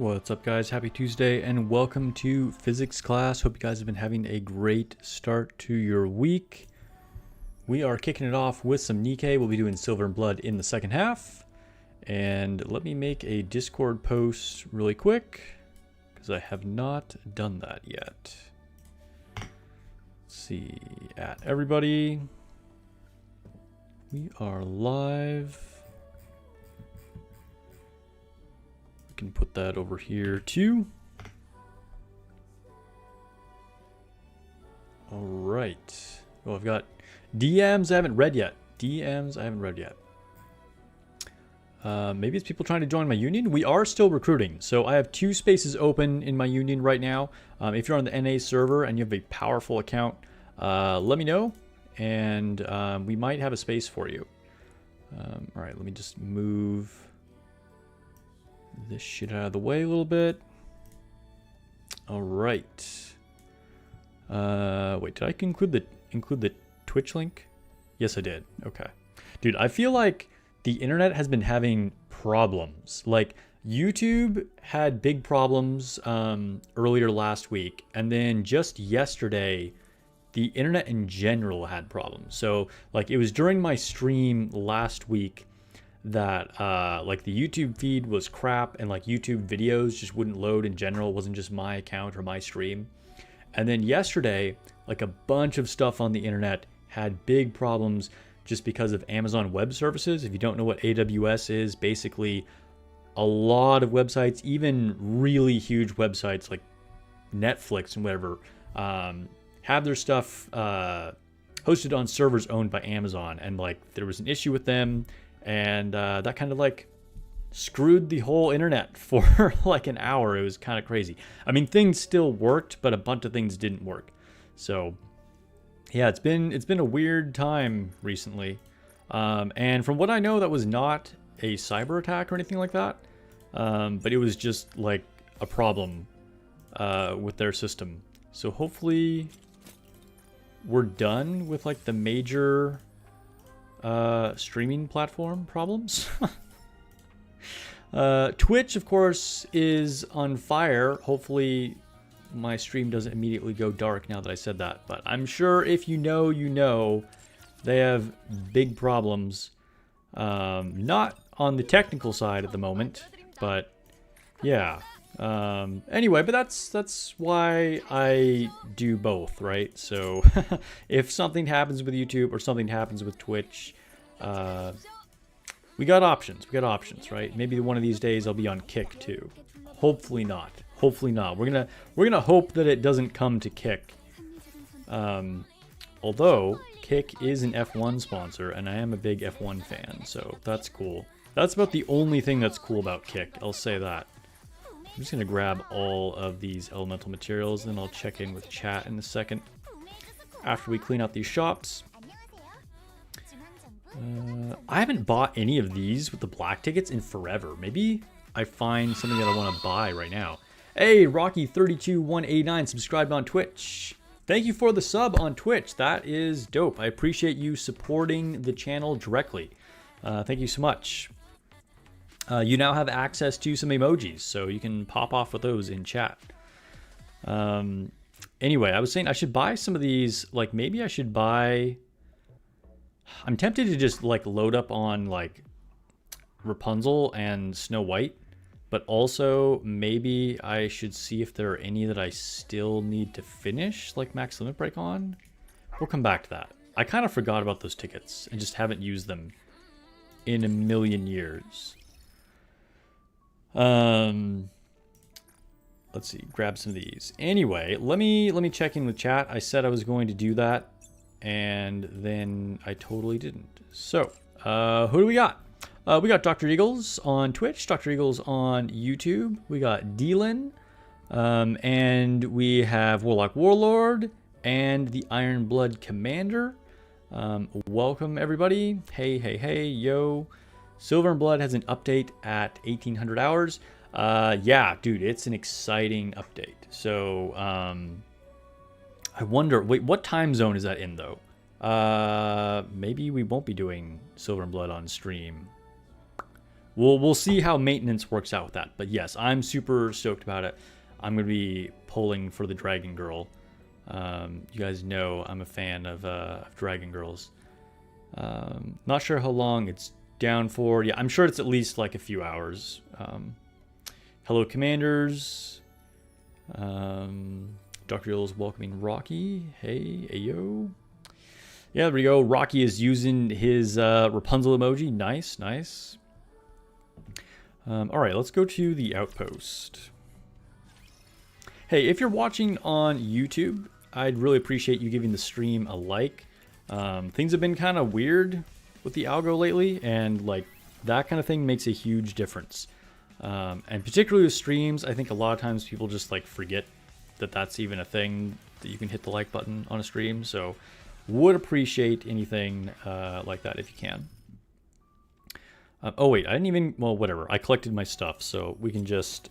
What's up, guys? Happy Tuesday and welcome to physics class. Hope you guys have been having a great start to your week. We are kicking it off with some Nikke. We'll be doing Silver and Blood in the second half. And let me make a Discord post really quick because I have not done that yet. Let's see, at everybody. We are live. Can put that over here too. All right. Well, I've got DMs I haven't read yet. Maybe it's people trying to join my union. We are still recruiting. So I have 2 spaces open in my union right now. If you're on the NA server and you have a powerful account, let me know and we might have a space for you. All right, let me just move this shit out of the way a little bit. All right. Wait, did I include the Twitch link? Yes, I did. Okay. Dude, I feel like the internet has been having problems. Like, YouTube had big problems earlier last week, and then just yesterday, the internet in general had problems. So, like, it was during my stream last week that like the YouTube feed was crap and like YouTube videos just wouldn't load in general. It wasn't just my account or my stream. And then yesterday, like a bunch of stuff on the internet had big problems just because of Amazon Web Services. If you don't know what AWS is, basically a lot of websites, even really huge websites like Netflix and whatever, have their stuff hosted on servers owned by Amazon. And like there was an issue with them. And that kind of like screwed the whole internet for like an hour. It was kind of crazy. I mean, things still worked, but a bunch of things didn't work. So yeah, it's been a weird time recently. And from what I know, that was not a cyber attack or anything like that. But it was just like a problem with their system. So hopefully we're done with like the major streaming platform problems. Twitch, of course, is on fire. Hopefully my stream doesn't immediately go dark now that I said that, but I'm sure if you know, you know, they have big problems. Not on the technical side at the moment, but yeah. Anyway, but that's why I do both, right? So if something happens with YouTube or something happens with Twitch, we got options. Right? Maybe one of these days I'll be on Kick too. Hopefully not. We're gonna hope that it doesn't come to Kick. Although Kick is an F1 sponsor and I am a big F1 fan, so that's cool. That's about the only thing that's cool about Kick. I'll say that. I'm just going to grab all of these elemental materials, then I'll check in with chat in a second after we clean out these shops. I haven't bought any of these with the black tickets in forever. Maybe I find something that I want to buy right now. Hey, Rocky32189 subscribed on Twitch. Thank you for the sub on Twitch. That is dope. I appreciate you supporting the channel directly. Thank you so much. You now have access to some emojis, so you can pop off with those in chat. Anyway, I was saying I should buy some of these, like maybe I should buy... I'm tempted to just like load up on like Rapunzel and Snow White, but also maybe I should see if there are any that I still need to finish, like Max Limit Break on. We'll come back to that. I kind of forgot about those tickets and just haven't used them in a million years. Let's see, grab some of these. Anyway, let me check in with chat. I said I was going to do that, and then I totally didn't. So, who do we got? We got Dr. Eagles on Twitch, Dr. Eagles on YouTube. We got Dylan, and we have Warlock Warlord and the Iron Blood Commander. Welcome everybody. Hey, yo. Silver and Blood has an update at 1800 hours. Yeah, dude, it's an exciting update. So, I wonder, wait, what time zone is that in though? Maybe we won't be doing Silver and Blood on stream. we'll see how maintenance works out with that. But yes, I'm super stoked about it. I'm gonna be pulling for the Dragon Girl. You guys know I'm a fan of Dragon Girls. Not sure how long it's down for. Yeah, I'm sure it's at least like a few hours. Hello, Commanders. Dr. Hill is welcoming Rocky. Hey, ayo. Yeah, there we go. Rocky is using his Rapunzel emoji. Nice, nice. All right, let's go to the outpost. Hey, if you're watching on YouTube, I'd really appreciate you giving the stream a like. Things have been kind of weird with the algo lately, and like that kind of thing makes a huge difference. And particularly with streams, I think a lot of times people just like forget that that's even a thing, that you can hit the like button on a stream. So would appreciate anything like that if you can. Oh wait, I didn't even, well, whatever. I collected my stuff, so we can just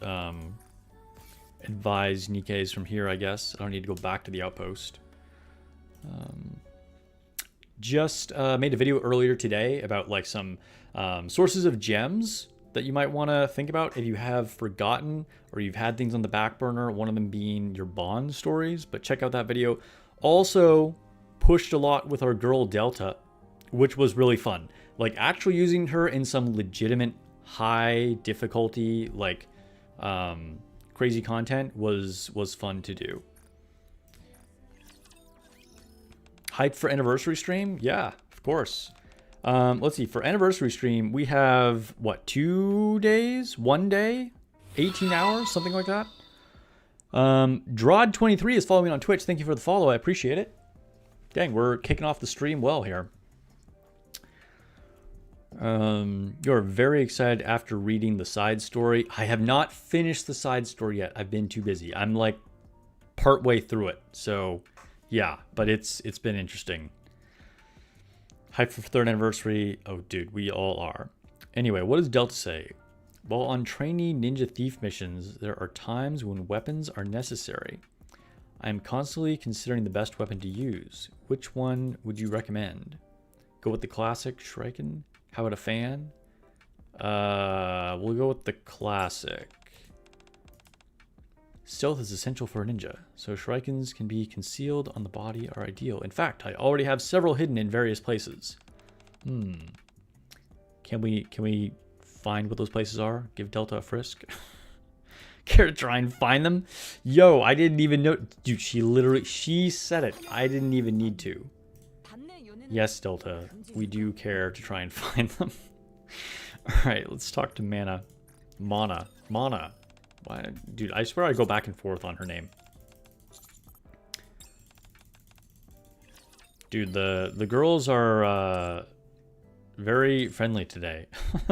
advise Nikke's from here, I guess. I don't need to go back to the outpost. Just made a video earlier today about like some sources of gems that you might want to think about if you have forgotten or you've had things on the back burner, one of them being your bond stories. But check out that video. Also pushed a lot with our girl Delta, which was really fun. Like actually using her in some legitimate high difficulty, like crazy content was fun to do. Hyped for anniversary stream? Yeah, of course. Let's see, for anniversary stream, we have, what, 2 days? 1 day? 18 hours? Something like that? Drod23 is following me on Twitch. Thank you for the follow. I appreciate it. Dang, we're kicking off the stream well here. You're very excited after reading the side story. I have not finished the side story yet. I've been too busy. I'm like partway through it. So yeah, but it's been interesting. Hype for 3rd anniversary. Oh, dude, we all are. Anyway, what does Delta say? While on trainee ninja thief missions, there are times when weapons are necessary. I am constantly considering the best weapon to use. Which one would you recommend? Go with the classic Shuriken? How about a fan? We'll go with the classic. Stealth is essential for a ninja, so shurikens can be concealed on the body are ideal. In fact, I already have several hidden in various places. Can we find what those places are? Give Delta a frisk? Care to try and find them? Yo, I didn't even know. Dude, she said it. I didn't even need to. Yes, Delta, we do care to try and find them. All right, let's talk to Mana. Why, dude, I swear I go back and forth on her name. Dude, the girls are very friendly today.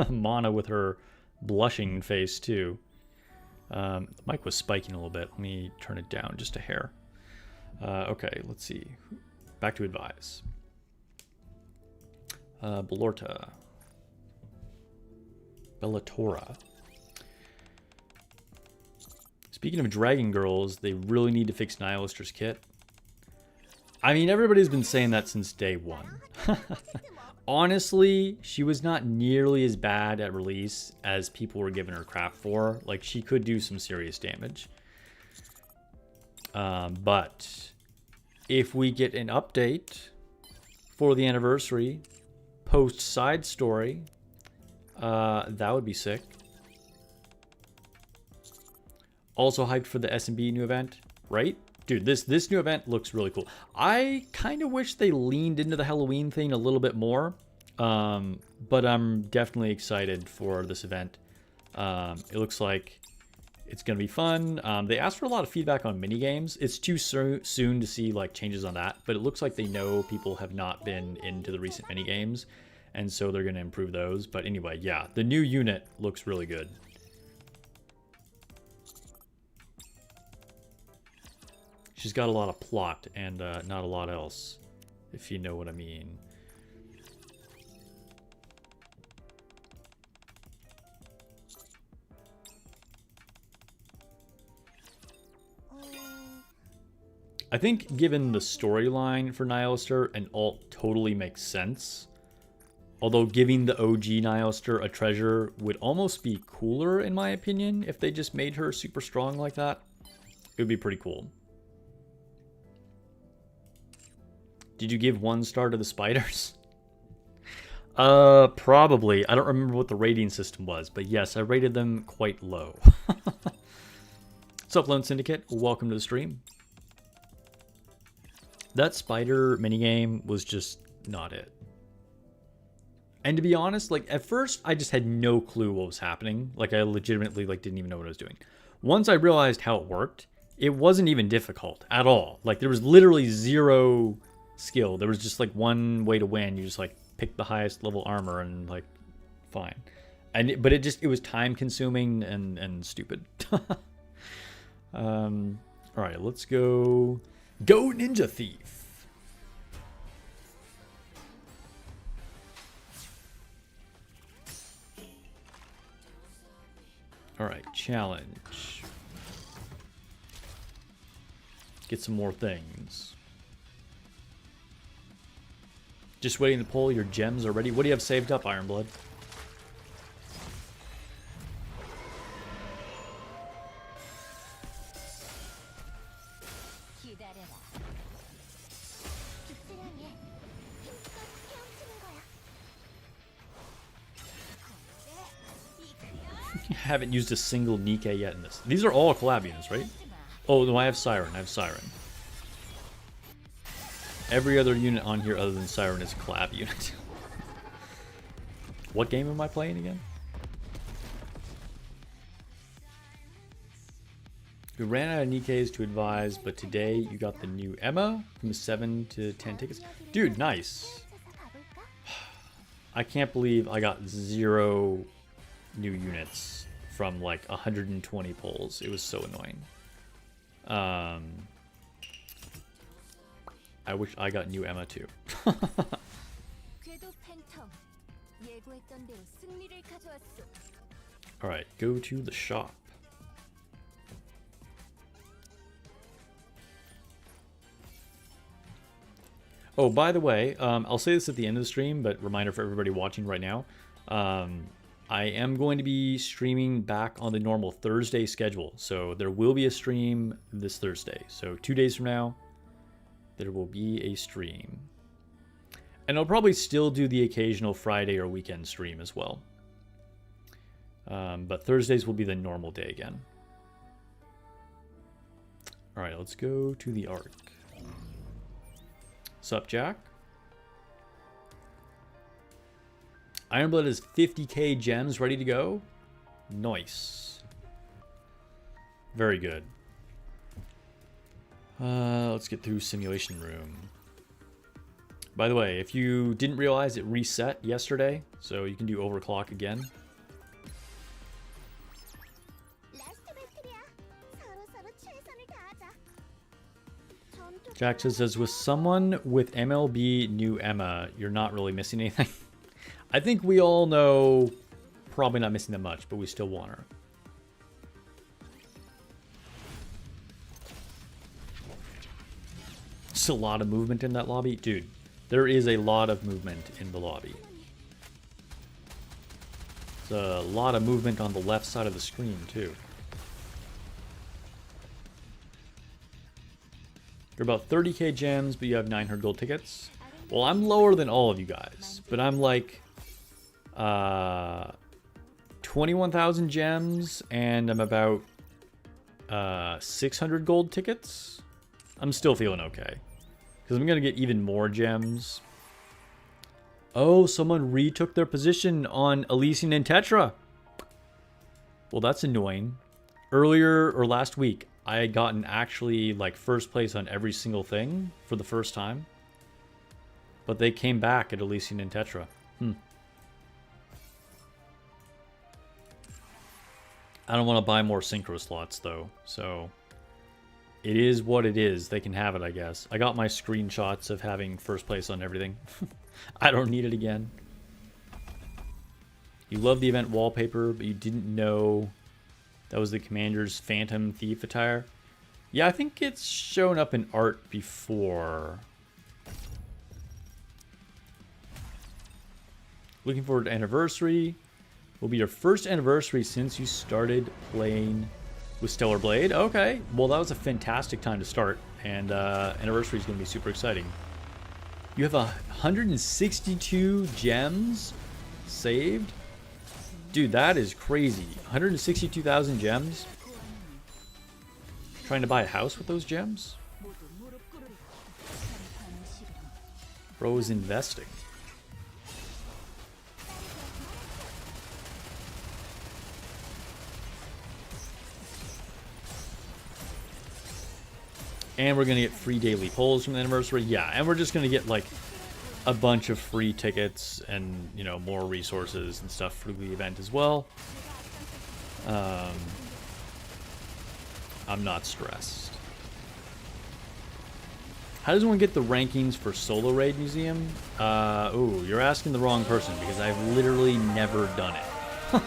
Mana with her blushing face too. The mic was spiking a little bit. Let me turn it down just a hair. Okay, let's see. Back to advise. Bellatora. Speaking of Dragon Girls, they really need to fix Nihilister's kit. I mean, everybody's been saying that since day one. Honestly, she was not nearly as bad at release as people were giving her crap for. Like, she could do some serious damage. But if we get an update for the anniversary, post side story, that would be sick. Also hyped for the S&B new event, right? Dude, this new event looks really cool. I kind of wish they leaned into the Halloween thing a little bit more, but I'm definitely excited for this event. It looks like it's going to be fun. They asked for a lot of feedback on mini games. It's too soon to see like changes on that, but it looks like they know people have not been into the recent mini games, and so they're going to improve those. But anyway, yeah, the new unit looks really good. She's got a lot of plot and not a lot else, if you know what I mean. I think given the storyline for Nihilister, an alt totally makes sense. Although giving the OG Nihilster a treasure would almost be cooler, in my opinion, if they just made her super strong like that. It would be pretty cool. Did you give 1 star to the spiders? Probably. I don't remember what the rating system was, but yes, I rated them quite low. What's up, Lone Syndicate? Welcome to the stream. That spider minigame was just not it. And to be honest, like, at first, I just had no clue what was happening. Like, I legitimately, like, didn't even know what I was doing. Once I realized how it worked, it wasn't even difficult at all. Like, there was literally 0 skill. There was just, like, one way to win. You just, like, pick the highest level armor and, like, fine. But it was time consuming and stupid. All right, let's go Ninja Thief. All right, challenge. Get some more things. Just waiting to pull your gems already. What do you have saved up, Ironblood? Haven't used a single Nikke yet in this. These are all collab units, right? Oh, no, I have Siren. Every other unit on here other than Siren is a collab unit. What game am I playing again? We ran out of Nikkes to advise, but today you got the new Emma from 7 to 10 tickets. Dude, nice. I can't believe I got 0 new units from like 120 pulls. It was so annoying. I wish I got new Emma too. Alright, go to the shop. Oh, by the way, I'll say this at the end of the stream, but reminder for everybody watching right now. I am going to be streaming back on the normal Thursday schedule. So there will be a stream this Thursday. So 2 days from now, there will be a stream. And I'll probably still do the occasional Friday or weekend stream as well. But Thursdays will be the normal day again. All right, let's go to the Ark. Sup, Jack? Ironblood is 50k gems ready to go. Nice. Very good. Let's get through Simulation Room. By the way, if you didn't realize, it reset yesterday, so you can do overclock again. Jack says, with someone with MLB new Emma, you're not really missing anything. I think we all know, probably not missing that much, but we still want her. It's a lot of movement in that lobby. Dude, there is a lot of movement in the lobby. There's a lot of movement on the left side of the screen, too. You're about 30k gems, but you have 900 gold tickets. Well, I'm lower than all of you guys, but I'm like 21,000 gems, and I'm about 600 gold tickets. I'm still feeling okay, because I'm going to get even more gems. Oh, someone retook their position on Elysian and Tetra. Well, that's annoying. Earlier, or last week, I had gotten actually like first place on every single thing for the first time. But they came back at Elysian and Tetra. I don't want to buy more synchro slots though, so it is what it is. They can have it, I guess. I got my screenshots of having first place on everything. I don't need it again. You love the event wallpaper, but you didn't know that was the commander's Phantom Thief attire. Yeah, I think it's shown up in art before. Looking forward to anniversary. Will be your first anniversary since you started playing with Stellar Blade. Okay, well that was a fantastic time to start, and anniversary is going to be super exciting. You have 162 gems saved? Dude, that is crazy. 162,000 gems? Trying to buy a house with those gems? Bro is investing. And we're going to get free daily polls from the anniversary. Yeah, and we're just going to get, like, a bunch of free tickets and, you know, more resources and stuff for the event as well. I'm not stressed. How does one get the rankings for Solo Raid Museum? Ooh, you're asking the wrong person because I've literally never done it.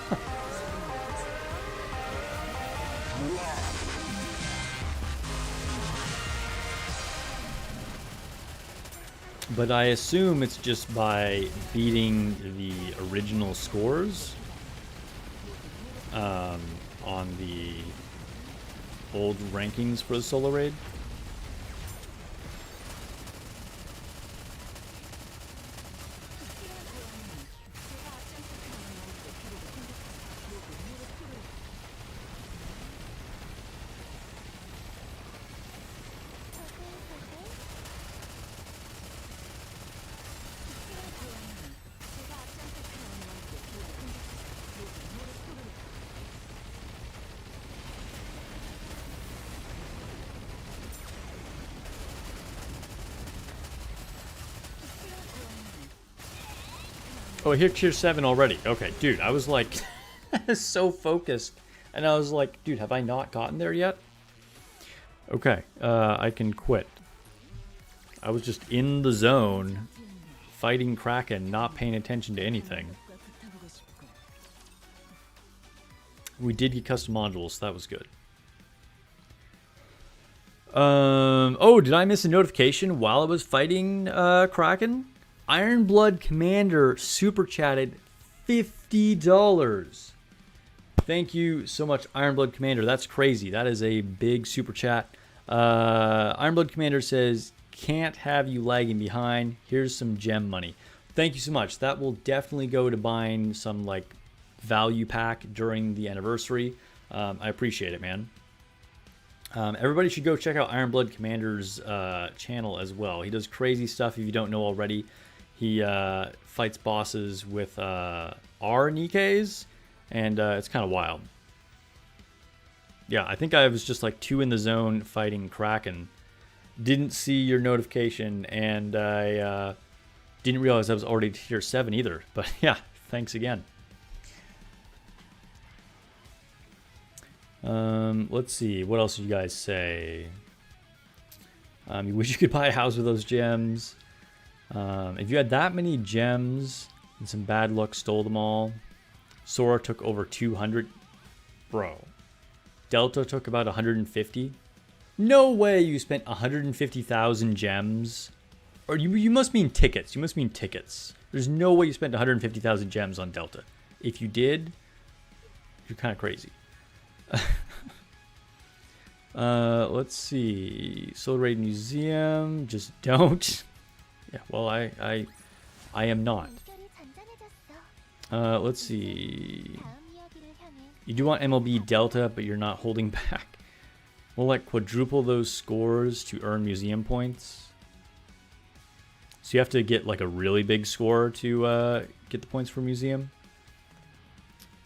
But I assume it's just by beating the original scores on the old rankings for the Solo Raid. Oh, I hit tier 7 already. Okay, dude, I was like so focused. And I was like, dude, have I not gotten there yet? Okay, I can quit. I was just in the zone, fighting Kraken, not paying attention to anything. We did get custom modules, so that was good. Oh, did I miss a notification while I was fighting Kraken? Ironblood Commander super chatted $50. Thank you so much, Ironblood Commander. That's crazy. That is a big super chat. Ironblood Commander says, can't have you lagging behind. Here's some gem money. Thank you so much. That will definitely go to buying some like value pack during the anniversary. I appreciate it, man. Everybody should go check out Ironblood Commander's channel as well. He does crazy stuff if you don't know already. He fights bosses with our Nikkes, and it's kind of wild. Yeah, I think I was just like 2 in the zone fighting Kraken. Didn't see your notification, and I didn't realize I was already tier 7 either. But yeah, thanks again. Let's see. What else did you guys say? You wish you could buy a house with those gems. If you had that many gems and some bad luck stole them all. Sora took over 200. Bro. Delta took about 150. No way you spent 150,000 gems. Or you must mean tickets. You must mean tickets. There's no way you spent 150,000 gems on Delta. If you did, you're kind of crazy. Let's see. Soul Raid Museum. Just don't. Yeah, well, I am not. Let's see. You do want MLB Delta, but you're not holding back. We'll like quadruple those scores to earn museum points. So you have to get like a really big score to get the points for museum.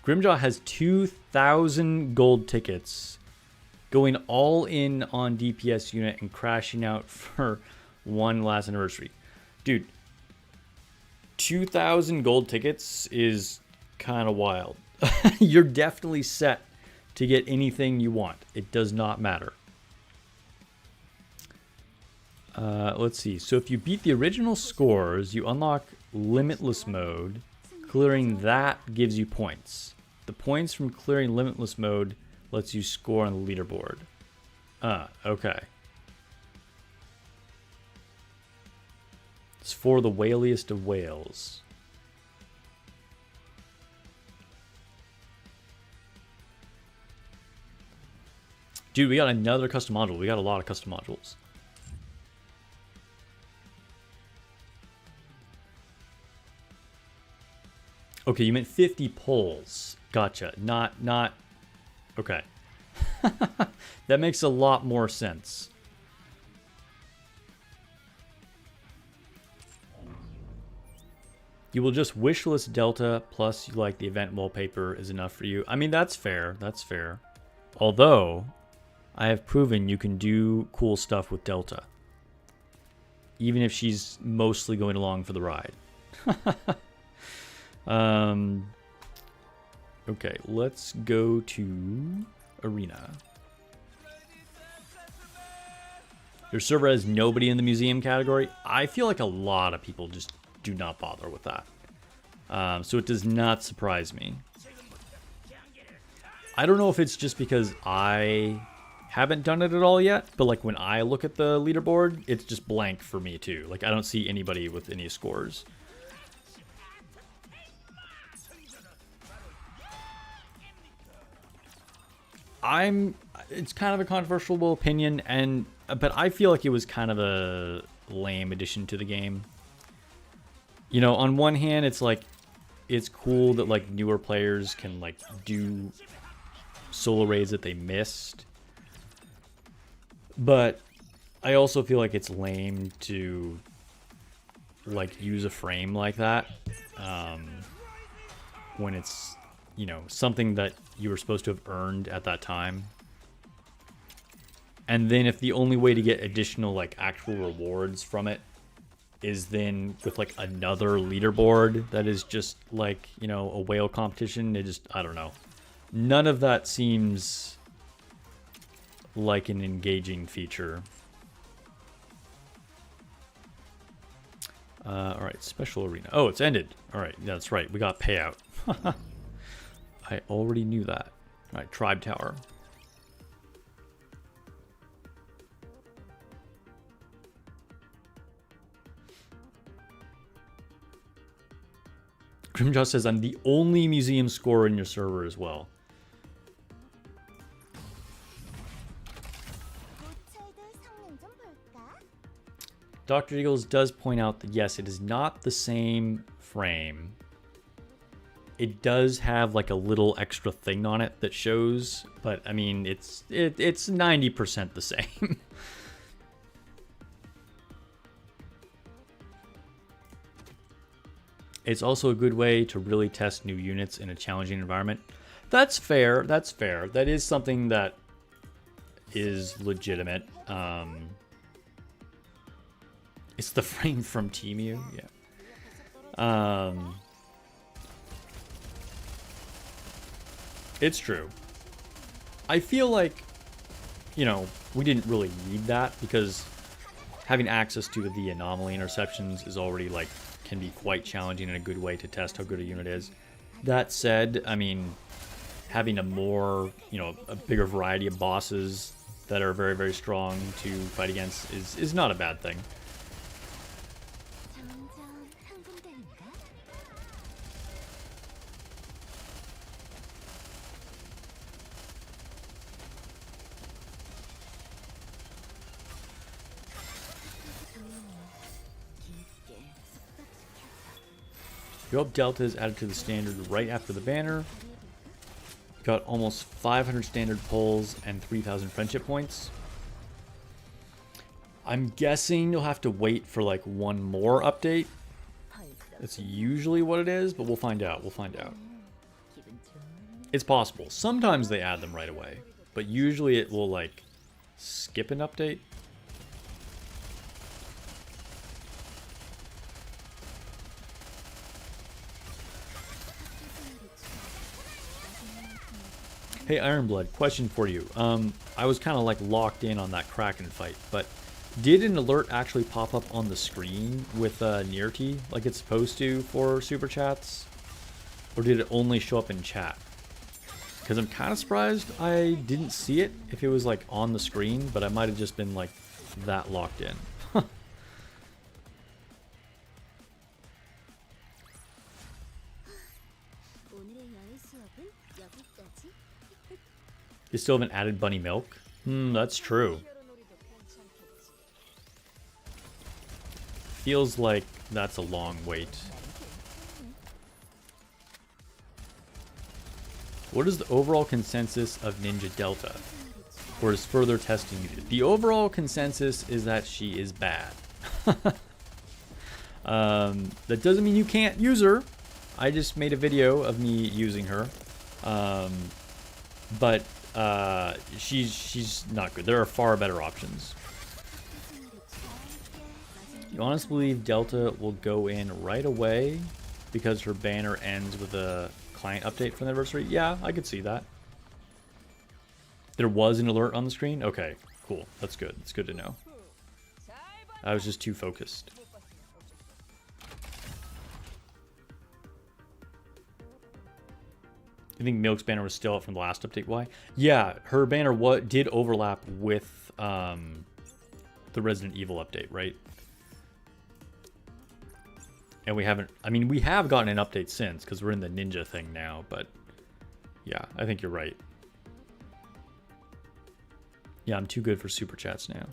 Grimjaw has 2,000 gold tickets, going all in on DPS unit and crashing out for one last anniversary. Dude, 2,000 gold tickets is kind of wild. You're definitely set to get anything you want. It does not matter. Let's see. So if you beat the original scores, you unlock Limitless Mode. Clearing that gives you points. The points from clearing Limitless Mode lets you score on the leaderboard. Okay. It's for the whaliest of whales. Dude, we got another custom module. We got a lot of custom modules. Okay, you meant 50 polls. Gotcha. Not... Okay. That makes a lot more sense. You will just wishlist Delta, plus you like the event wallpaper is enough for you. I mean, that's fair. That's fair. Although, I have proven you can do cool stuff with Delta. Even if she's mostly going along for the ride. Okay, let's go to Arena. Your server has nobody in the museum category. I feel like a lot of people just do not bother with that. So it does not surprise me. I don't know if it's just because I haven't done it at all yet, but like when I look at the leaderboard, it's just blank for me too. Like I don't see anybody with any scores. It's kind of a controversial opinion, but I feel like it was kind of a lame addition to the game. You know, on one hand, it's like, it's cool that like newer players can like do solo raids that they missed. But I also feel like it's lame to like use a frame like that when it's, you know, something that you were supposed to have earned at that time. And then if the only way to get additional like actual rewards from it is then with like another leaderboard that is just like, you know, a whale competition, it just, I don't know. None of that seems like an engaging feature. Alright, special arena. Oh, it's ended. Alright, that's right. We got payout. I already knew that. Alright, Tribe Tower. Grimjaw says, I'm the only museum scorer in your server as well. Dr. Eagles does point out that yes, it is not the same frame. It does have like a little extra thing on it that shows, but I mean, it's 90% the same. It's also a good way to really test new units in a challenging environment. That's fair. That's fair. That is something that is legitimate. It's the frame from Temu. Yeah. It's true. I feel like, you know, we didn't really need that because having access to the anomaly interceptions is already like can be quite challenging in a good way to test how good a unit is. That said, I mean, having a more, you know, a bigger variety of bosses that are very, very strong to fight against is not a bad thing. Drop Delta is added to the standard right after the banner. Got almost 500 standard pulls and 3,000 friendship points. I'm guessing you'll have to wait for like one more update. That's usually what it is, but we'll find out. We'll find out. It's possible. Sometimes they add them right away, but usually it will like skip an update. Hey Ironblood, question for you. I was kind of like locked in on that Kraken fight, but did an alert actually pop up on the screen with Nearty like it's supposed to for super chats? Or did it only show up in chat? Because I'm kind of surprised I didn't see it if it was like on the screen, but I might have just been like that locked in. You still haven't added bunny milk? That's true. Feels like that's a long wait. What is the overall consensus of Ninja Delta? Or is further testing needed? The overall consensus is that she is bad. That doesn't mean you can't use her. I just made a video of me using her. But she's not good. There are far better options. You honestly believe Delta will go in right away because her banner ends with a client update for the anniversary? Yeah, I could see that. There was an alert on the screen? Okay, cool. That's good. It's good to know. I was just too focused. You think Milk's banner was still up from the last update? Why? Yeah, her banner did overlap with the Resident Evil update, right? And we haven't... I mean, we have gotten an update since, because we're in the ninja thing now, but... Yeah, I think you're right. Yeah, I'm too good for super chats now.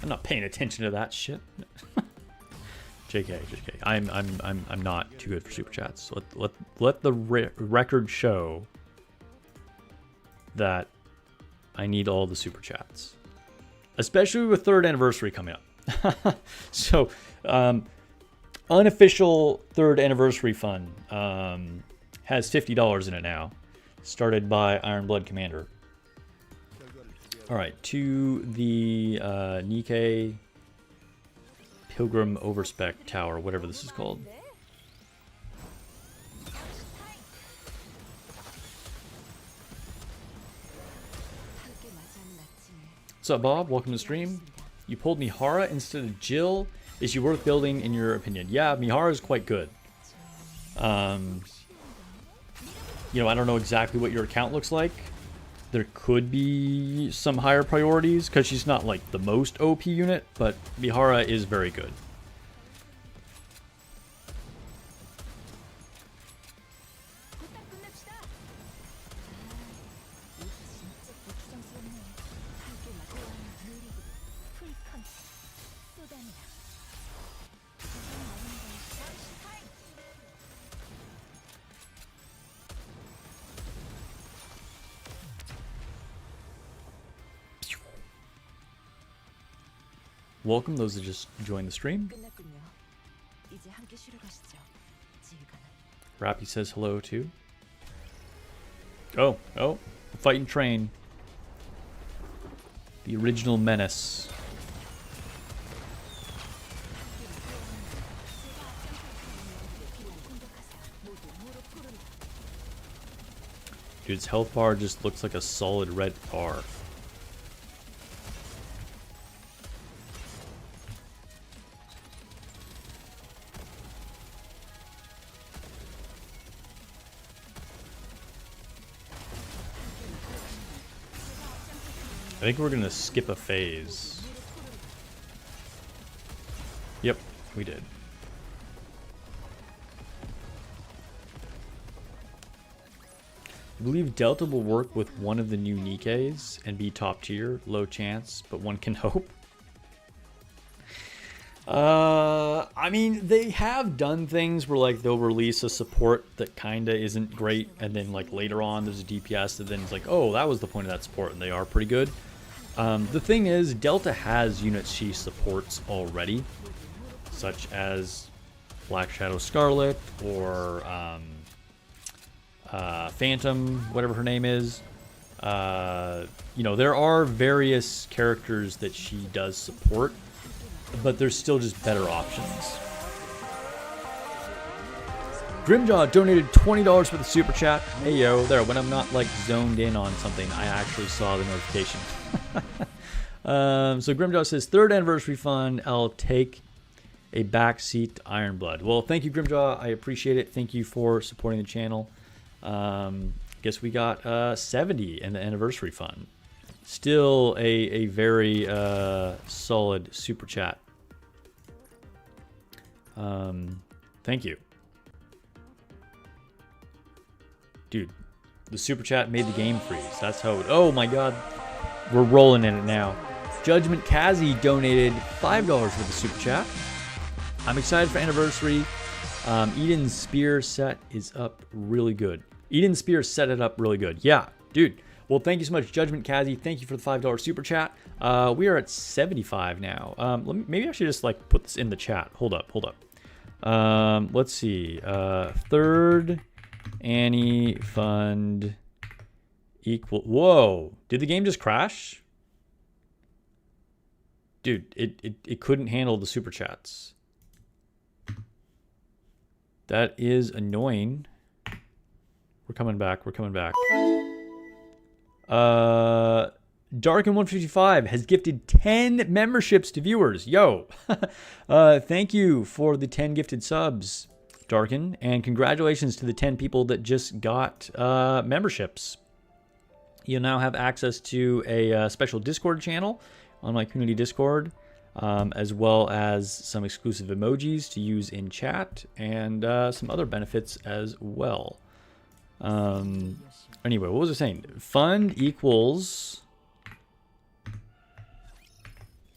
I'm not paying attention to that shit. JK. I'm not too good for super chats. Let the record show that I need all the super chats, especially with 3rd anniversary coming up. So, unofficial 3rd anniversary fund has $50 in it now, started by Ironblood Commander. All right, to the Nikke Pilgrim Overspec Tower, whatever this is called. What's up, Bob? Welcome to the stream. You pulled Mihara instead of Jill. Is she worth building in your opinion? Yeah, Mihara is quite good. You know, I don't know exactly what your account looks like. There could be some higher priorities because she's not like the most OP unit, but Mihara is very good. Welcome those that just joined the stream. Rappy says hello too. Oh, fighting train. The original menace. Dude, its health bar just looks like a solid red bar. I think we're gonna skip a phase. Yep, we did. I believe Delta will work with one of the new Nikkes and be top tier. Low chance, but one can hope. I mean, they have done things where like they'll release a support that kinda isn't great, and then like later on there's a DPS that then it's like, oh, that was the point of that support, and they are pretty good. The thing is, Delta has units she supports already, such as Black Shadow Scarlet or Phantom, whatever her name is. You know, there are various characters that she does support, but there's still just better options. Grimjaw donated $20 for the super chat. Hey yo, there, when I'm not like zoned in on something, I actually saw the notification. So Grimjaw says, 3rd anniversary fund, I'll take a back seat to Ironblood. Well, thank you, Grimjaw. I appreciate it. Thank you for supporting the channel. Guess we got 70 in the anniversary fund. Still a very solid super chat. Thank you. Dude, The super chat made the game freeze. That's how it... Oh my god. We're rolling in it now. Judgment Kazi donated $5 for the super chat. I'm excited for anniversary. Eden's Spear set is up really good. Eden's Spear set it up really good. Yeah, dude. Well, thank you so much, Judgment Kazi. Thank you for the $5 super chat. We are at 75 now. Maybe I should just like put this in the chat. Hold up. Let's see. Third Annie Fund equal. Whoa! Did the game just crash? Dude, it couldn't handle the super chats. That is annoying. We're coming back. Darkin155 has gifted 10 memberships to viewers. Yo. Thank you for the 10 gifted subs, Darkin. And congratulations to the 10 people that just got memberships. You'll now have access to a special Discord channel on my community Discord, as well as some exclusive emojis to use in chat and some other benefits as well. Anyway, what was I saying? Fund equals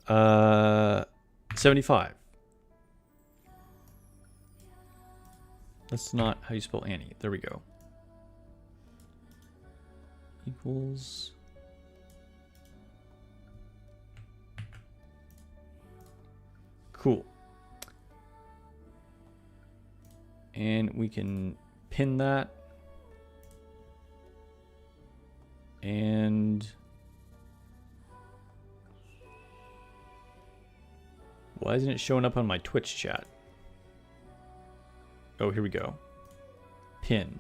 75. That's not how you spell Annie. There we go. Equals. Cool. And we can pin that. And why isn't it showing up on my Twitch chat? Oh, here we go. Pin.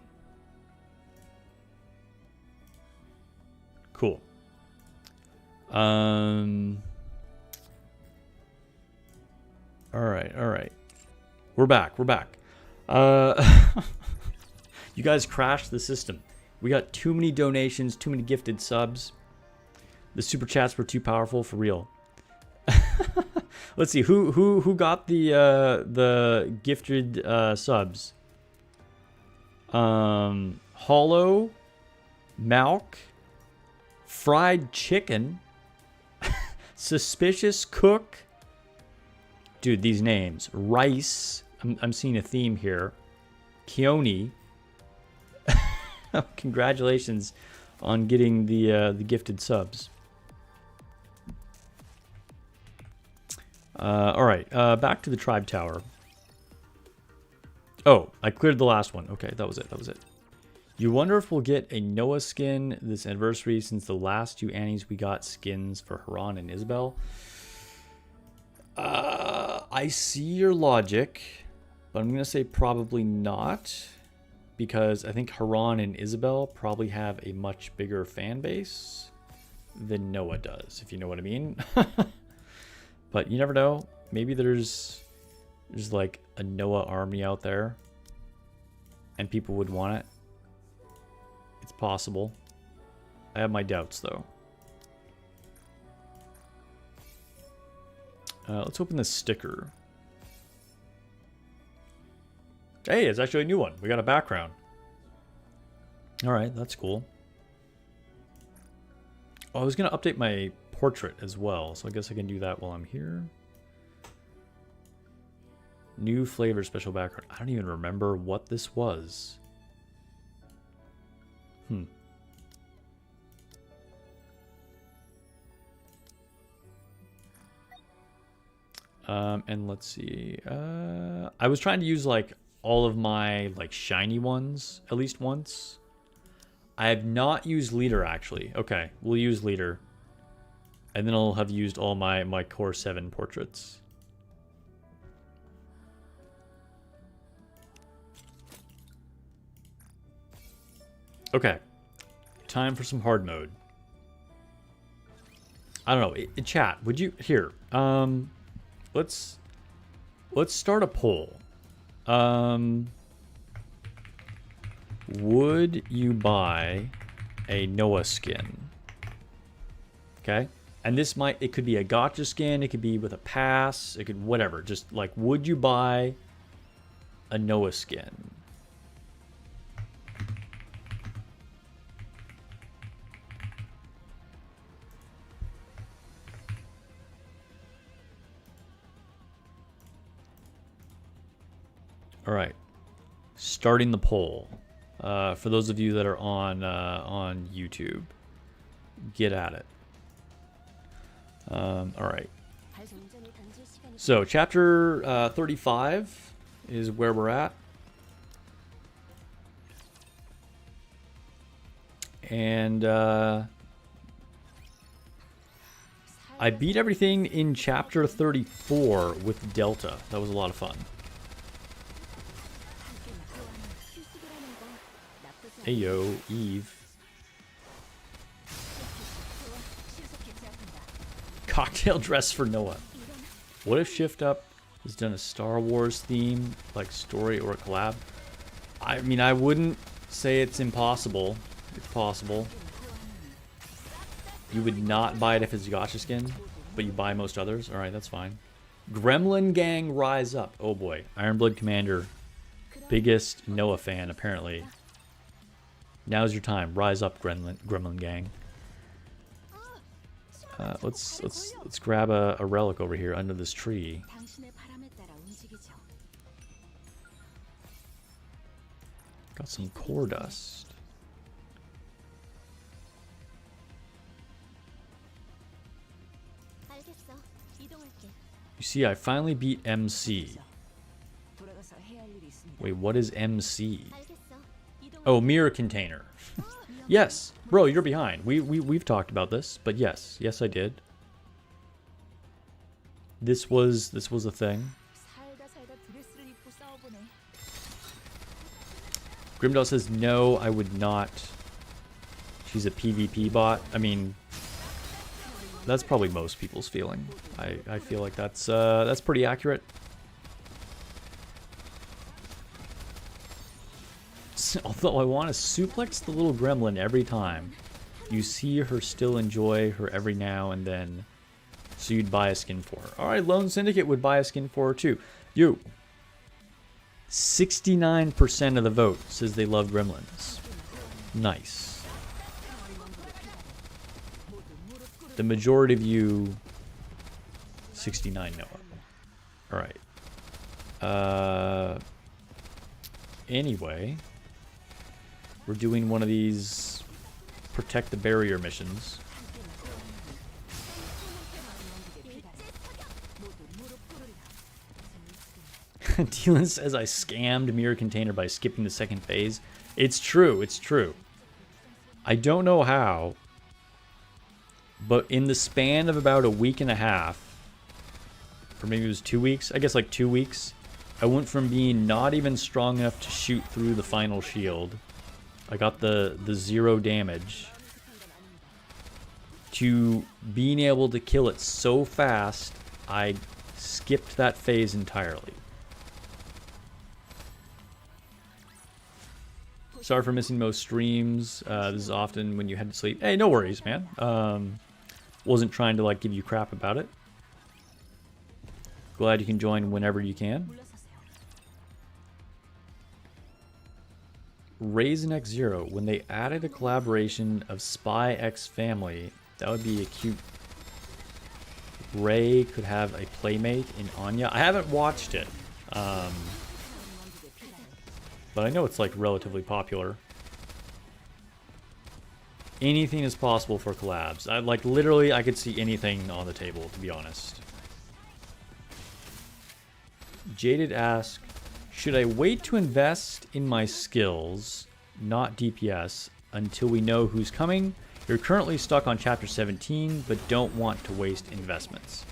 Cool. All right. We're back. You guys crashed the system. We got too many donations, too many gifted subs. The super chats were too powerful for real. Let's see who got the gifted subs. Hollow, Malk, Fried Chicken, Suspicious Cook. Dude, these names. Rice. I'm seeing a theme here. Keone. Congratulations on getting the gifted subs. All right, back to the tribe tower. Oh, I cleared the last one. Okay, that was it. You wonder if we'll get a Noah skin this anniversary, since the last two Annies we got skins for Haran and Isabel. I see your logic, but I'm gonna say probably not, because I think Haran and Isabel probably have a much bigger fan base than Noah does, if you know what I mean. But you never know. Maybe there's like a Noah army out there and people would want it. It's possible. I have my doubts though. Let's open this sticker. Hey, it's actually a new one. We got a background. All right, that's cool. Oh, I was going to update my portrait as well, so I guess I can do that while I'm here. New flavor special background. I don't even remember what this was. And let's see. I was trying to use like all of my like shiny ones at least once. I have not used leader actually. Okay, we'll use leader. And then I'll have used all my core 7 portraits. Okay. Time for some hard mode. I don't know. Chat, would you here? Let's start a poll. Would you buy a Noah skin? Okay. And this it could be a gotcha skin, it could be with a pass, it could whatever. Just like, would you buy a Noah skin? All right. Starting the poll. For those of you that are on YouTube, get at it. All right. So chapter 35 is where we're at. And I beat everything in chapter 34 with Delta. That was a lot of fun. Hey yo, Eve. Cocktail dress for Noah. What if Shift Up has done a Star Wars theme, like story or a collab? I mean, I wouldn't say it's impossible. It's possible. You would not buy it if it's a gacha skin, but you buy most others? Alright, that's fine. Gremlin Gang Rise Up. Oh boy. Ironblood Commander. Biggest Noah fan, apparently. Now's your time. Rise up, Gremlin Gang. Let's grab a relic over here under this tree. Got some core dust. You see, I finally beat MC. Wait, what is MC? Oh, mirror container. Yes, bro, you're behind. We've talked about this, but yes, I did. This was a thing. Grimdall says no, I would not. She's a PvP bot. I mean, that's probably most people's feeling. I feel like that's pretty accurate. Although I want to suplex the little gremlin every time. You see her still enjoy her every now and then. So you'd buy a skin for her. Alright, Lone Syndicate would buy a skin for her too. You. 69% of the vote says they love gremlins. Nice. The majority of you... 69 Noah. Alright. Anyway... We're doing one of these protect the barrier missions. Dylan says I scammed mirror container by skipping the second phase. It's true, it's true. I don't know how, but in the span of about a week and a half, or maybe it was 2 weeks, I guess like 2 weeks, I went from being not even strong enough to shoot through the final shield. I got the 0 damage, to being able to kill it so fast, I skipped that phase entirely. Sorry for missing most streams. This is often when you had to sleep. Hey, no worries, man. Wasn't trying to like give you crap about it. Glad you can join whenever you can. Raisin X Zero. When they added a collaboration of Spy X Family, that would be a cute. Ray could have a playmate in Anya. I haven't watched it, but I know it's like relatively popular. Anything is possible for collabs. Like literally, I could see anything on the table, to be honest. Jaded asks, should I wait to invest in my skills, not DPS, until we know who's coming? You're currently stuck on chapter 17, but don't want to waste investments.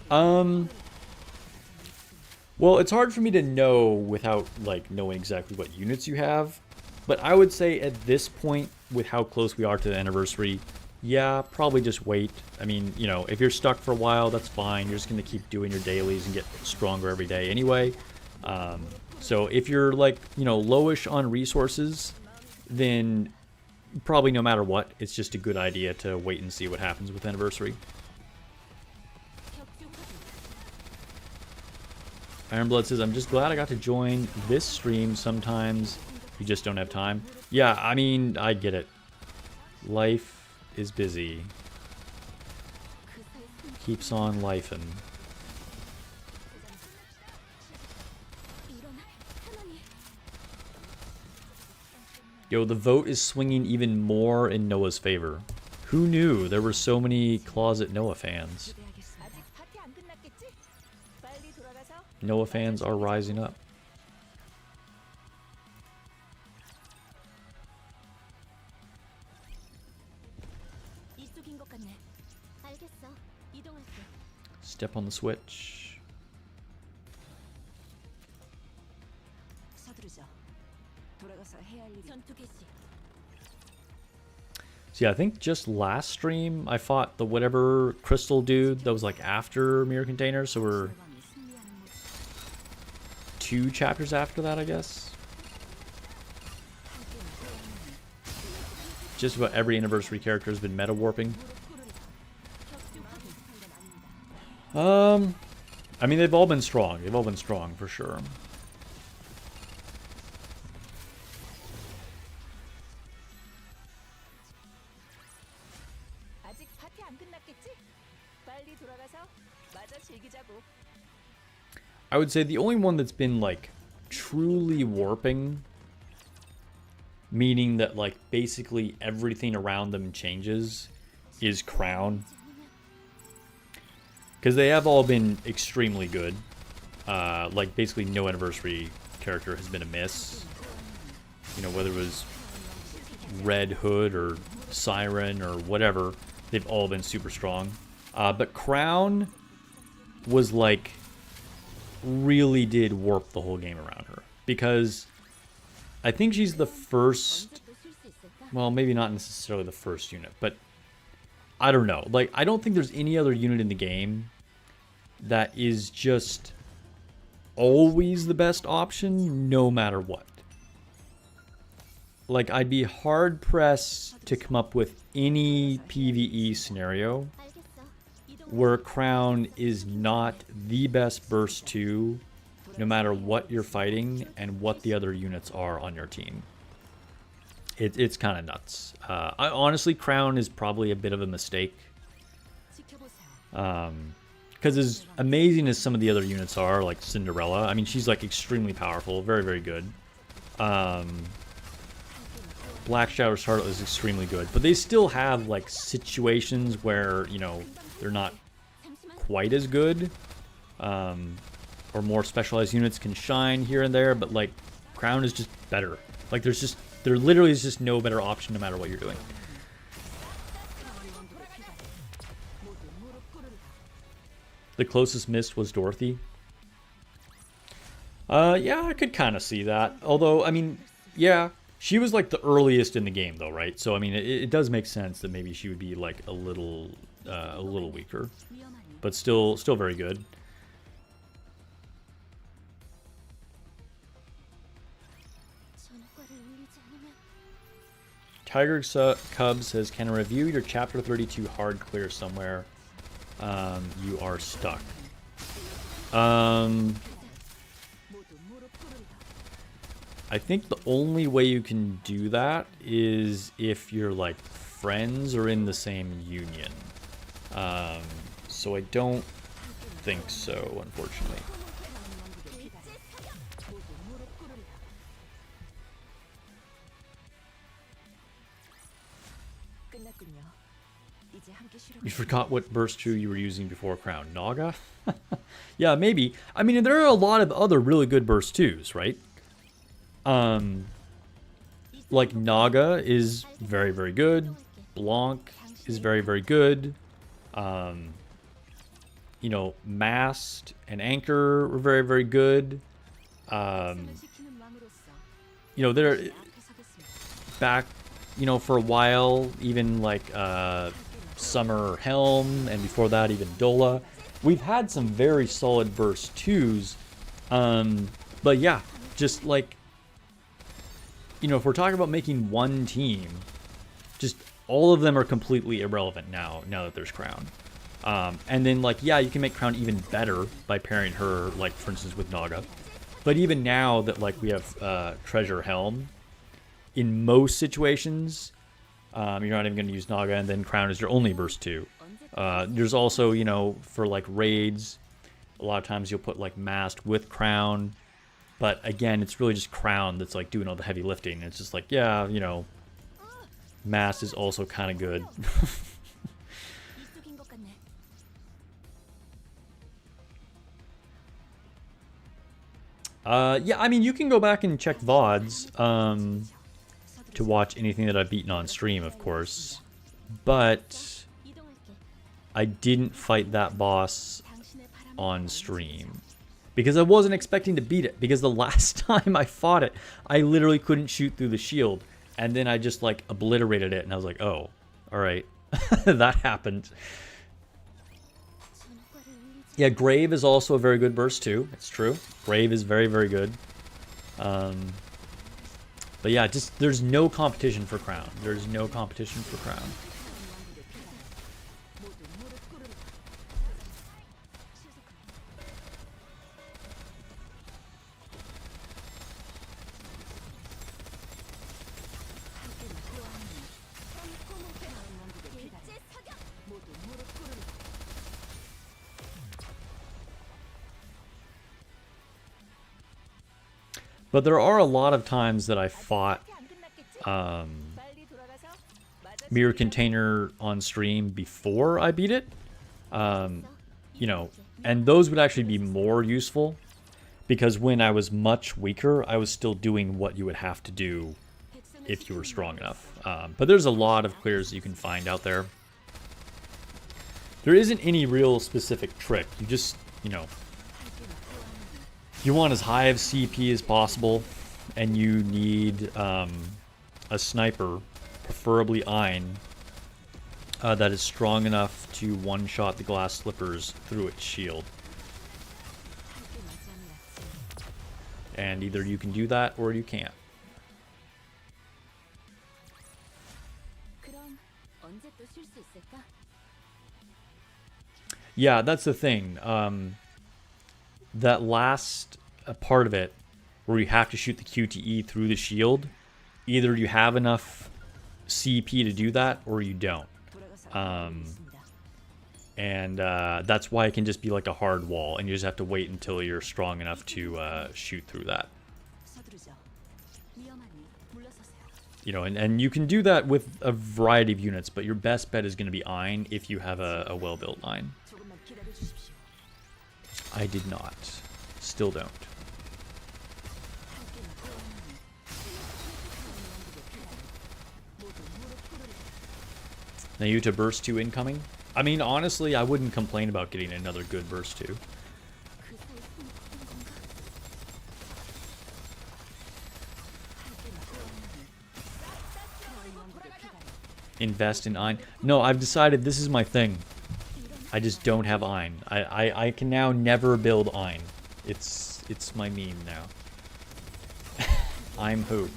Well, it's hard for me to know without like knowing exactly what units you have. But I would say at this point, with how close we are to the anniversary, yeah, probably just wait. I mean, you know, if you're stuck for a while, that's fine. You're just going to keep doing your dailies and get stronger every day anyway. So if you're like, you know, lowish on resources, then probably no matter what, it's just a good idea to wait and see what happens with anniversary. Ironblood says, I'm just glad I got to join this stream. Sometimes you just don't have time. Yeah, I mean, I get it. Life is busy. Keeps on lifing. Yo, the vote is swinging even more in Noah's favor. Who knew there were so many closet Noah fans? Noah fans are rising up. Step on the switch. See, I think just last stream I fought the whatever crystal dude that was like after Mirror Container, so we're 2 chapters after that, I guess. Just about every anniversary character has been meta warping. I mean, they've all been strong. They've all been strong for sure. I would say the only one that's been like truly warping, meaning that like basically everything around them changes, is Crown. Because they have all been extremely good. Like basically no anniversary character has been a miss. You know, whether it was Red Hood or Siren or whatever, they've all been super strong. But Crown was like, really did warp the whole game around her. Because I think she's the first, well, maybe not necessarily the first unit, but I don't know. Like, I don't think there's any other unit in the game that is just always the best option, no matter what. Like, I'd be hard-pressed to come up with any PvE scenario where Crown is not the best burst 2, no matter what you're fighting and what the other units are on your team. It's kind of nuts. Honestly, Crown is probably a bit of a mistake. Because as amazing as some of the other units are, like Cinderella, I mean, she's like extremely powerful, very, very good. Black Shadow Charlotte is extremely good, but they still have like situations where, you know, they're not quite as good. Or more specialized units can shine here and there, but like Crown is just better. Like there literally is just no better option no matter what you're doing. The closest missed was Dorothy. Yeah, I could kind of see that. Although, I mean, yeah, she was like the earliest in the game though, right? So I mean, it does make sense that maybe she would be like a little weaker, but still very good. Tiger Cub says, can I review your chapter 32 hard clear somewhere? You are stuck. I think the only way you can do that is if you're like friends or in the same union. So I don't think so, unfortunately. You forgot what burst 2 you were using before Crown. Naga? Yeah, maybe. I mean, there are a lot of other really good burst 2s, right? Like Naga is very, very good. Blanc is very, very good. You know, Mast and Anchor were very, very good. You know, they're back, you know, for a while, even like Summer Helm, and before that even Dola. We've had some very solid burst 2s. But yeah, just like, you know, if we're talking about making one team, just all of them are completely irrelevant now that there's Crown. And then like, yeah, you can make Crown even better by pairing her, like for instance with Naga. But even now that like we have Treasure Helm, in most situations, you're not even going to use Naga, and then Crown is your only burst 2. There's also, you know, for like raids, a lot of times you'll put like Mast with Crown. But again, it's really just Crown that's like doing all the heavy lifting. It's just like, yeah, you know, mass is also kind of good. Yeah, I mean, you can go back and check VODs to watch anything that I've beaten on stream, of course. But I didn't fight that boss on stream because I wasn't expecting to beat it, because the last time I fought it, I literally couldn't shoot through the shield, and then I just like obliterated it, and I was like, oh, all right. That happened. Yeah, Grave is also a very good burst too. It's true. Grave is very, very good. But yeah, just there's no competition for Crown. There's no competition for Crown. But there are a lot of times that I fought Mirror Container on stream before I beat it. You know, and those would actually be more useful, because when I was much weaker, I was still doing what you would have to do if you were strong enough. But there's a lot of clears you can find out there. There isn't any real specific trick. You just, you know, you want as high of CP as possible, and you need a sniper, preferably Ein, that is strong enough to one-shot the glass slippers through its shield. And either you can do that or you can't. Yeah, that's the thing. That last part of it, where you have to shoot the QTE through the shield, either you have enough CP to do that or you don't. That's why it can just be like a hard wall, and you just have to wait until you're strong enough to shoot through that. You know, and you can do that with a variety of units, but your best bet is going to be Ein if you have a well-built Ein. I did not. Still don't. Nayuta burst 2 incoming. I mean, honestly, I wouldn't complain about getting another good burst 2. Invest in Ein. No, I've decided this is my thing. I just don't have Ein. I can now never build Ein. It's my meme now. I'm who?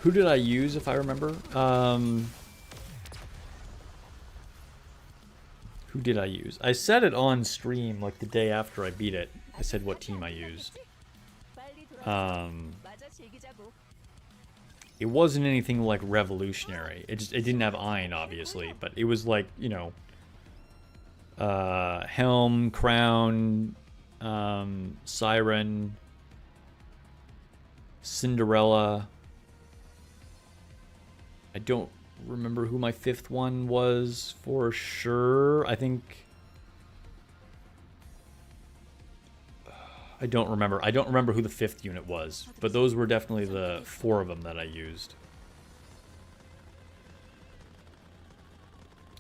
Who did I use, if I remember? Who did I use? I said it on stream like the day after I beat it. I said what team I used. It wasn't anything like revolutionary. It didn't have Ein, obviously, but it was like, you know, Helm, Crown, Siren, Cinderella. I don't remember who my 5th one was for sure. I think... I don't remember. I don't remember who the 5th unit was, but those were definitely the 4 of them that I used.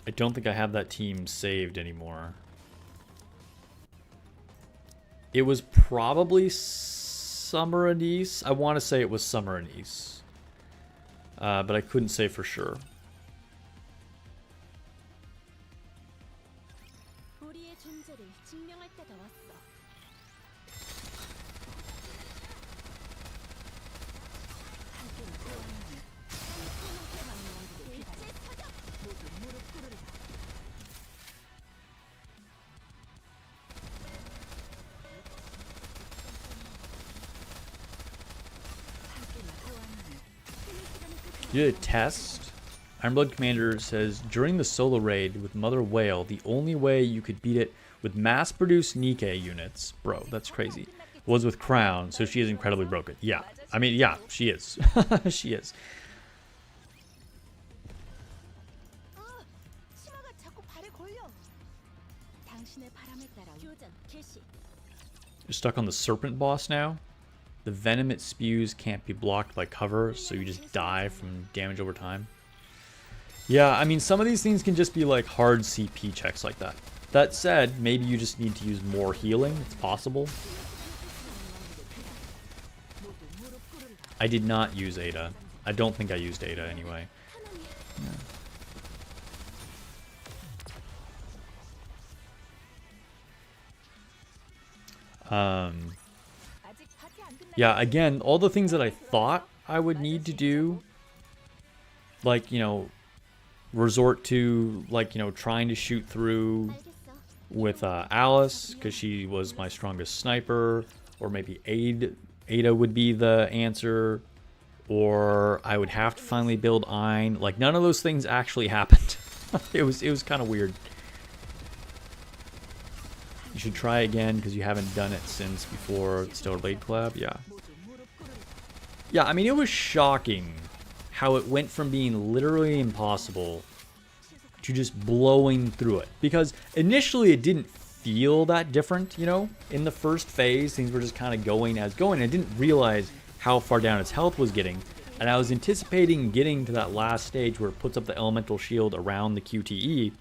I don't think I have that team saved anymore. It was probably Summer Anise. I want to say it was Summer Anise, but I couldn't say for sure. You did a test? Ironblood Commander says, during the solo raid with Mother Whale, the only way you could beat it with mass-produced Nikke units, bro, that's crazy, was with Crown, so she is incredibly broken. Yeah, I mean, yeah, she is. She is. You're stuck on the Serpent boss now. The venom it spews can't be blocked by cover, so you just die from damage over time. Yeah, I mean, some of these things can just be like hard CP checks like that. That said, maybe you just need to use more healing. It's possible. I did not use Ada. I don't think I used Ada anyway. Yeah, again, all the things that I thought I would need to do, like, you know, resort to, like, you know, trying to shoot through with Alice, because she was my strongest sniper, or maybe Ada would be the answer, or I would have to finally build Ein. Like, none of those things actually happened. It was kind of weird. You should try again because you haven't done it since before Stellar Blade collab. Yeah. Yeah, I mean, it was shocking how it went from being literally impossible to just blowing through it. Because initially it didn't feel that different, you know? In the first phase, things were just kind of going as going. I didn't realize how far down its health was getting. And I was anticipating getting to that last stage where it puts up the elemental shield around the QTE.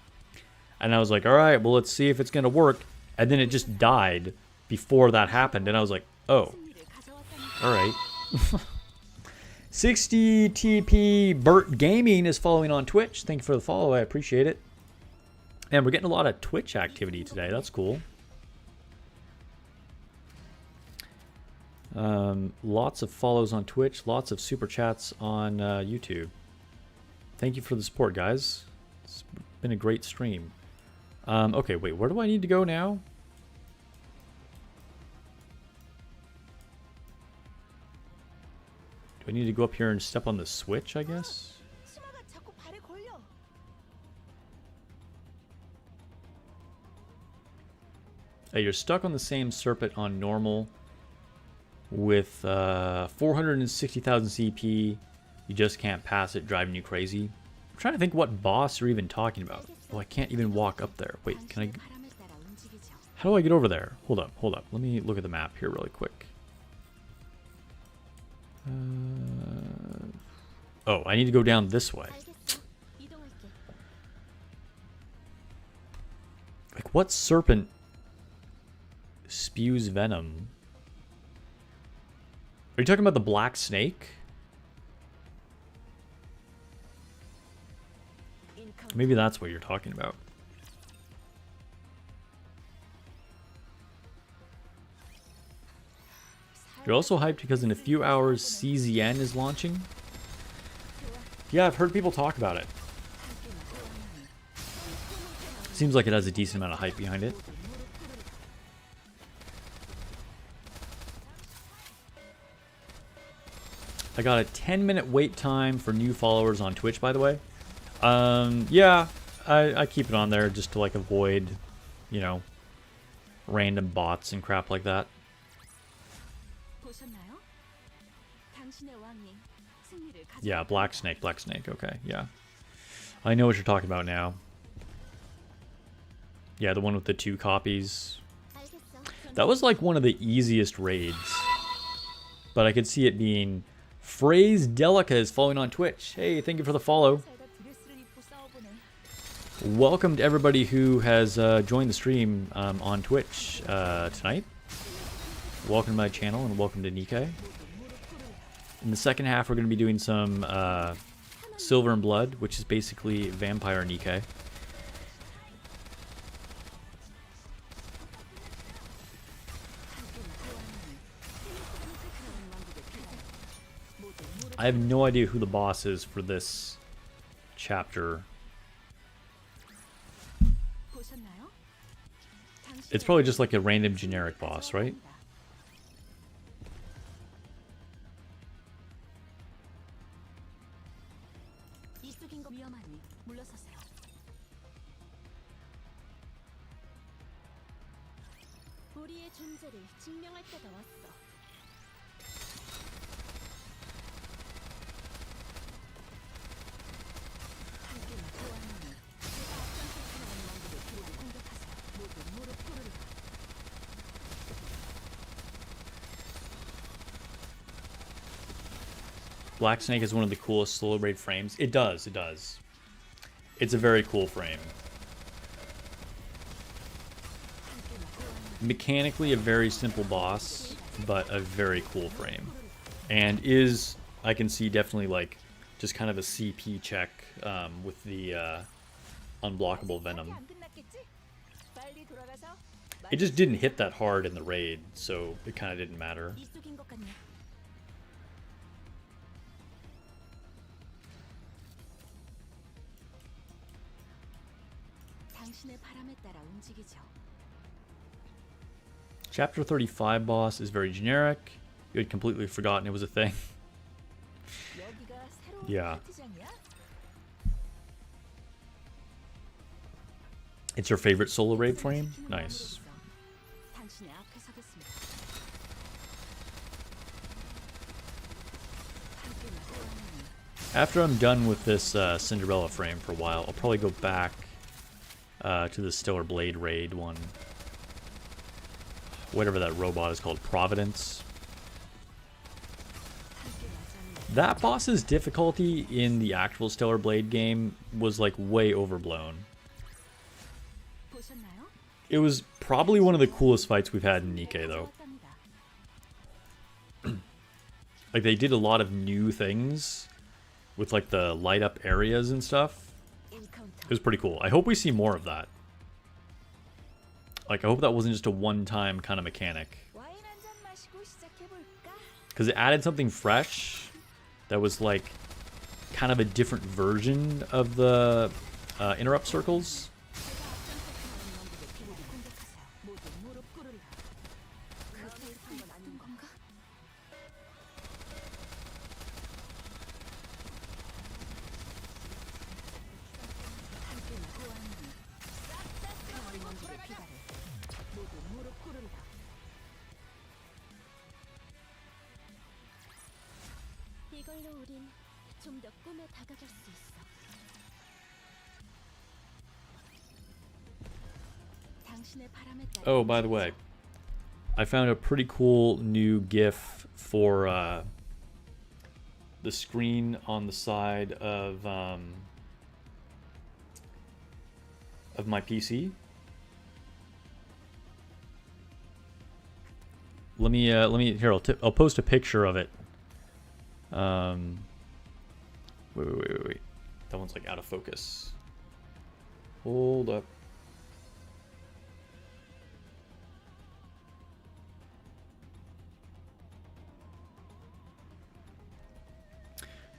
And I was like, all right, well, let's see if it's going to work. And then it just died before that happened. And I was like, oh, all right. 60 TP Burt Gaming is following on Twitch. Thank you for the follow. I appreciate it. And we're getting a lot of Twitch activity today. That's cool. Lots of follows on Twitch. Lots of super chats on YouTube. Thank you for the support, guys. It's been a great stream. Okay, wait. Where do I need to go now? Do I need to go up here and step on the switch, I guess? Hey, you're stuck on the same serpent on normal with 460,000 CP. You just can't pass it, driving you crazy. I'm trying to think what boss you're even talking about. Oh, I can't even walk up there. Wait, can I... How do I get over there? Hold up, hold up. Let me look at the map here really quick. Oh, I need to go down this way. Like, what serpent spews venom? Are you talking about the black snake? Maybe that's what you're talking about. You're also hyped because in a few hours CZN is launching. Yeah, I've heard people talk about it. Seems like it has a decent amount of hype behind it. I got a 10-minute wait time for new followers on Twitch, by the way. Yeah, I keep it on there just to, like, avoid, you know, random bots and crap like that. Yeah, Black Snake, okay, yeah. I know what you're talking about now. Yeah, the one with the 2 copies. That was like one of the easiest raids. But I could see it being... Phrase Delica is following on Twitch. Hey, thank you for the follow. Welcome to everybody who has joined the stream on Twitch tonight. Welcome to my channel and welcome to Nikke. In the second half, we're going to be doing some Silver and Blood, which is basically Vampire Nikke. I have no idea who the boss is for this chapter. It's probably just like a random generic boss, right? 우리의 존재를 증명할 때가 왔어. Black Snake is one of the coolest Solar Blade frames. It does, it does. It's a very cool frame. Mechanically a very simple boss, but a very cool frame. And is, I can see, definitely like just kind of a CP check with the unblockable Venom. It just didn't hit that hard in the raid, so it kind of didn't matter. Chapter 35 boss is very generic. You had completely forgotten it was a thing. Yeah. It's your favorite Solar Blade frame? Nice. After I'm done with this Cinderella frame for a while, I'll probably go back to the Stellar Blade raid one. Whatever that robot is called, Providence. That boss's difficulty in the actual Stellar Blade game was like way overblown. It was probably one of the coolest fights we've had in Nikke though. Like they did a lot of new things with like the light up areas and stuff. It was pretty cool. I hope we see more of that. Like, I hope that wasn't just a one-time kind of mechanic. Because it added something fresh that was, like, kind of a different version of the interrupt circles. Oh, by the way, I found a pretty cool new GIF for the screen on the side of my PC. Let me here. I'll post a picture of it. Wait. That one's like out of focus. Hold up.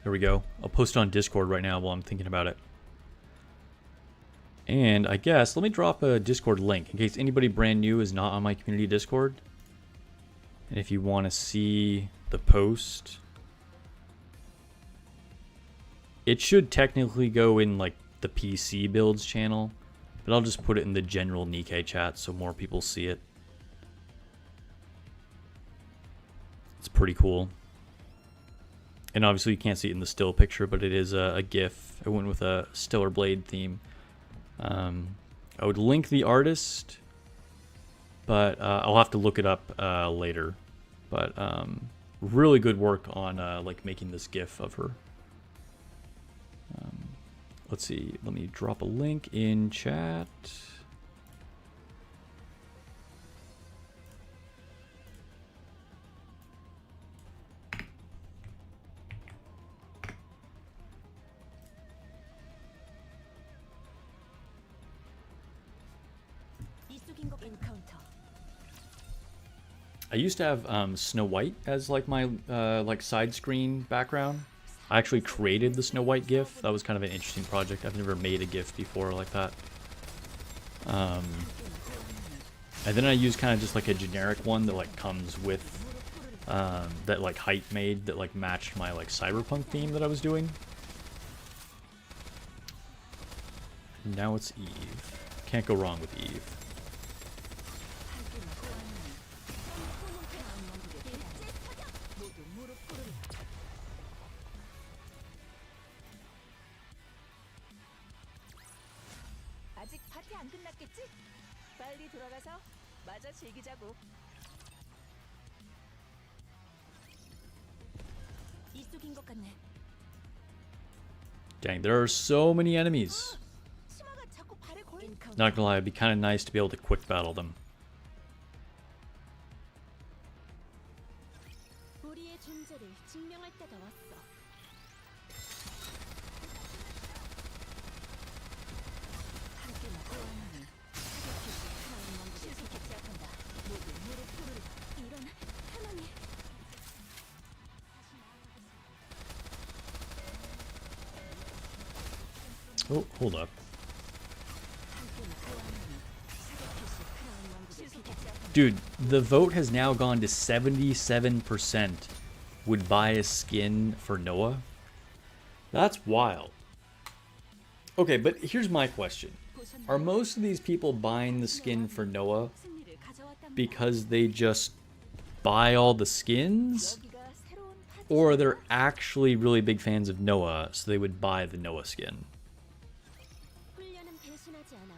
There we go. I'll post it on Discord right now while I'm thinking about it. And I guess, let me drop a Discord link in case anybody brand new is not on my community Discord. And if you want to see the post, it should technically go in like the PC builds channel, but I'll just put it in the general Nikke chat so more people see it. It's pretty cool. And obviously you can't see it in the still picture, but it is a GIF. I went with a Stellar Blade theme. I would link the artist, but I'll have to look it up later. But really good work on like making this GIF of her. Let's see. Let me drop a link in chat. I used to have Snow White as like my like side screen background. I actually created the Snow White GIF. That was kind of an interesting project. I've never made a GIF before like that. And then I used kind of just like a generic one that like comes with that like Height made that like matched my like cyberpunk theme that I was doing. Now it's Eve. Can't go wrong with Eve. 아직 파티 안 끝났겠지? 빨리 돌아가서 마저 즐기자고. 이쪽인 것 같네. Dang, there are so many enemies. 치마가 자꾸 발에 걸리. Not gonna lie, it'd be kind of nice to be able to quick battle them. 우리의 존재를 증명할 때가 왔어. 함께 나타나니 사격해서 하나님 왕국을 지키지 않는다. 모두 무릎 꿇으라. 이런 하나님. Oh, hold up. Dude, the vote has now gone to 77% would buy a skin for Noah. That's wild. Okay, but here's my question. Are most of these people buying the skin for Noah 승리를 가져왔단 because they just buy all the skins? 여기가 새로운 파티. Or are they actually really big fans of Noah, so they would buy the Noah skin? 훈련은 배신하지 않아.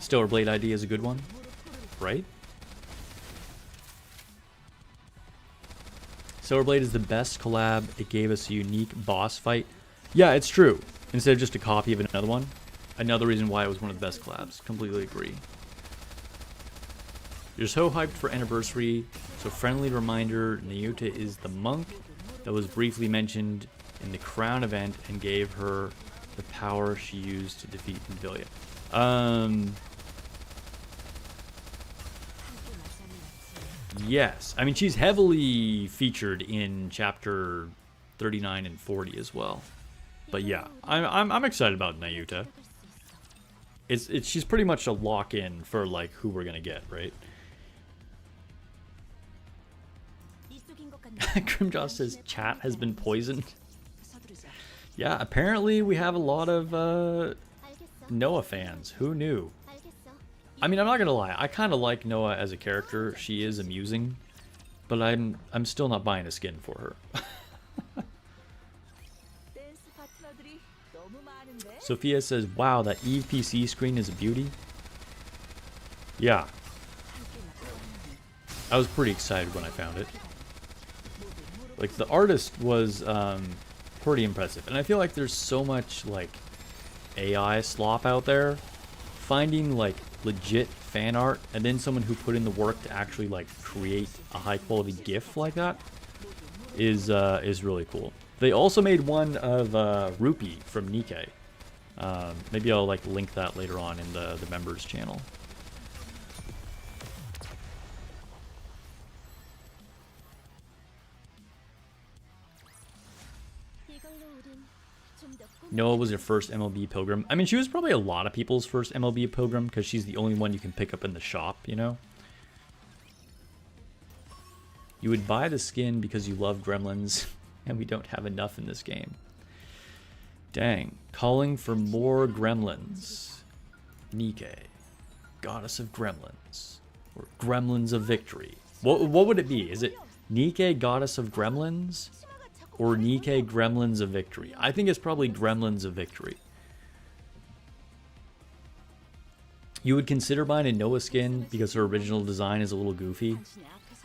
Stellar Blade ID is a good one, right? Stellar Blade is the best collab. It gave us a unique boss fight. Yeah, it's true. Instead of just a copy of another one. Another reason why it was one of the best collabs. Completely agree. You're so hyped for Anniversary. So friendly reminder, Nikke is the monk that was briefly mentioned in the Crown event and gave her the power she used to defeat Nvidia. Yes. I mean, she's heavily featured in chapter 39 and 40 as well. But yeah, I'm excited about Nikke. It's she's pretty much a lock-in for like who we're gonna get, right? 이쪽인 것 같네. Grimjaw says chat has been poisoned. Yeah, apparently we have a lot of 알겠어. Noah fans. Who knew? 알겠어. I mean, I'm not gonna lie. I kind of like Noah as a character. She is amusing, but I'm still not buying a skin for her. 댄스 파트너들이 너무 많은데. Sophia says, "Wow, that Eve PC screen is a beauty." Yeah, I was pretty excited when I found it. Like the artist was pretty impressive, and I feel like there's so much like AI slop out there. Finding like legit fan art and then someone who put in the work to actually like create a high quality GIF like that is really cool. They also made one of Rupee from Nikke. Maybe I'll like link that later on in the members channel. 이걸로 우린 좀더 Noah was your first MLB pilgrim. I mean, she was probably a lot of people's first MLB pilgrim because she's the only one you can pick up in the shop, you know? You would buy the skin because you love gremlins, and we don't have enough in this game. Dang. Calling for more gremlins. Nikke. Goddess of Gremlins. Or Gremlins of Victory. What would it be? Is it Nikke, Goddess of Gremlins? Or Nikke, Gremlins of Victory? I think it's probably Gremlins of Victory. You would consider buying a Noah skin because her original design is a little goofy.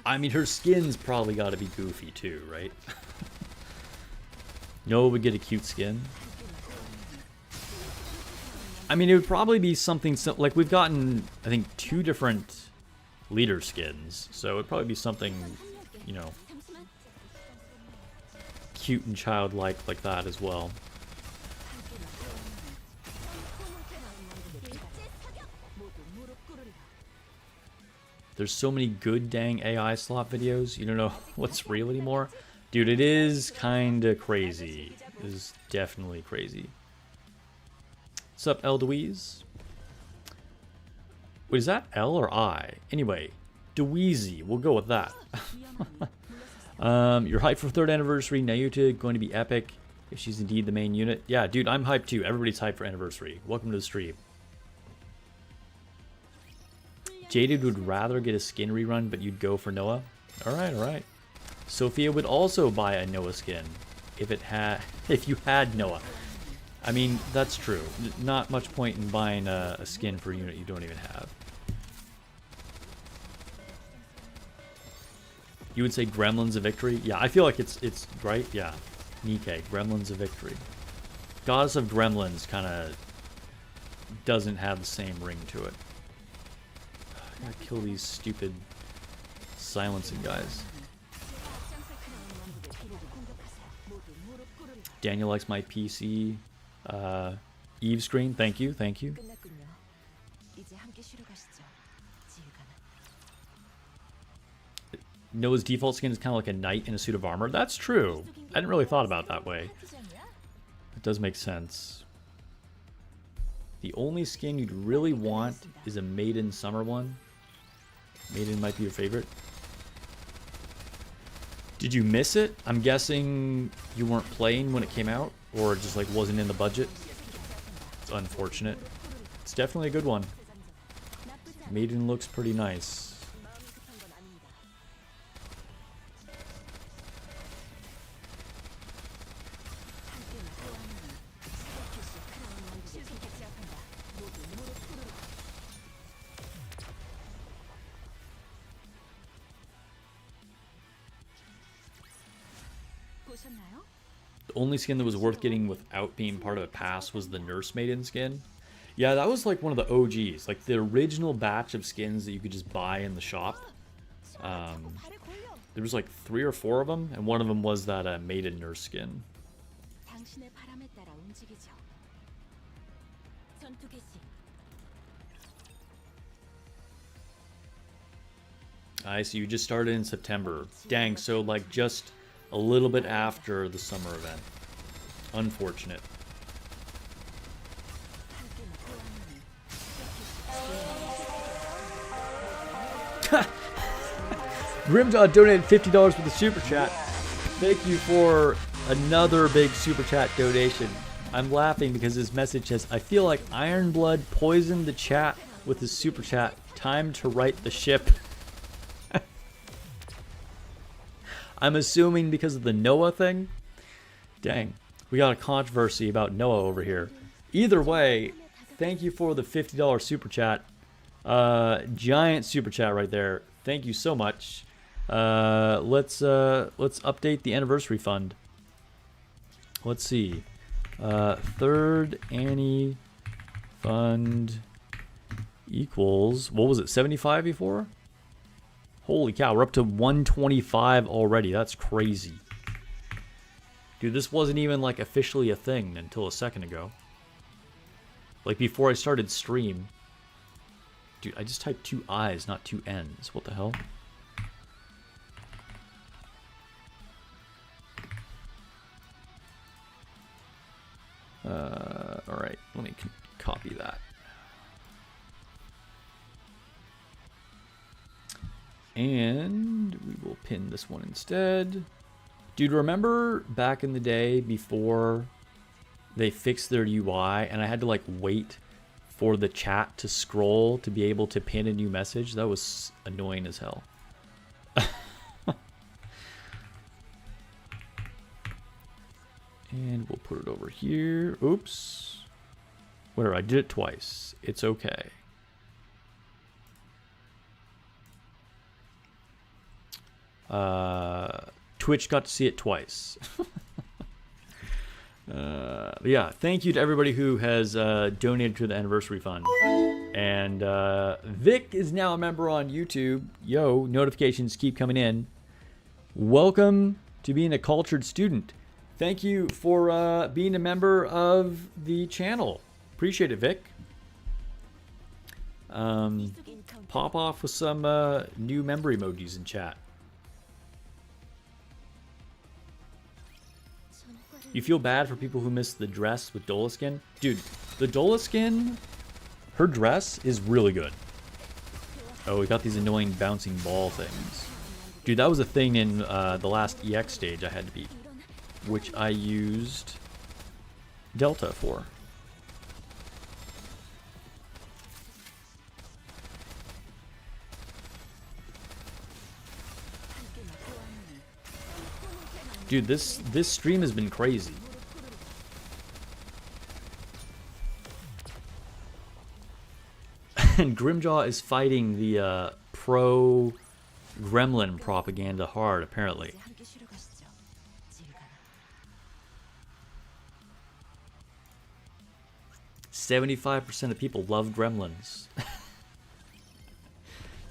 I mean, her skin's probably got to be goofy too, right? Noah would get a cute skin. I mean, it would probably be something like we've gotten, I think, 2 different leader skins, so it'd probably be something, you know, 잠시만. cute and childlike like that as well. There's so many good dang AI slot videos, you don't know what's real anymore. Dude, it is kinda crazy. It is definitely crazy. What's up, Eldeweeze? Wait, is that L or I? Anyway, Dweezy, we'll go with that. You're hyped for 3rd anniversary. Nikke going to be epic if she's indeed the main unit. Yeah, dude, I'm hyped too. Everybody's hyped for anniversary. Welcome to the stream. Jaded would rather get a skin rerun, but you'd go for Noah. All right, all right. Sophia would also buy a Noah skin if you had Noah. I mean, that's true. Not much point in buying a skin for a unit you don't even have. You would say Gremlins of Victory? Yeah, I feel like it's right. Yeah, Nikke, Gremlins of Victory. Goddess of Gremlins kind of doesn't have the same ring to it. I gotta kill these stupid silencing guys. Daniel likes my PC. Eve screen, thank you, thank you. 끝났군요. 이제 함께 쉬러 가시죠. 지휘관은. Noah's default skin is kind of like a knight in a suit of armor. That's true. I hadn't really thought about it that way. It does make sense. The only skin you'd really want is a Maiden Summer one. Maiden might be your favorite. Did you miss it? I'm guessing you weren't playing when it came out, or it just like wasn't in the budget. It's unfortunate. It's definitely a good one. Maiden looks pretty nice. The only skin that was worth getting without being part of a pass was the Nurse Maiden skin. Yeah, that was like one of the OGs, like the original batch of skins that you could just buy in the shop. There was like 3 or 4 of them, and one of them was that Maiden Nurse skin. 당신의 바람에 따라 움직이죠. 전투 개시. I see, you just started in September. Dang, so like just a little bit after the summer event. Unfortunate. Grimjaw donated $50 with the super chat. Thank you for another big super chat donation. I'm laughing because his message says, I feel like Ironblood poisoned the chat with his super chat. Time to right the ship. I'm assuming because of the Noah thing. Dang, we got a controversy about Noah over here. Either way, thank you for the $50 super chat. Giant super chat right there. Thank you so much. Let's update the anniversary fund. Let's see. Third Annie fund equals, what was it, 75 before? Holy cow, we're up to 125 already. That's crazy. Dude, this wasn't even like officially a thing until a second ago. Like before I started stream. Dude, I just typed 2 I's, not 2 N's. What the hell? Alright, let me copy that. And we will pin this one instead. Dude, remember back in the day before they fixed their UI and I had to like wait for the chat to scroll to be able to pin a new message? That was annoying as hell. And we'll put it over here. Oops. Whatever, I did it twice. It's okay. Twitch got to see it twice. Yeah, thank you to everybody who has donated to the anniversary fund. And Vic is now a member on YouTube. Yo, notifications keep coming in. Welcome to being a cultured student. Thank you for being a member of the channel. Appreciate it, Vic. Pop off with some new member emojis in chat. You feel bad for people who missed the dress with Dola skin? Dude, the Dola skin, her dress is really good. Oh, we got these annoying bouncing ball things. Dude, that was a thing in the last EX stage I had to beat, which I used Delta for. Dude, this stream has been crazy. And Grimjaw is fighting the pro gremlin propaganda hard, apparently. 이제 함께 쉬러 가시죠. 질 가나. 75% of people love gremlins.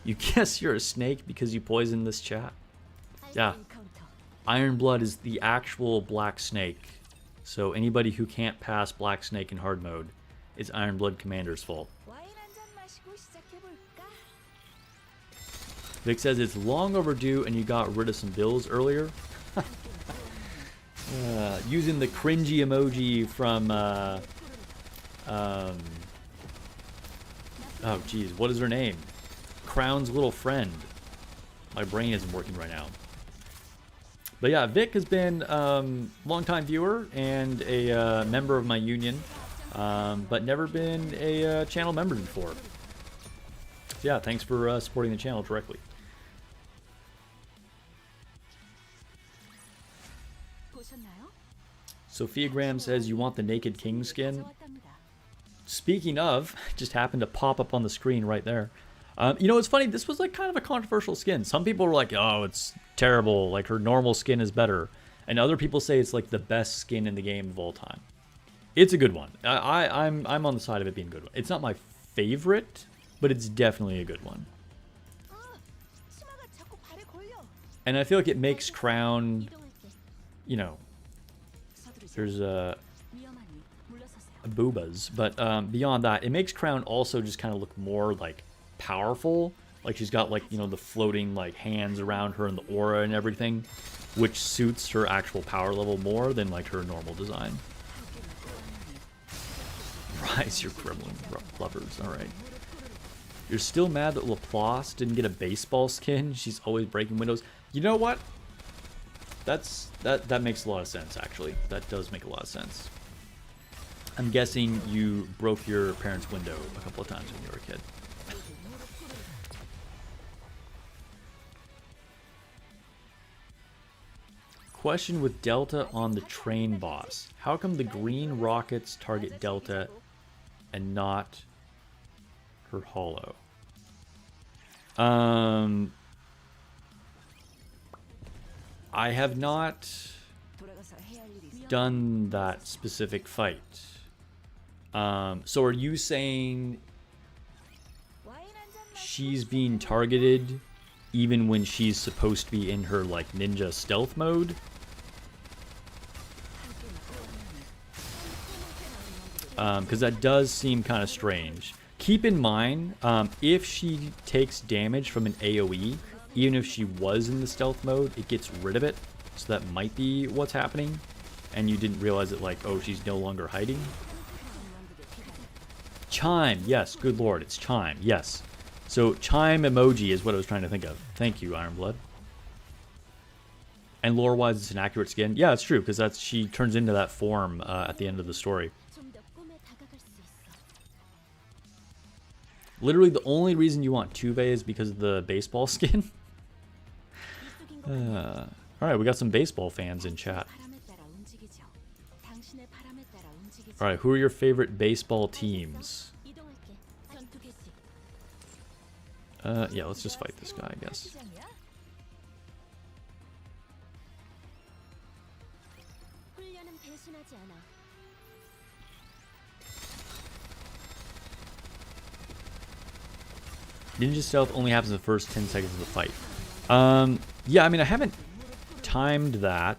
You guess you're a snake because you poisoned this chat? Yeah. 엔카운터. Iron Blood is the actual Black Snake. So anybody who can't pass Black Snake in hard mode, it's Iron Blood Commander's fault. 와인 한 잔 마시고 시작해 볼까? Vic says it's long overdue and you got rid of some bills earlier. Using the cringy emoji from, oh geez, what is her name? Crown's little friend. My brain isn't working right now. But yeah, Vic has been longtime viewer and a member of my union, but never been a channel member before. So yeah, thanks for supporting the channel directly. 보셨나요? Sophia Graham says you want the Naked King skin. 가져왔답니다. Speaking of, just happened to pop up on the screen right there. You know, it's funny, this was like kind of a controversial skin. Some people were like, oh, it's terrible, like her normal skin is better. And other people say it's like the best skin in the game of all time. It's a good one. I'm on the side of it being a good one. It's not my favorite, but it's definitely a good one. 아, 치마가 자꾸 발에 걸려. And I feel like it makes Crown, 이동할게. you know, 서두르세요. there's 위험하니 물러서세요. boobas, but beyond that, it makes Crown also just kind of look more like powerful. Like she's got like, you know, the floating like hands around her and the aura and everything, which suits her actual power level more than like her normal design. Rise your gremlin lovers, alright. You're still mad that Laplace didn't get a baseball skin? She's always breaking windows. You know what? That makes a lot of sense, actually. That does make a lot of sense. I'm guessing you broke your parents' window a couple of times when you were a kid. Question with Delta on the train boss. How come the green rockets target Delta and not her hollow? I have not 돌아가서 해야 할 일이 있어. done that specific fight. So are you saying 와인 한 잔 마시고 she's being targeted even when she's supposed to be in her like ninja stealth mode? Because that does seem kind of strange. Keep in mind, if she takes damage from an AoE, even if she was in the stealth mode, it gets rid of it. So that might be what's happening. And you didn't realize it, like, oh, she's no longer hiding. Chime, yes, good lord, it's Chime, yes. So Chime emoji is what I was trying to think of. Thank you, Ironblood. And lore-wise, it's an accurate skin. Yeah, it's true, because that's she turns into that form at the end of the story. 좀더 꿈에 다가갈 수 있어. Literally, the only reason you want Tuve is because of the baseball skin. 이쪽인 것 같아. Alright, we got some baseball fans in chat. 바람에 따라 움직이죠. 당신의 바람에 따라 움직이죠. Alright, who are your favorite baseball teams? 이동할게. 전투 개시. Yeah, let's just fight this guy, I guess. 시장이야? 훈련은 배신하지 않아. Ninja stealth only happens in the first 10 seconds of the fight. Yeah, I mean, I haven't timed that.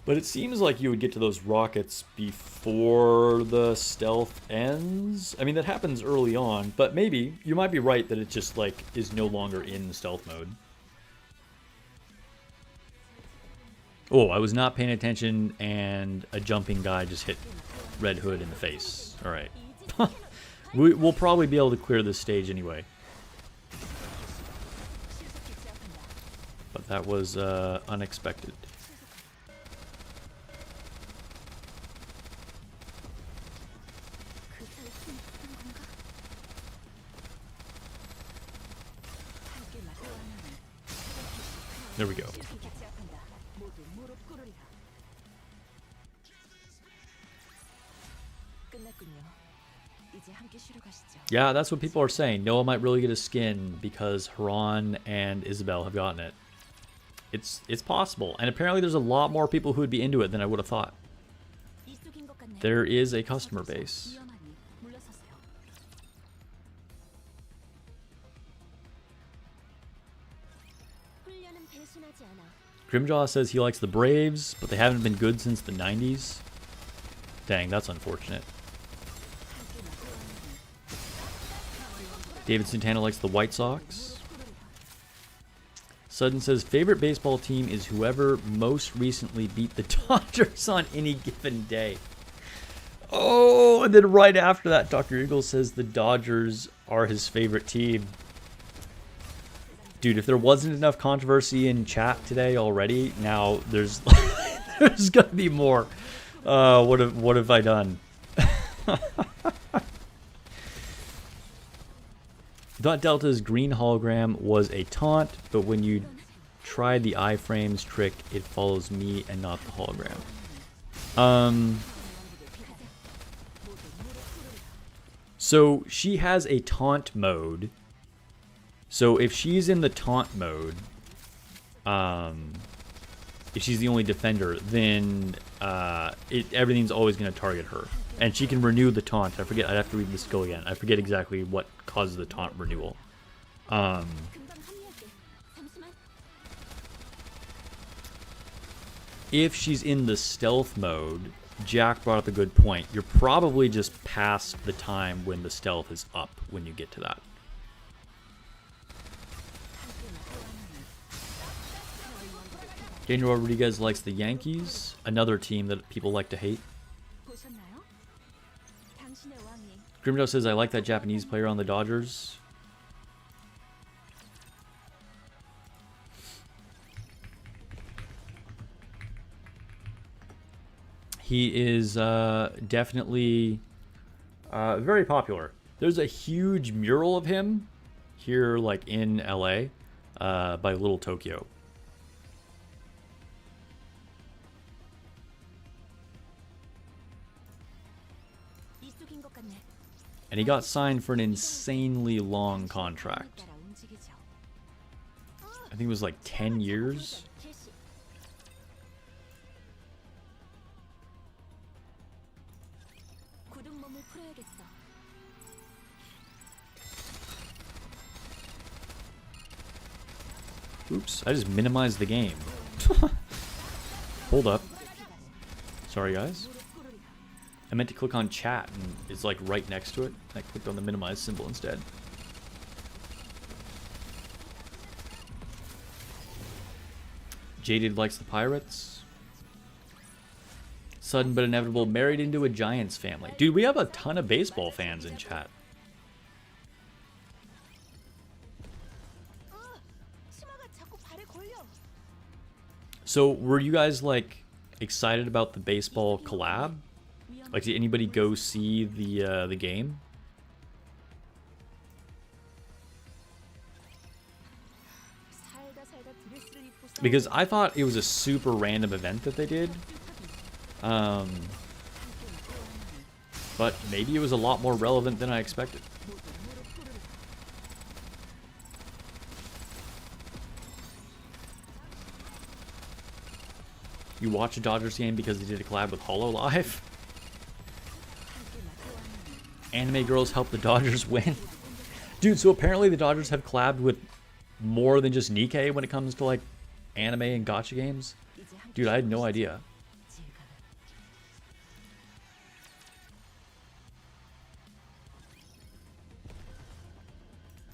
But it seems like you would get to those rockets before the stealth ends. I mean, that happens early on, but maybe. You might be right that it just, like, is no longer in stealth mode. Oh, I was not paying attention, and a jumping guy just hit Red Hood in the face. Alright. We'll probably be able to clear this stage anyway. But that was unexpected. There we go. 끝냈군요. 이제 함께 쉬러 가시죠. Yeah, that's what people are saying. Noah might really get a skin because Haran and Isabel have gotten it. It's possible. And apparently there's a lot more people who would be into it than I would have thought. 이쪽인 것 같네. There is a customer base. 위험하니 물러서세요. 훈련은 배신하지 않아. Grimjaw says he likes the Braves, but they haven't been good since the 90s. Dang, that's unfortunate. David Santana likes the White Sox. Sudden says favorite baseball team is whoever most recently beat the Dodgers on any given day. Oh, and then right after that, Dr. Eagle says the Dodgers are his favorite team. Dude, if there wasn't enough controversy in chat today already, now there's there's gonna be more. What have I done? Thought Delta's green hologram was a taunt, but when you tried the iframes trick, it follows me and not the hologram. So she has a taunt mode. So if she's in the taunt mode, if she's the only defender, then everything's always going to target her. And she can renew the taunt. I forget, I'd have to read the skill again. I forget exactly what causes the taunt renewal. 금방 합류할게. 잠시만. If she's in the stealth mode, Jack brought up a good point. You're probably just past the time when the stealth is up when you get to that. Daniel Rodriguez likes the Yankees, another team that people like to hate. 보셨나요? 당신의 왕이 Grimjo says, I like that Japanese player on the Dodgers. He is definitely very popular. There's a huge mural of him here, like in LA, by Little Tokyo. 이쪽인 것 같네. And he got signed for an insanely long contract. 따라 움직이죠. I think it was like 10 years. 개시. 굳은 몸을 풀어야겠어. Oops, I just minimized the game. Hold up. Sorry, guys. I meant to click on chat and it's like right next to it. I clicked on the minimize symbol instead. Jaded likes the Pirates. Sudden but inevitable, married into a Giants family. Dude, we have a ton of baseball fans in chat. 치마가 자꾸 발에 걸려. So, were you guys like excited about the baseball collab? Like, did anybody go see the game? 살다 살다 드레스를 입고 싸우는 Because I thought it was a super random event that they did. But maybe it was a lot more relevant than I expected. You watch a Dodgers game because they did a collab with HoloLive? Anime girls help the Dodgers win. Dude, so apparently the Dodgers have collabed with more than just Nikke when it comes to like anime and gacha games. Dude, I had no idea.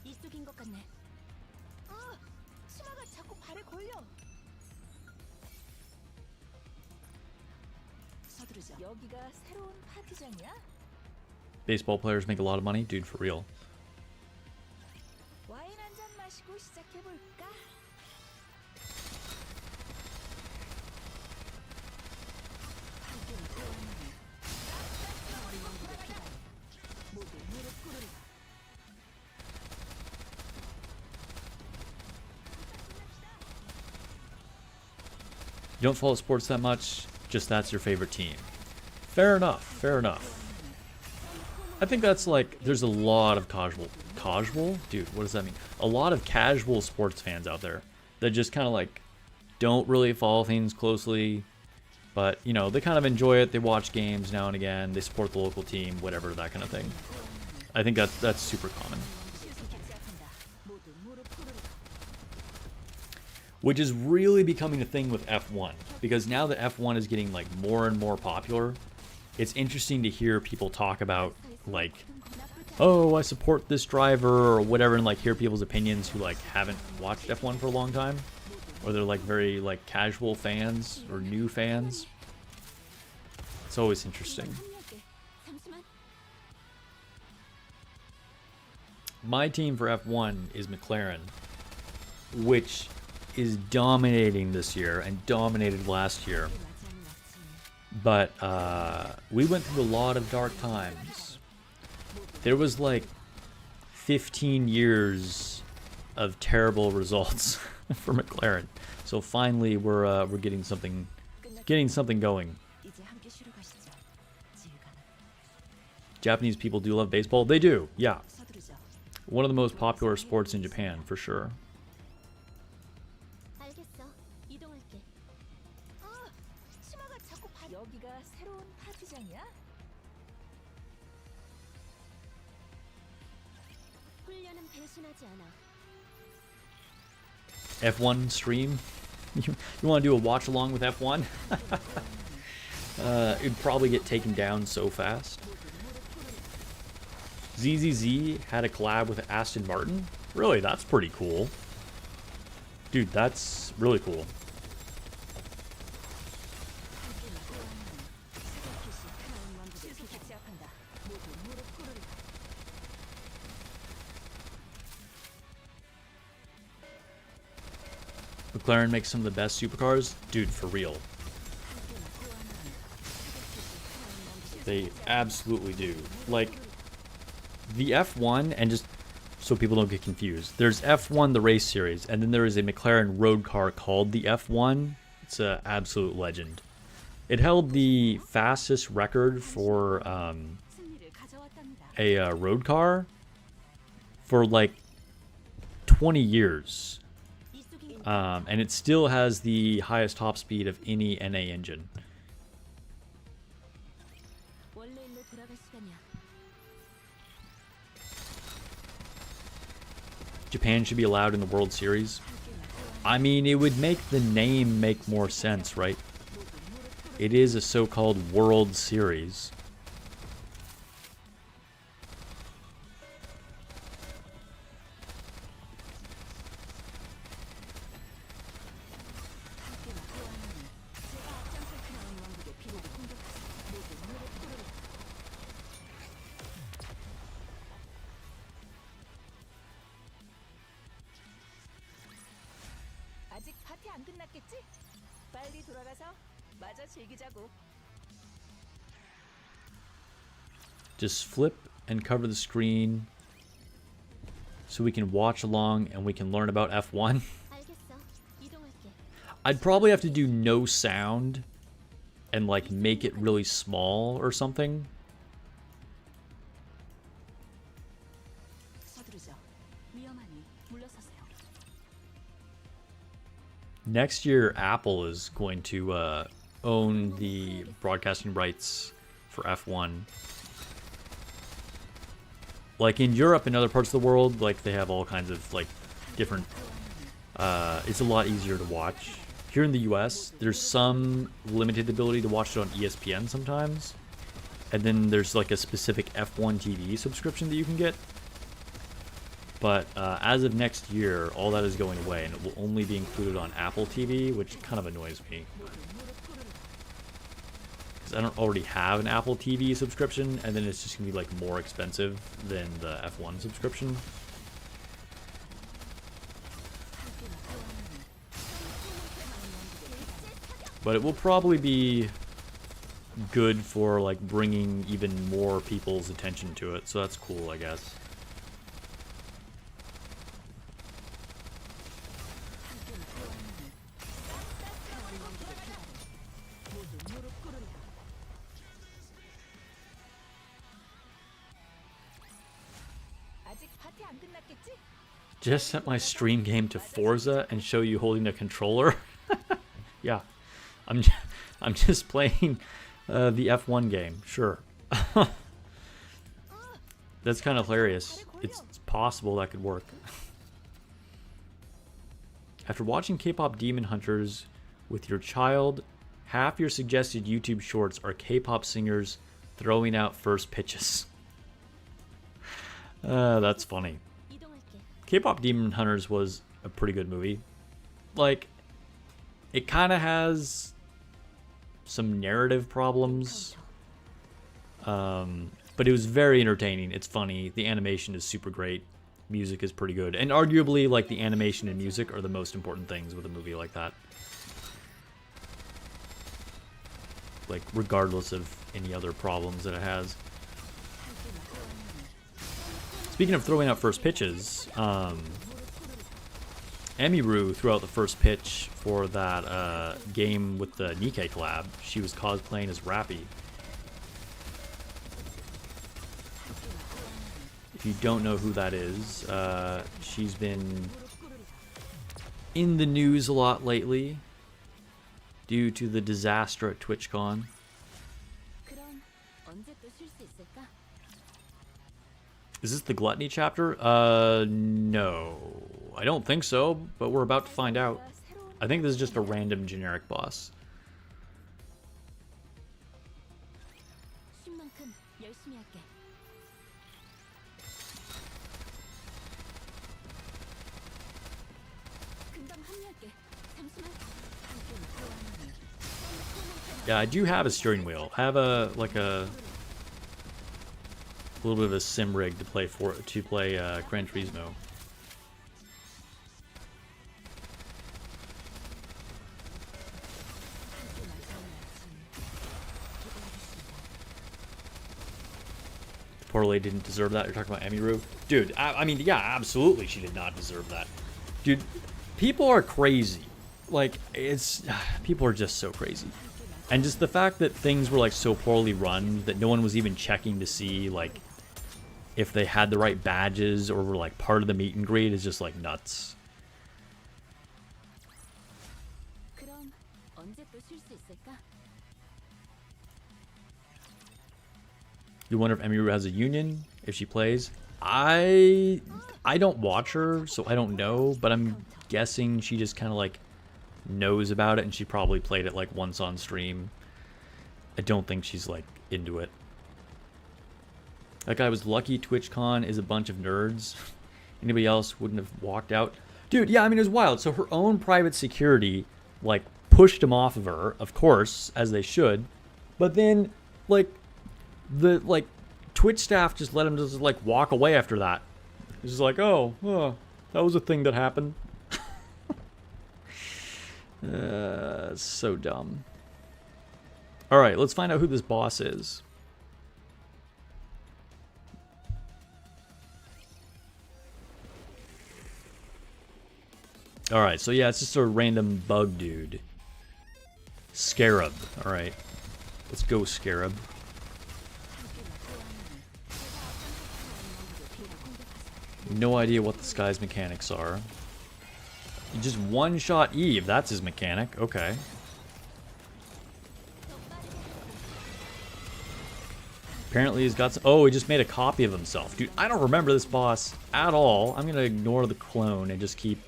이쪽인 것 같네. 치마가 자꾸 발에 걸려. 서두르자. 여기가 새로운 파티장이야? Baseball players make a lot of money. Dude, for real. 와인 한 잔 마시고 시작해 볼까? 모두 무릎 꿇으리라. You don't follow sports that much, just that's your favorite team. Fair enough, fair enough. I think that's like, there's a lot of casual? Dude, what does that mean? A lot of casual sports fans out there that just kind of like don't really follow things closely, but you know, they kind of enjoy it. They watch games now and again. They support the local team, whatever, that kind of thing. I think that's super common. Which is really becoming a thing with F1, because now that F1 is getting like more and more popular, it's interesting to hear people talk about like, oh, I support this driver or whatever, and like hear people's opinions who like haven't watched F1 for a long time, or they're like very like casual fans or new fans. It's always interesting. My team for F1 is McLaren, which is dominating this year and dominated last year. But we went through a lot of dark times. There was like 15 years of terrible results for McLaren. So finally we're getting something going. Japanese people do love baseball. They do, yeah. One of the most popular sports in Japan, for sure. F1 stream? You want to do a watch along with F1? It'd probably get taken down so fast. ZZZ had a collab with Aston Martin? Really, that's pretty cool. Dude, that's really cool. McLaren makes some of the best supercars? Dude, for real. They absolutely do. Like, the F1, and just so people don't get confused, there's F1, the race series, and then there is a McLaren road car called the F1. It's an absolute legend. It held the fastest record for a road car for like 20 years. And it still has the highest top speed of any NA engine. Japan should be allowed in the World Series. I mean, it would make the name make more sense, right? It is a so-called World Series. Just flip and cover the screen so we can watch along and we can learn about F1. I'd probably have to do no sound and like make it really small or something. Next year, Apple is going to own the broadcasting rights for F1. Like in Europe and other parts of the world, like they have all kinds of like different, it's a lot easier to watch. Here in the US, there's some limited ability to watch it on ESPN sometimes. And then there's like a specific F1 TV subscription that you can get. But as of next year, all that is going away, and it will only be included on Apple TV, which kind of annoys me. Because I don't already have an Apple TV subscription, and then it's just going to be like more expensive than the F1 subscription. But it will probably be good for like bringing even more people's attention to it, so that's cool, I guess. 파티 안 끝났겠지? Just set my stream game to Forza and show you holding a controller. Yeah, I'm just playing the F1 game. Sure. That's kind of hilarious. It's possible that could work. After watching K-pop Demon Hunters with your child, half your suggested YouTube shorts are K-pop singers throwing out first pitches. That's funny. 이동할게. K-pop Demon Hunters was a pretty good movie. Like, it kind of has some narrative problems. But it was very entertaining. It's funny. The animation is super great. Music is pretty good. And arguably, like, the animation and music are the most important things with a movie like that. Like, regardless of any other problems that it has. Speaking of throwing out first pitches, Emiru threw out the first pitch for that game with the Nikke collab. She was cosplaying as Rappy. If you don't know who that is, she's been in the news a lot lately due to the disaster at TwitchCon. 그럼 언제 또 쉴 수 있을까? Is this the Gluttony chapter? No. I don't think so, but we're about to find out. I think this is just a random generic boss. 쉴 만큼 열심히 할게. 금방 합류할게. 잠시만. 함께 목표하는 Yeah, I do have a steering wheel. I have a little bit of a sim rig to play Gran Turismo. The poor lady didn't deserve that. You're talking about Emiru? Dude, I mean, yeah, absolutely she did not deserve that. Dude, people are crazy. Like, people are just so crazy. And just the fact that things were, like, so poorly run that no one was even checking to see, like, if they had the right badges or were, like, part of the meet and greet is just, like, nuts. 그럼 언제 또 쉴 수 있을까? You wonder if Emiru has a union, if she plays. I don't watch her, so I don't know, but I'm guessing she just kind of, like, knows about it, and she probably played it like once on stream. I don't think she's like into it. That guy was lucky. TwitchCon is a bunch of nerds. Anybody else wouldn't have walked out. Dude, yeah, I mean, it was wild. So her own private security like pushed him off of her, of course, as they should. But then like the Twitch staff just let him just like walk away after that. It's just like, oh, that was a thing that happened. So dumb. Alright, let's find out who this boss is. Alright, so yeah, it's just a random bug dude. Scarab. Alright. Let's go, Scarab. No idea what this guy's mechanics are. He just one-shot Eve. That's his mechanic. Okay. Apparently he's got some... Oh, he just made a copy of himself. Dude, I don't remember this boss at all. I'm going to ignore the clone and just keep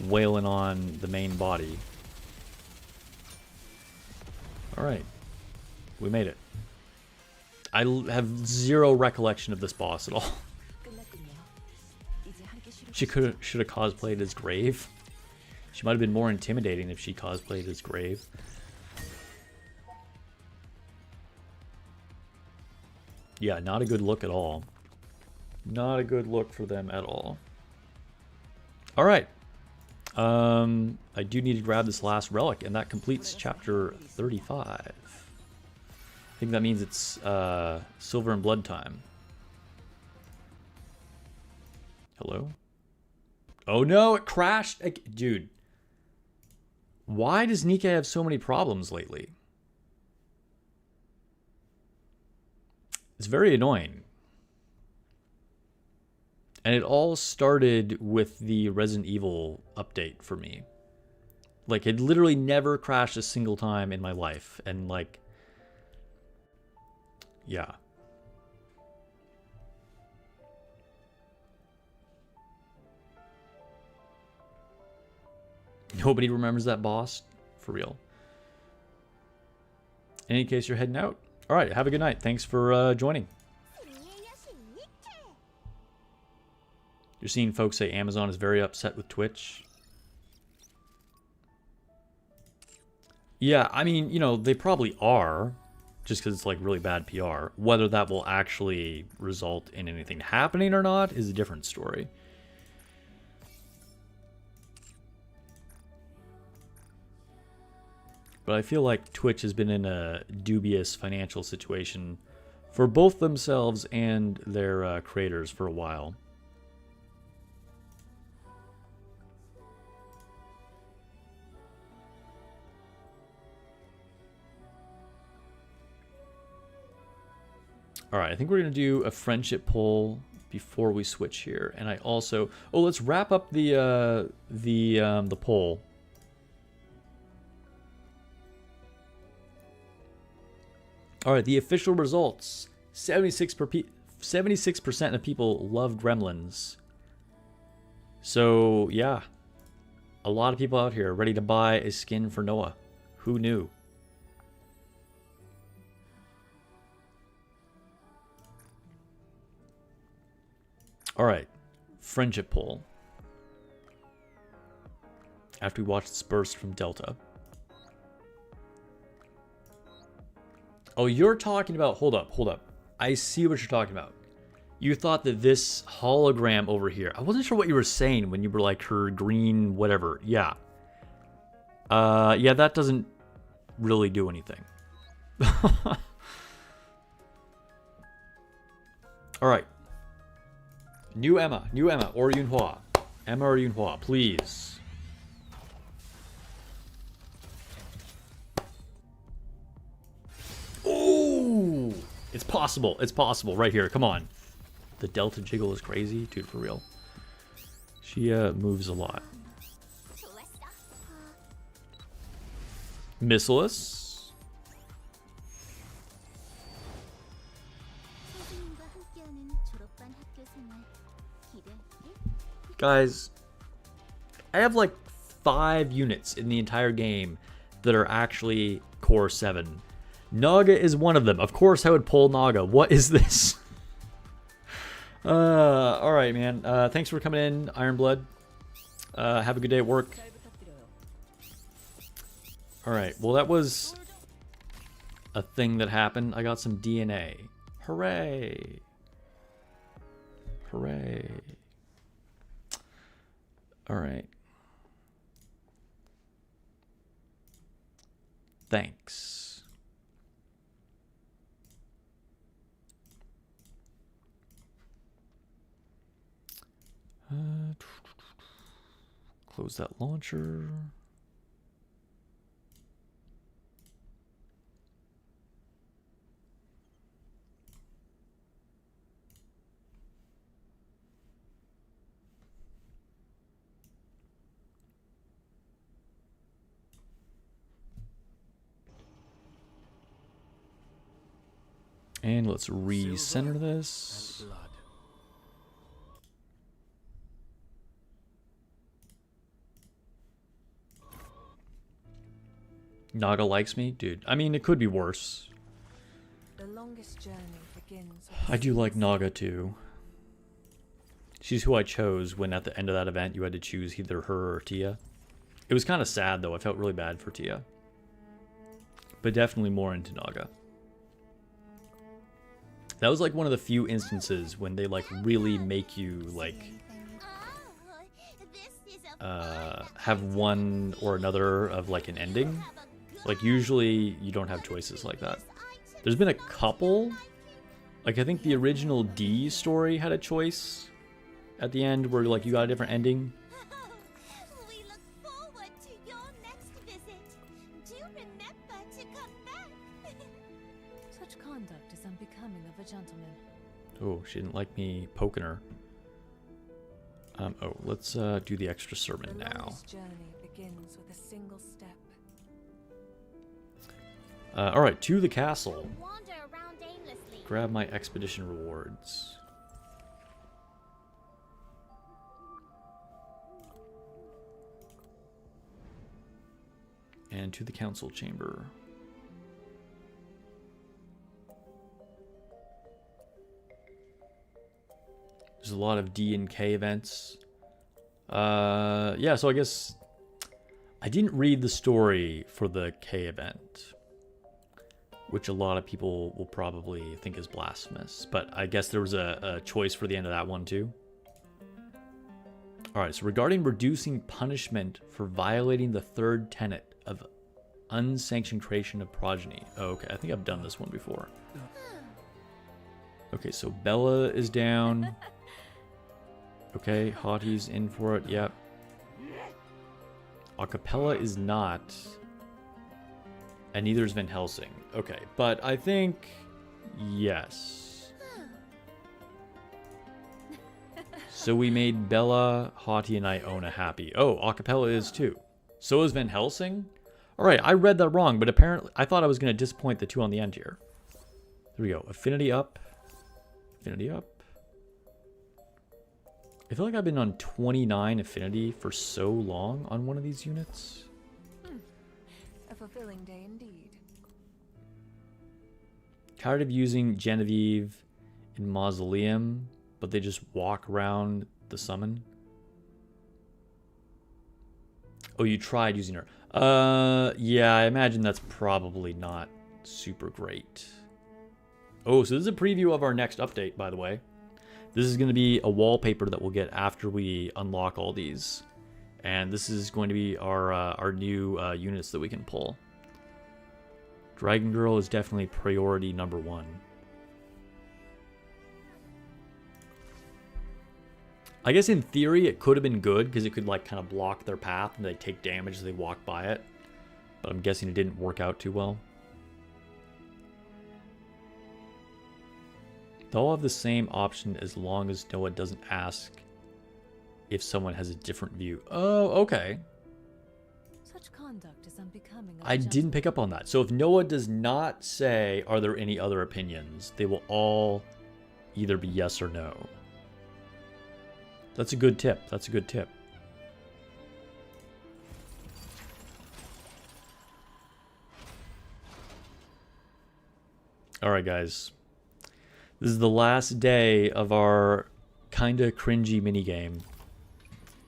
wailing on the main body. Alright. We made it. I have zero recollection of this boss at all. She should have cosplayed as Grave. She might have been more intimidating if she cosplayed as Grave. Yeah, not a good look at all. Not a good look for them at all. Alright. I do need to grab this last relic, and that completes chapter 35. I think that means it's Silver and Blood time. Hello? Oh no, it crashed. Dude. Why does Nikke have so many problems lately? It's very annoying. And it all started with the Resident Evil update for me. Like, it literally never crashed a single time in my life. And, like, yeah. Nobody remembers that boss? For real. In any case, you're heading out. All right, have a good night. Thanks for joining. You're seeing folks say Amazon is very upset with Twitch. Yeah, I mean, you know, they probably are, just because it's like really bad PR. Whether that will actually result in anything happening or not is a different story. But I feel like Twitch has been in a dubious financial situation for both themselves and their creators for a while. All right, I think we're gonna do a friendship poll before we switch here, and I also let's wrap up the poll. All right, the official results: 76% of people love Gremlins. So yeah, a lot of people out here ready to buy a skin for Noah. Who knew? All right, friendship poll. After we watch this burst from Delta. Oh, you're talking about, hold up. I see what you're talking about. You thought that this hologram over here, I wasn't sure what you were saying when you were like her green whatever. Yeah. Yeah, that doesn't really do anything. All right. New Emma, or Yunhua. Emma or Yunhua, please. Ooh! It's possible right here, come on. The Delta jiggle is crazy, dude, for real. She moves a lot. Missilus. Guys, I have like 5 units in the entire game that are actually core 7. Naga is one of them. Of course I would pull Naga. What is this? Alright, man. Thanks for coming in, Ironblood. Have a good day at work. Alright, well that was a thing that happened. I got some DNA. Hooray! Hooray. Alright. Thanks. Close that launcher. And let's recenter this. Naga likes me? Dude, I mean, it could be worse. The longest journey begins. I do like Naga too. She's who I chose when at the end of that event you had to choose either her or Tia. It was kind of sad though, I felt really bad for Tia. But definitely more into Naga. That was like one of the few instances when they like really make you like have one or another of like an ending. Like usually you don't have choices like that. There's been a couple. Like I think the original D story had a choice at the end where like you got a different ending. We look forward to your next visit. Do remember to come back. Such conduct is unbecoming of a gentleman. Oh, she didn't like me poking her. Oh, let's do the extra sermon The now. longest journey begins with a single step. All right, to the castle. Wander around aimlessly. Grab my expedition rewards. And to the council chamber. There's a lot of D and K events. Yeah, so I guess I didn't read the story for the K event, which a lot of people will probably think is blasphemous. But I guess there was a choice for the end of that one too. All right, so regarding reducing punishment for violating the third tenet of unsanctioned creation of progeny. Oh, okay, I think I've done this one before. Okay, so Bella is down. Okay, Hattie's in for it, yep. Acapella is not. And neither is Van Helsing. Okay, but I think yes. So we made Bella, Hottie, and Iona happy. Oh, Acapella is too. So is Van Helsing? Alright, I read that wrong, but apparently I thought I was going to disappoint the two on the end here. There we go. Affinity up. Affinity up. I feel like I've been on 29 affinity for so long on one of these units. A fulfilling day indeed. Tired of using Genevieve in Mausoleum, but they just walk around the summon. Oh, you tried using her. Yeah, I imagine that's probably not super great. Oh, so this is a preview of our next update, by the way. This is going to be a wallpaper that we'll get after we unlock all these. And this is going to be our new units that we can pull. Dragon Girl is definitely priority number 1. I guess in theory it could have been good because it could like kind of block their path and they take damage as they walk by it. But I'm guessing it didn't work out too well. They'll have the same option as long as Noah doesn't ask if someone has a different view. Oh, okay. Such conduct is unbecoming of I a didn't gentleman. pick up on that. So if Noah does not say, are there any other opinions? They will all either be yes or no. That's a good tip. That's a good tip. All right, guys. This is the last day of our kinda cringy minigame.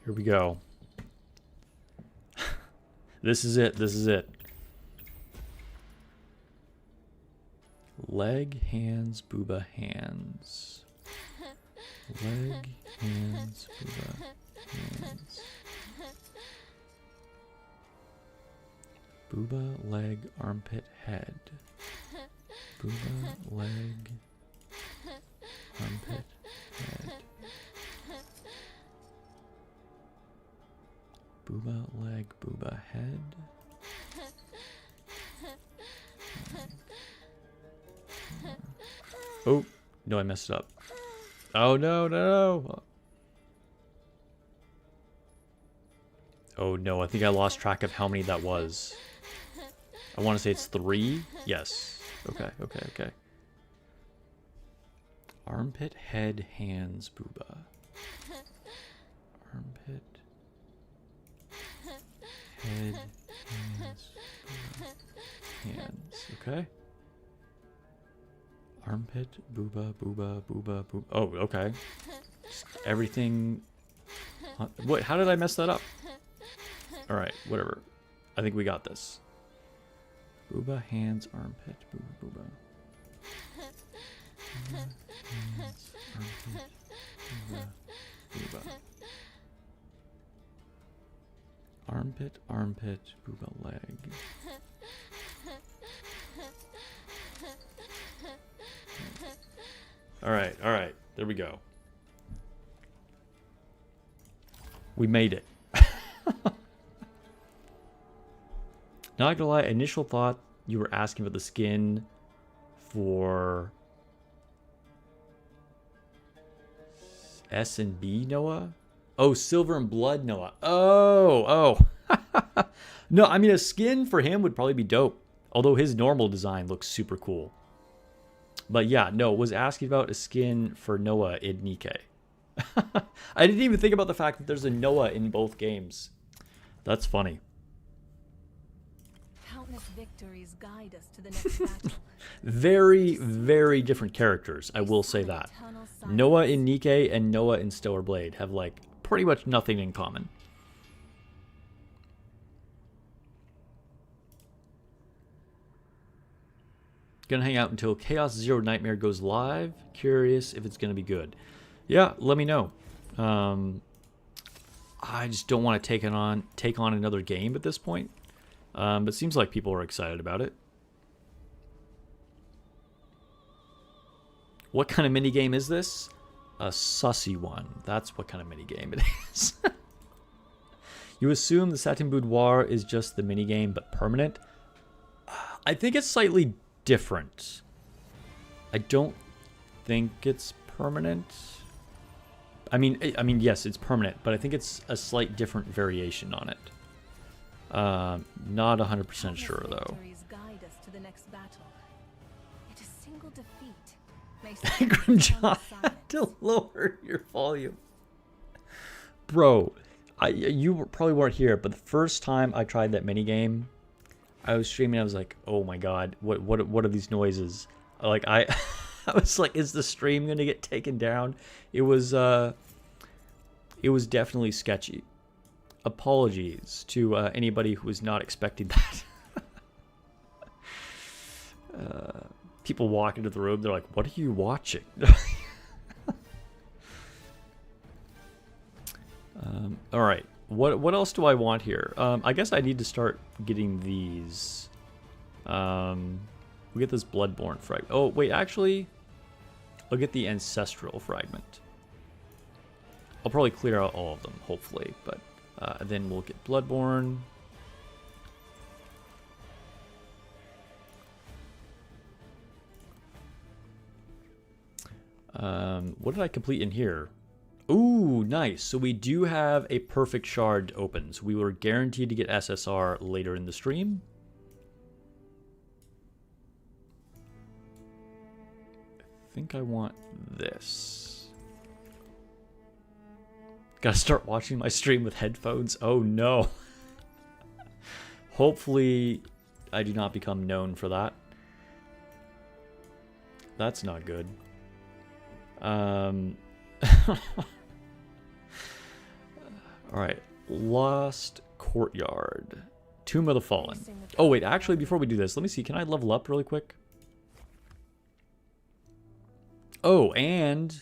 Here we go. This is it. This is it. Leg, hands, booba, hands. Leg, hands, booba, hands. Booba, leg, armpit, head. Booba, leg, armpit, head. Booba, leg, booba, head. Oh, no, I messed it up. Oh, no, no. Oh, no, I think I lost track of how many that was. I want to say it's 3. Yes. Okay, okay, okay. Armpit, head, hands, booba. Armpit, head, hands, booba, hands. Okay. Armpit, booba, booba, booba, booba. Oh, okay. Just everything. What? How did I mess that up? All right, whatever. I think we got this. Booba, hands, armpit, booba, booba. Booba, hands, armpit, booba, booba. Armpit, armpit, booba, leg. All right. There we go. We made it. Not gonna lie, initial thought you were asking about the skin for S and B, Noah. Oh, Silver and Blood Noah. Oh. No, I mean, a skin for him would probably be dope. Although his normal design looks super cool. But yeah, no, was asking about a skin for Noah in Nikke. I didn't even think about the fact that there's a Noah in both games. That's funny. Countless victories guide us to the next battle. Very, very different characters, I will say that. Eternal Noah silence. in Nikke and Noah in Stellar Blade have, like, pretty much nothing in common. Gonna hang out until Chaos Zero Nightmare goes live. Curious if it's gonna be good. Yeah, let me know. I just don't want to take on another game at this point. But it seems like people are excited about it. What kind of minigame is this? A sussy one. That's what kind of minigame it is. You assume the Satin Boudoir is just the minigame, but permanent? I think it's slightly different. I don't think it's permanent. I mean, yes, it's permanent, but I think it's a slight different variation on it. Not 100% sure, though. Victories guide us to the next battle. Yet a single defeat may Grimjaw had to lower your volume. Bro, you probably weren't here, but the first time I tried that minigame, I was streaming, I was like, oh my god, what are these noises? Like, I was like, is the stream gonna get taken down? It was definitely sketchy. Apologies to anybody who was not expecting that. People walk into the room, they're like, what are you watching? All right, what else do I want here? I guess I need to start getting these. We get this Bloodborne fragment. Oh wait, actually, I'll get the Ancestral fragment. I'll probably clear out all of them, hopefully, but then we'll get Bloodborne. What did I complete in here? Ooh, nice. So we do have a perfect shard open. So we were guaranteed to get SSR later in the stream. I think I want this. Gotta start watching my stream with headphones. Oh no. Hopefully I do not become known for that. That's not good. Alright. Lost Courtyard. Tomb of the Fallen. Oh wait, actually before we do this, let me see. Can I level up really quick? Oh, and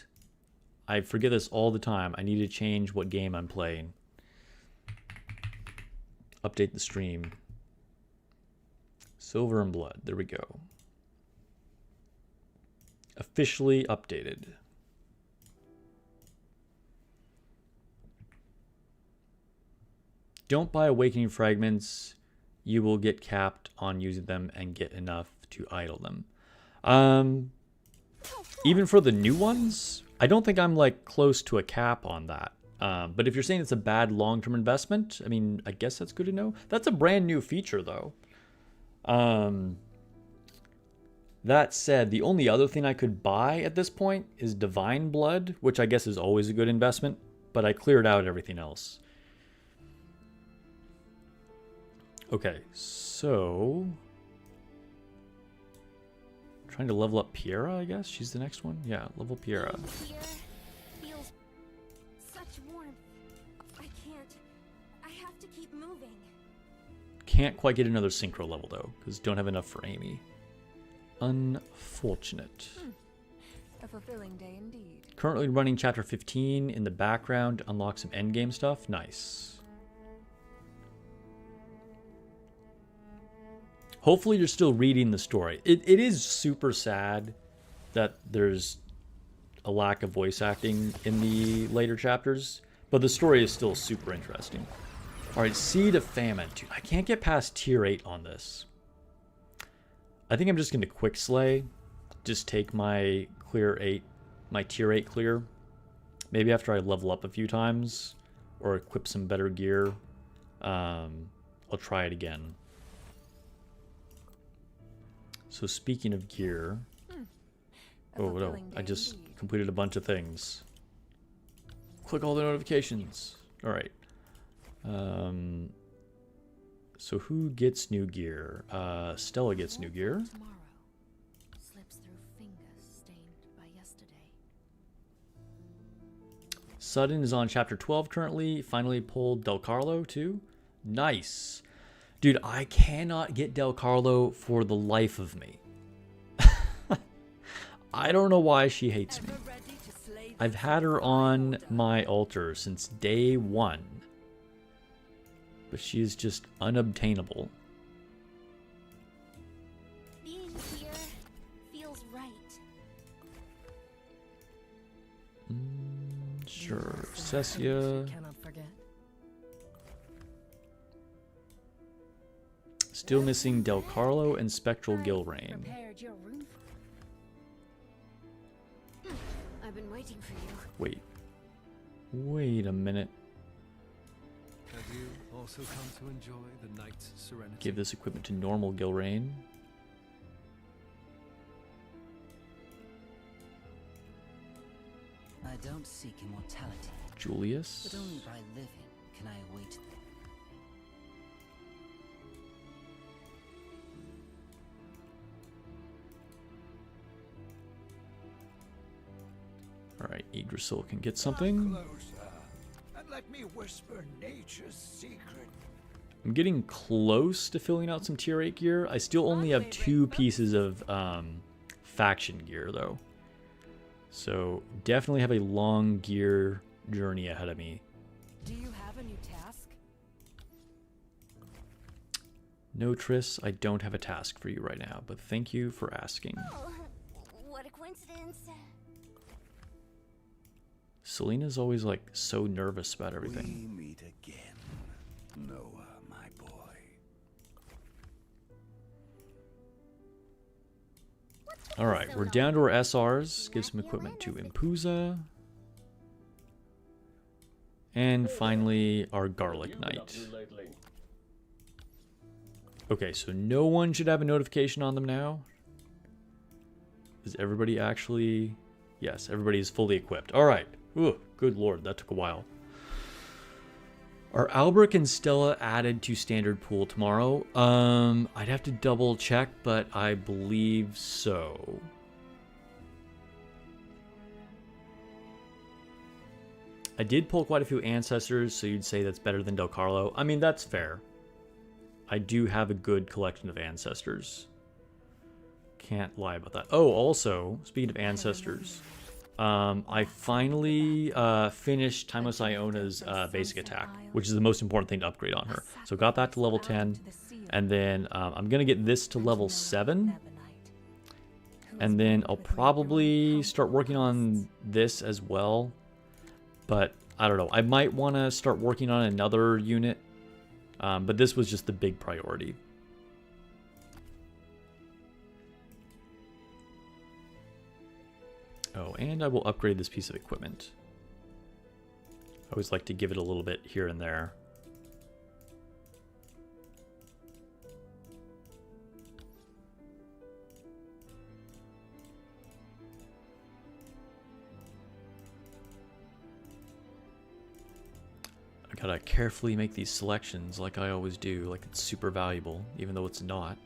I forget this all the time. I need to change what game I'm playing. Update the stream. Silver and Blood. There we go. Officially updated. Don't buy Awakening Fragments. You will get capped on using them and get enough to idle them. Even for the new ones, I don't think I'm like close to a cap on that. But if you're saying it's a bad long-term investment, I mean, I guess that's good to know. That's a brand new feature though. That said, the only other thing I could buy at this point is Divine Blood, which I guess is always a good investment, but I cleared out everything else. Okay, so trying to level up Piera, I guess. She's the next one. Yeah, level Piera. Here feels such warmth. I can't. I have to keep moving. Can't quite get another synchro level though, because don't have enough for Amy. Unfortunate. A fulfilling day indeed. Currently running chapter 15 in the background to unlock some endgame stuff. Nice. Hopefully you're still reading the story. It is super sad that there's a lack of voice acting in the later chapters, but the story is still super interesting. Alright, Seed of Famine. Dude, I can't get past tier 8 on this. I think I'm just going to quick slay. Just take my tier 8 clear. Maybe after I level up a few times. or equip some better gear, I'll try it again. So speaking of gear, oh no, I just completed a bunch of things. Click all the notifications. All right. So who gets new gear? Stella gets new gear. Tomorrow slips through fingers stained by yesterday. Sudden is on chapter 12 currently. Finally pulled Del Carlo too. Nice. Dude, I cannot get Del Carlo for the life of me. I don't know why she hates me. I've had her on my altar since day one. But she is just unobtainable. Being here feels right. Sure. Cecia. Cannot forget. Still missing Del Carlo and Spectral Gilrain. Prepared your room for... I've been waiting for you. Wait. Wait a minute. Have you also come to enjoy the night's serenity? Give this equipment to normal Gilrain. I don't seek immortality, Julius. but only by living can I await them. Alright, Yggdrasil can get something. Closer, and let me whisper nature's secret. I'm getting close to filling out some tier 8 gear. I still only have 2 pieces of faction gear though. So definitely have a long gear journey ahead of me. Do you have a new task? No, Triss, I don't have a task for you right now, but thank you for asking. Oh, what a coincidence. Selena's always like so nervous about We everything. meet again, Noah, my boy. Alright, we're down to our SRs. Give some equipment to Impuza. And finally, our Garlic Knight. Okay, so no one should have a notification on them now. Is everybody actually... Yes, everybody is fully equipped. Alright. Ooh, good lord, that took a while. Are Albrecht and Stella added to standard pool tomorrow? I'd have to double check, but I believe so. I did pull quite a few ancestors, so you'd say that's better than Del Carlo. I mean, that's fair. I do have a good collection of ancestors. Can't lie about that. Oh, also, speaking of ancestors, I finally finished Timos Iona's basic attack, which is the most important thing to upgrade on her. So got that to level 10, and then I'm going to get this to level 7. And then I'll probably start working on this as well. But I don't know. I might want to start working on another unit. But this was just the big priority. Oh, and I will upgrade this piece of equipment. I always like to give it a little bit here and there. I gotta carefully make these selections like I always do, like it's super valuable, even though it's not.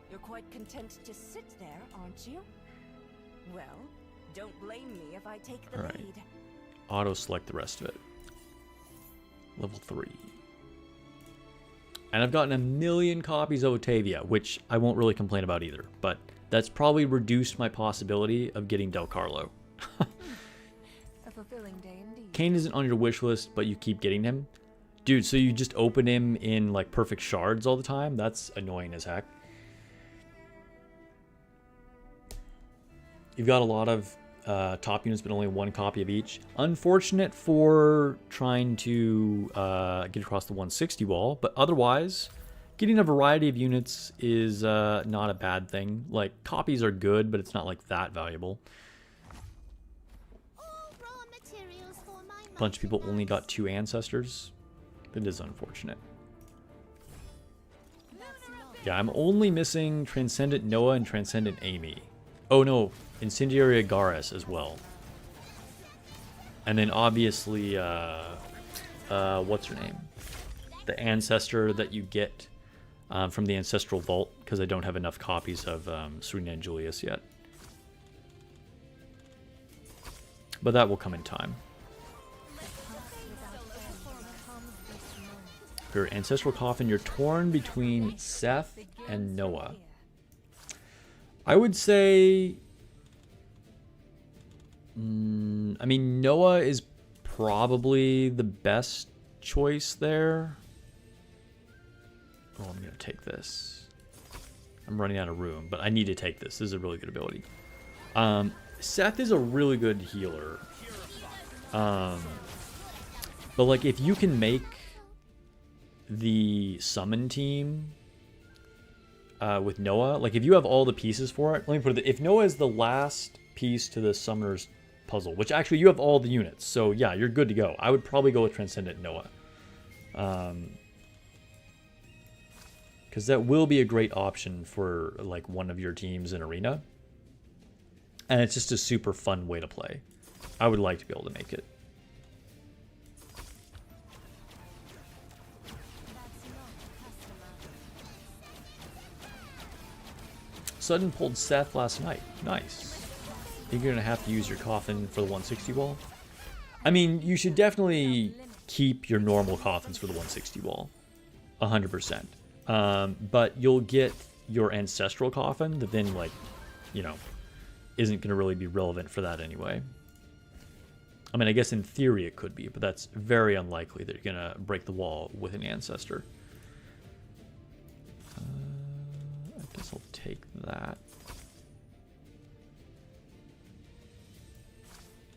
You're quite content to sit there, aren't you? Well, don't blame me if I take the Alright. lead. Auto select the rest of it. Level 3. And I've gotten 1 million copies of Otavia, which I won't really complain about either, but that's probably reduced my possibility of getting Del Carlo. A fulfilling day indeed. Kane isn't on your wish list, but you keep getting him. Dude, so you just open him in like perfect shards all the time? That's annoying as heck. You've got a lot of top units, but only 1 copy of each. Unfortunate for trying to get across the 160 wall, but otherwise, getting a variety of units is not a bad thing. Like, copies are good, but it's not like that valuable. All raw materials for my A bunch of people mighty only got ones. 2 ancestors. It is unfortunate. Yeah, I'm only missing Transcendent Noah and Transcendent Amy. Oh no, Incendiary Agaris as well. And then obviously, what's her name? The ancestor that you get from the Ancestral Vault, because I don't have enough copies of Serena and Julius yet. But that will come in time. Your Ancestral Coffin, you're torn between Seth and Noah. I would say... I mean, Noah is probably the best choice there. Oh, I'm going to take this. I'm running out of room, but I need to take this. This is a really good ability. Seth is a really good healer. But, like, if you can make the summon team with Noah, like, if you have all the pieces for it, let me put it, if Noah is the last piece to the summoner's puzzle, which actually you have all the units, so yeah, you're good to go. I would probably go with Transcendent Noah. Because that will be a great option for like one of your teams in Arena. And it's just a super fun way to play. I would like to be able to make it. Sudden pulled Seth last night. Nice. You're going to have to use your coffin for the 160 wall. I mean, you should definitely keep your normal coffins for the 160 wall. 100%. But you'll get your ancestral coffin that then, like, you know, isn't going to really be relevant for that anyway. I mean, I guess in theory it could be, but that's very unlikely that you're going to break the wall with an ancestor. I guess I'll take that.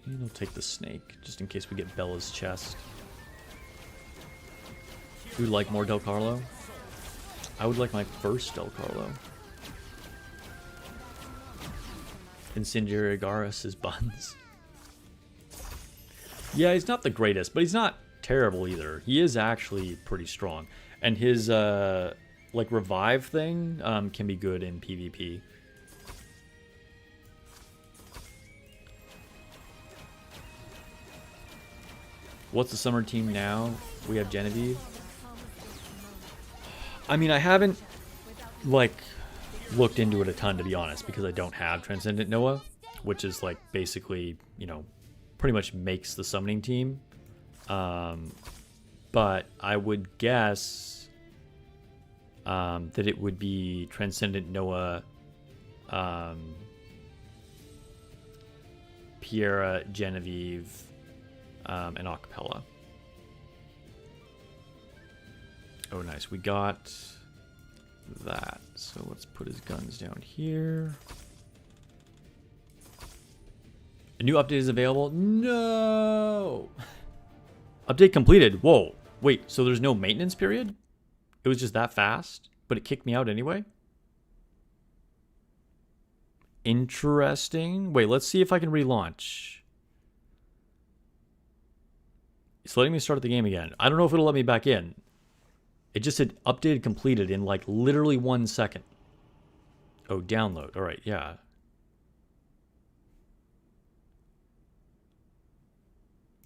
And I'll take the snake, just in case we get Bella's chest. You would like more Del Carlo? I would like my first Del Carlo. Incendiary Agaris is buns. Yeah, he's not the greatest, but he's not terrible either. He is actually pretty strong. And his, like, revive thing can be good in PvP. What's the summer team now? We have Genevieve. I mean, I haven't, like, looked into it a ton, to be honest, because I don't have Transcendent Noah, which is, like, basically, you know, pretty much makes the summoning team. But I would guess that it would be Transcendent Noah, Piera, Genevieve, and Acapella. Oh, nice. We got that. So let's put his guns down here. A new update is available. No! Update completed. Whoa. Wait, so there's no maintenance period? It was just that fast, but it kicked me out anyway? Interesting. Wait, let's see if I can relaunch. It's letting me start the game again. I don't know if it'll let me back in. It just said updated completed in like literally 1 second. Oh, download. All right, yeah.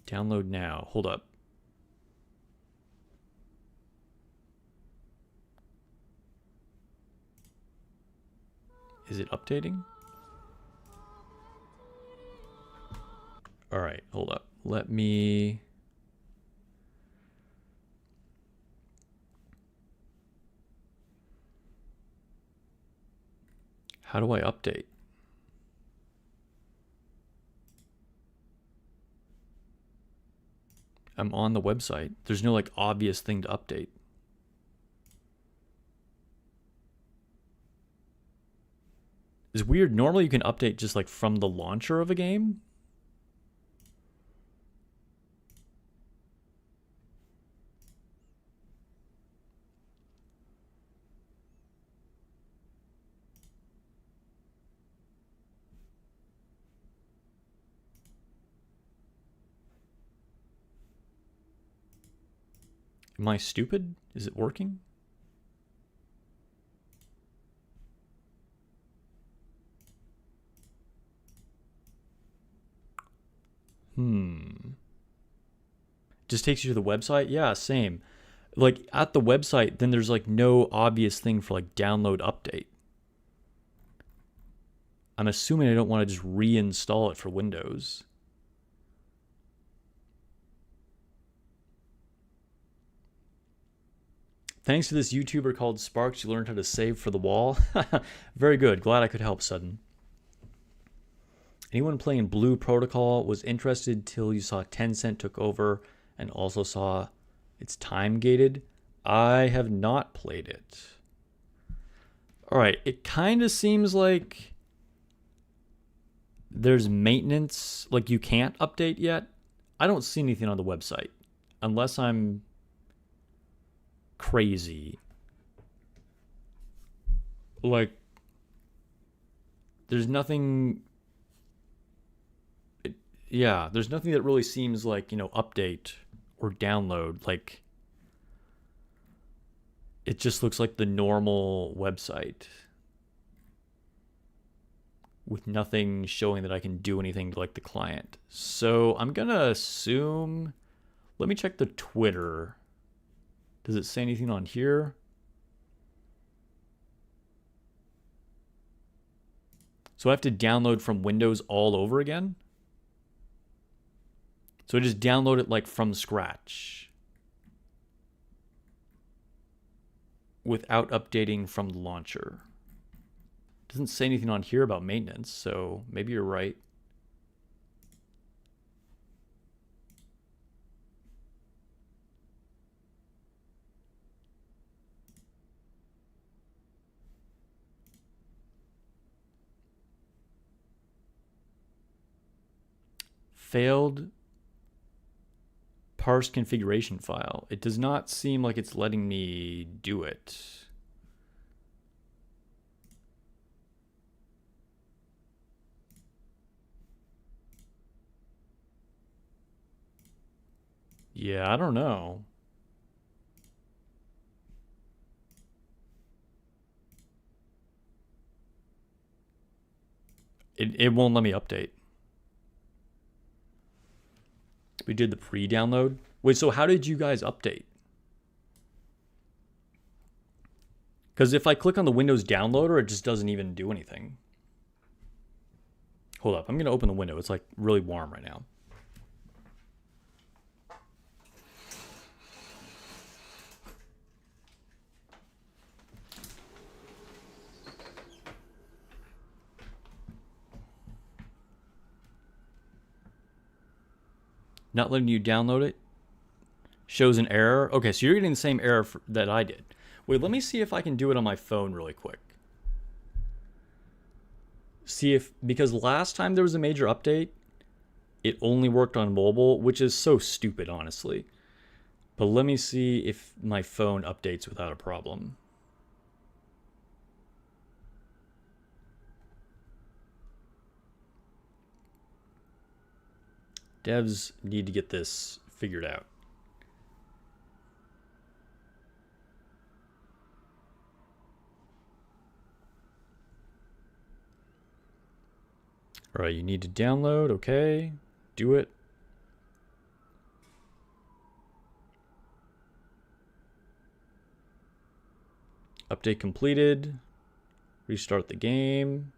Download now. Hold up. Is it updating? All right, hold up. Let me... How do I update? I'm on the website. There's no like obvious thing to update. It's weird. Normally you can update just like from the launcher of a game. Am I stupid? Is it working? Just takes you to the website? Yeah, same. Like at the website, then there's like no obvious thing for like download update. I'm assuming I don't want to just reinstall it for Windows. Thanks to this YouTuber called Sparks, you learned how to save for the wall. Very good. Glad I could help, Sudden. Anyone playing Blue Protocol was interested till you saw Tencent took over and also saw it's time gated. I have not played it. All right, it kind of seems like there's maintenance, like you can't update yet. I don't see anything on the website unless I'm crazy. Like there's nothing. Yeah, there's nothing that really seems like, you know, update or download. Like, it just looks like the normal website with nothing showing that I can do anything like the client. So I'm going to assume, let me check the Twitter. Does it say anything on here? So I have to download from Windows all over again? So I just download it like from scratch without updating from the launcher. Doesn't say anything on here about maintenance, so maybe you're right. Failed parse configuration file. It does not seem like it's letting me do it. Yeah, I don't know. It won't let me update. We did the pre-download. Wait, so how did you guys update? Because if I click on the Windows downloader, it just doesn't even do anything. Hold up, I'm going to open the window. It's like really warm right now. Not letting you download it. Shows an error. Okay, so you're getting the same error that I did. Wait, let me see if I can do it on my phone really quick. See if, because last time there was a major update, it only worked on mobile, which is so stupid, honestly. But let me see if my phone updates without a problem. Devs need to get this figured out. All right, you need to download. Okay, do it. Update completed. Restart the game.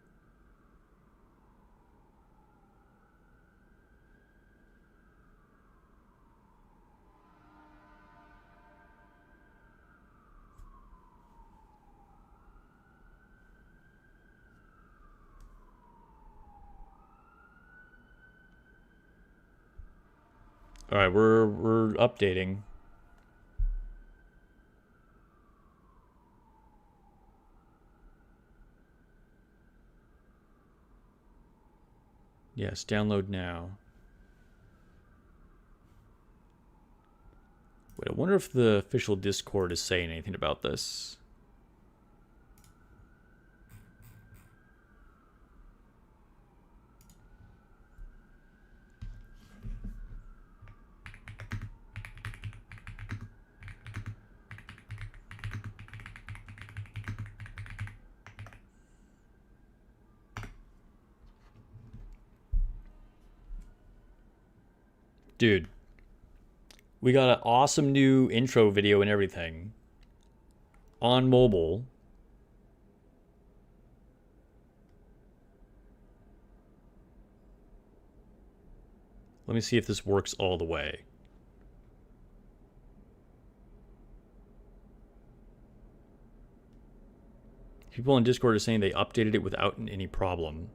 All right, we're updating. Yes, download now. Wait, I wonder if the official Discord is saying anything about this. Dude, we got an awesome new intro video and everything on mobile. Let me see if this works all the way. People on Discord are saying they updated it without any problem.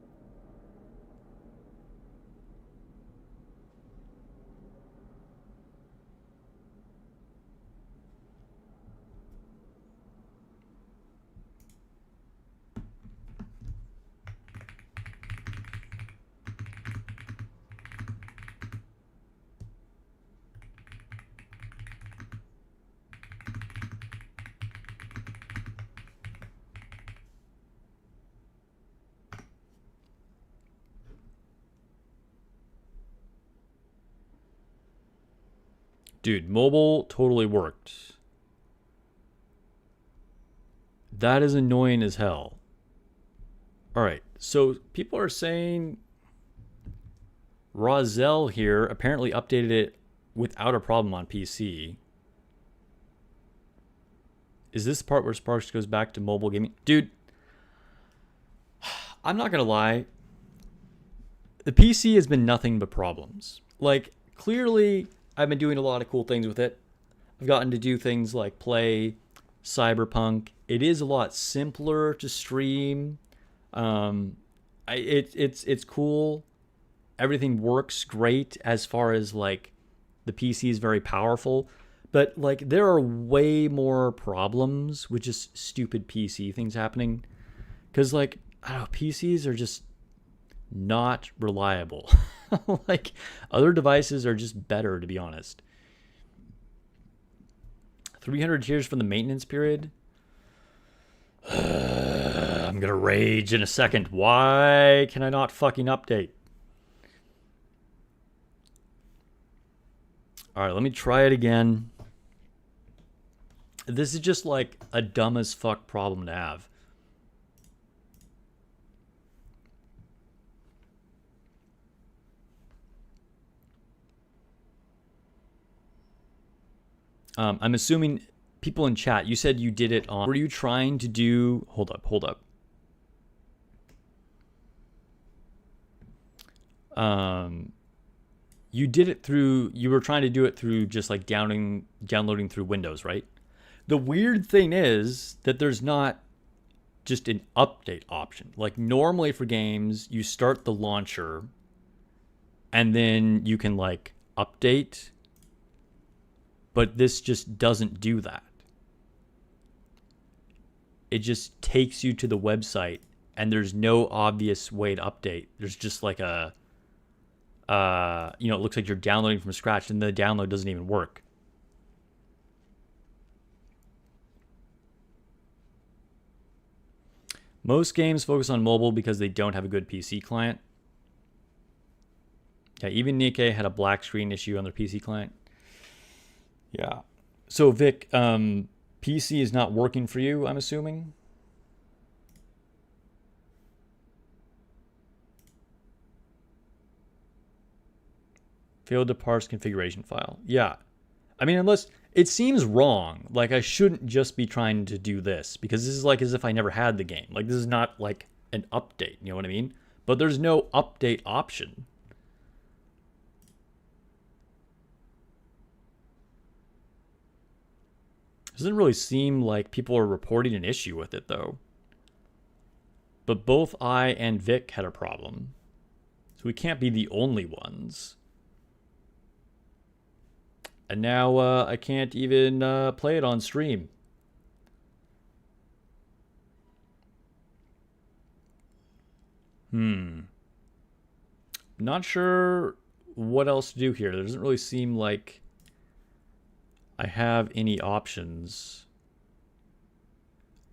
Dude, mobile totally worked. That is annoying as hell. Alright, so people are saying Rozelle here apparently updated it without a problem on PC. Is this the part where Sparks goes back to mobile gaming? Dude, I'm not gonna lie. The PC has been nothing but problems. Like, clearly, I've been doing a lot of cool things with it. I've gotten to do things like play Cyberpunk. It is a lot simpler to stream. It's cool. Everything works great as far as like the PC is very powerful. But like there are way more problems with just stupid PC things happening. Because like, I don't know, PCs are just not reliable. Like other devices are just better, to be honest. 300 tiers from the maintenance period. I'm gonna rage in a second. Why can I not fucking update? Alright, let me try it again. This is just like a dumb as fuck problem to have. I'm assuming people in chat, you said you did it on... Were you trying to do... Hold up. You did it through... You were trying to do it through just like downloading through Windows, right? The weird thing is that there's not just an update option. Like normally for games, you start the launcher and then you can like update... But this just doesn't do that. It just takes you to the website and there's no obvious way to update. There's just like a, it looks like you're downloading from scratch and the download doesn't even work. Most games focus on mobile because they don't have a good PC client. Yeah, even Nikke had a black screen issue on their PC client. Yeah. So Vic, PC is not working for you, I'm assuming? Failed to parse configuration file. Yeah. I mean, unless it seems wrong. Like I shouldn't just be trying to do this because this is like as if I never had the game. Like this is not like an update, you know what I mean? But there's no update option. Doesn't really seem like people are reporting an issue with it, though. But both I and Vic had a problem. So we can't be the only ones. And now I can't even play it on stream. Not sure what else to do here. There doesn't really seem like I have any options.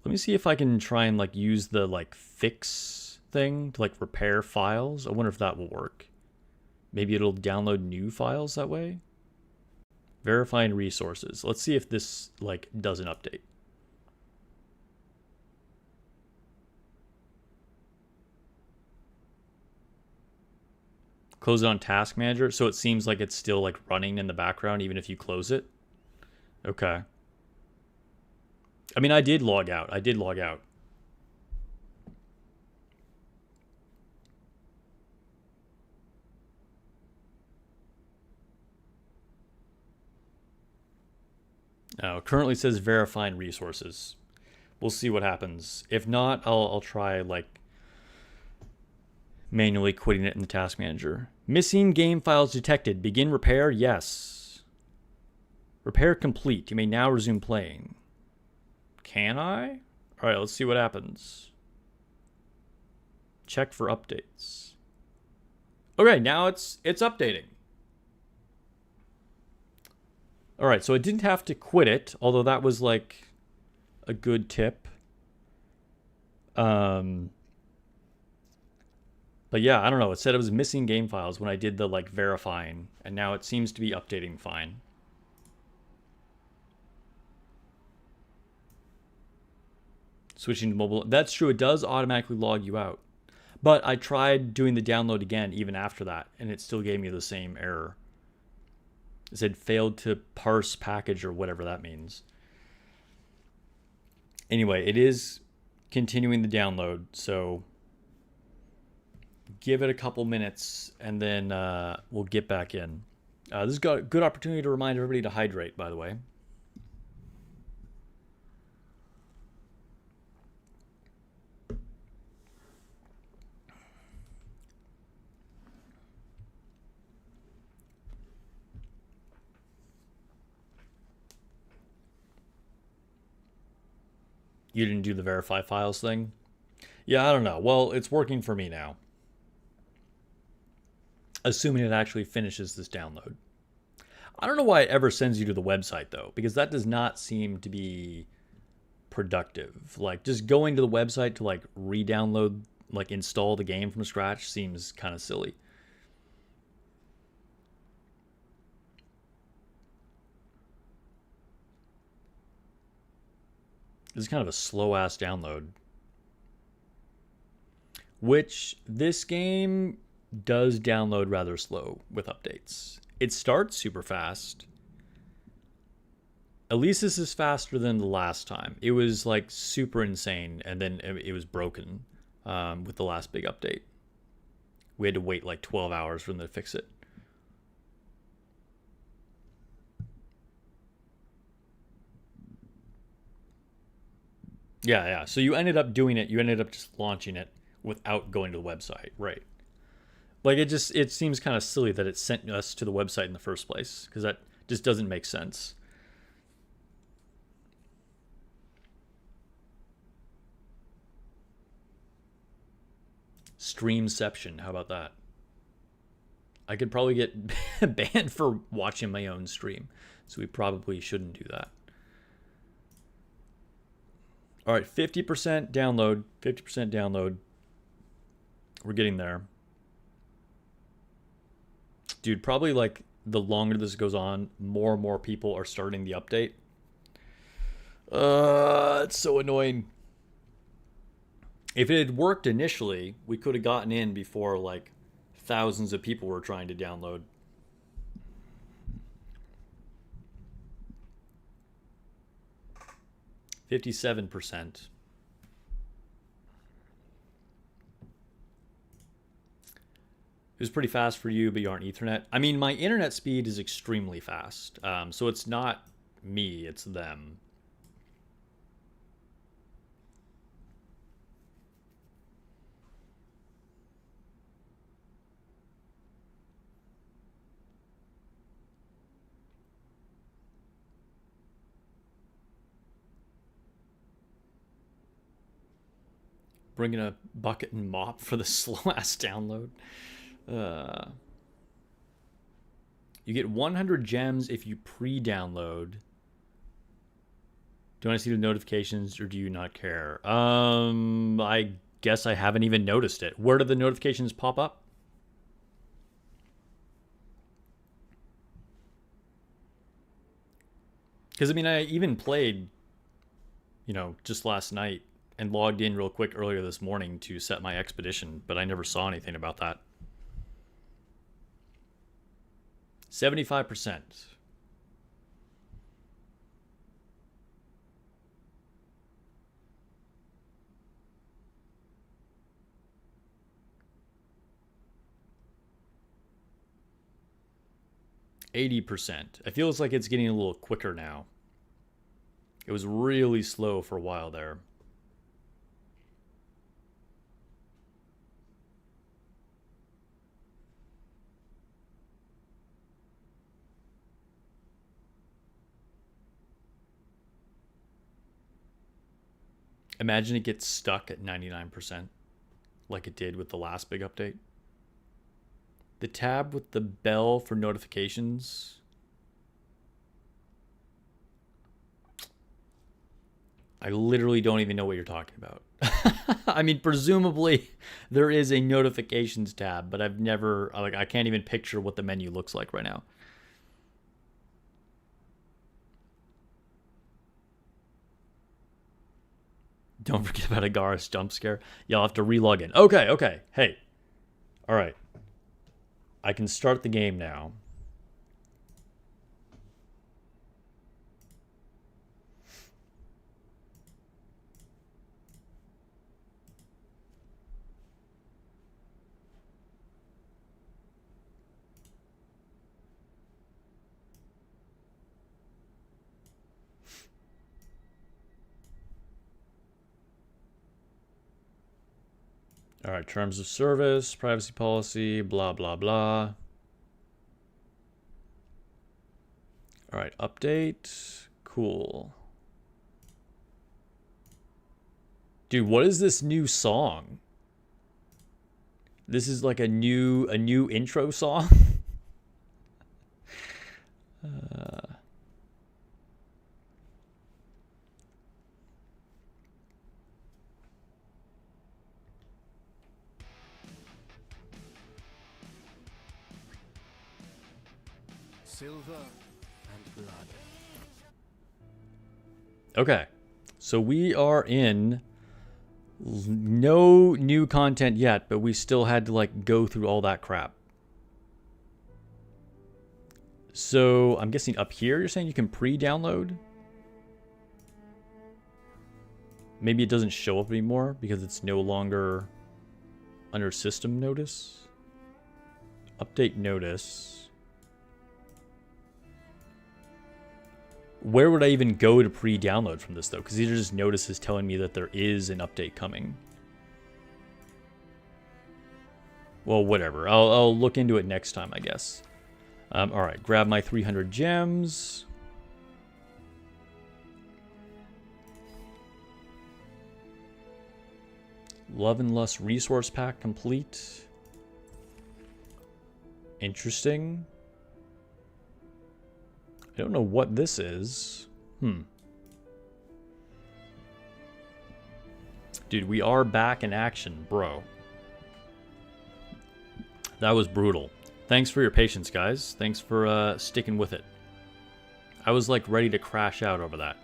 Let me see if I can try and like use the like fix thing to like repair files. I wonder if that will work. Maybe it'll download new files that way. Verifying resources. Let's see if this like does an update. Close it on Task Manager, so it seems like it's still like running in the background even if you close it. Okay. I mean, I did log out. I did log out. Oh, currently says verifying resources. We'll see what happens. If not, I'll try like manually quitting it in the task manager. Missing game files detected. Begin repair. Yes. Repair complete. You may now resume playing. Can I? All right, let's see what happens. Check for updates. Okay, now it's updating. All right, so I didn't have to quit it, although that was like a good tip. But yeah, I don't know. It said it was missing game files when I did the like verifying, and now it seems to be updating fine. Switching to mobile. That's true. It does automatically log you out. But I tried doing the download again even after that, and it still gave me the same error. It said failed to parse package or whatever that means. Anyway, it is continuing the download, so give it a couple minutes and then we'll get back in. This is a good opportunity to remind everybody to hydrate, by the way. You didn't do the verify files thing? Yeah, I don't know. Well, it's working for me now. Assuming it actually finishes this download. I don't know why it ever sends you to the website, though, because that does not seem to be productive. Like, just going to the website to, like, re-download, like, install the game from scratch seems kind of silly. This is kind of a slow-ass download. Which, this game does download rather slow with updates. It starts super fast. At least this is faster than the last time. It was, like, super insane, and then it was broken with the last big update. We had to wait, like, 12 hours for them to fix it. Yeah. So you ended up doing it. You ended up just launching it without going to the website, right? Like it seems kind of silly that it sent us to the website in the first place because that just doesn't make sense. Streamception, how about that? I could probably get banned for watching my own stream, so we probably shouldn't do that. All right, 50% download, 50% download. We're getting there. Dude, probably like the longer this goes on, more and more people are starting the update. It's so annoying. If it had worked initially, we could have gotten in before like thousands of people were trying to download. $57%. It was pretty fast for you, but you aren't Ethernet. I mean, my internet speed is extremely fast. So it's not me, it's them. Bringing a bucket and mop for the slow-ass download. You get 100 gems if you pre-download. Do you want to see the notifications or do you not care? I guess I haven't even noticed it. Where do the notifications pop up? Because, I mean, I even played, just last night and logged in real quick earlier this morning to set my expedition, but I never saw anything about that. 75%. %. It feels like it's getting a little quicker now. It was really slow for a while there. Imagine it gets stuck at 99%, like it did with the last big update. The tab with the bell for notifications. I literally don't even know what you're talking about. I mean, presumably there is a notifications tab, but I've never, like, I can't even picture what the menu looks like right now. Don't forget about Agara's jump scare. Y'all have to relog in. Okay, okay. Hey. All right. I can start the game now. All right, terms of service, privacy policy, blah, blah, blah. All right, update. Cool. Dude, what is this new song? This is like a new intro song? Silver and blood. Okay, so we are in no new content yet, but we still had to like go through all that crap. So I'm guessing up here you're saying you can pre-download? Maybe it doesn't show up anymore because it's no longer under system notice. Update notice. Where would I even go to pre-download from this though? Because these are just notices telling me that there is an update coming. Well, whatever. I'll look into it next time, I guess. All right, grab my 300 gems. Love and Lust resource pack complete. Interesting. I don't know what this is. Dude, we are back in action, bro. That was brutal. Thanks for your patience, guys. Thanks for sticking with it. I was like ready to crash out over that.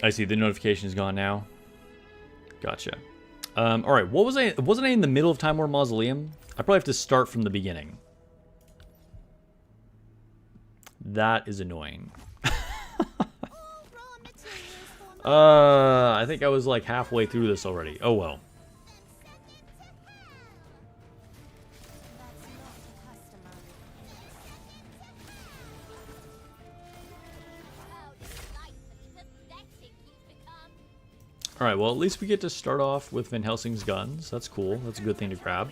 I see the notification is gone now. Gotcha. All right, what was I? Wasn't I in the middle of Time War Mausoleum? I probably have to start from the beginning. That is annoying. I think I was like halfway through this already. Oh well. Alright, well at least we get to start off with Van Helsing's guns. That's cool. That's a good thing to grab.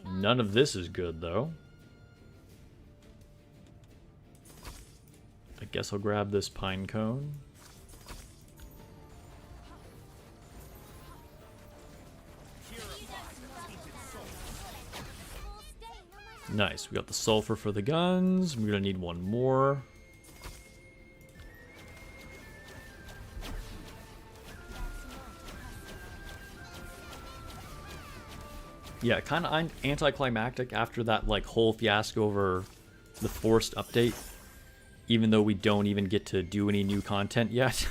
None of this is good, though. I guess I'll grab this pine cone. Nice, we got the sulfur for the guns. We're gonna need one more. Yeah, kind of anticlimactic after that like whole fiasco over the forced update, even though we don't even get to do any new content yet.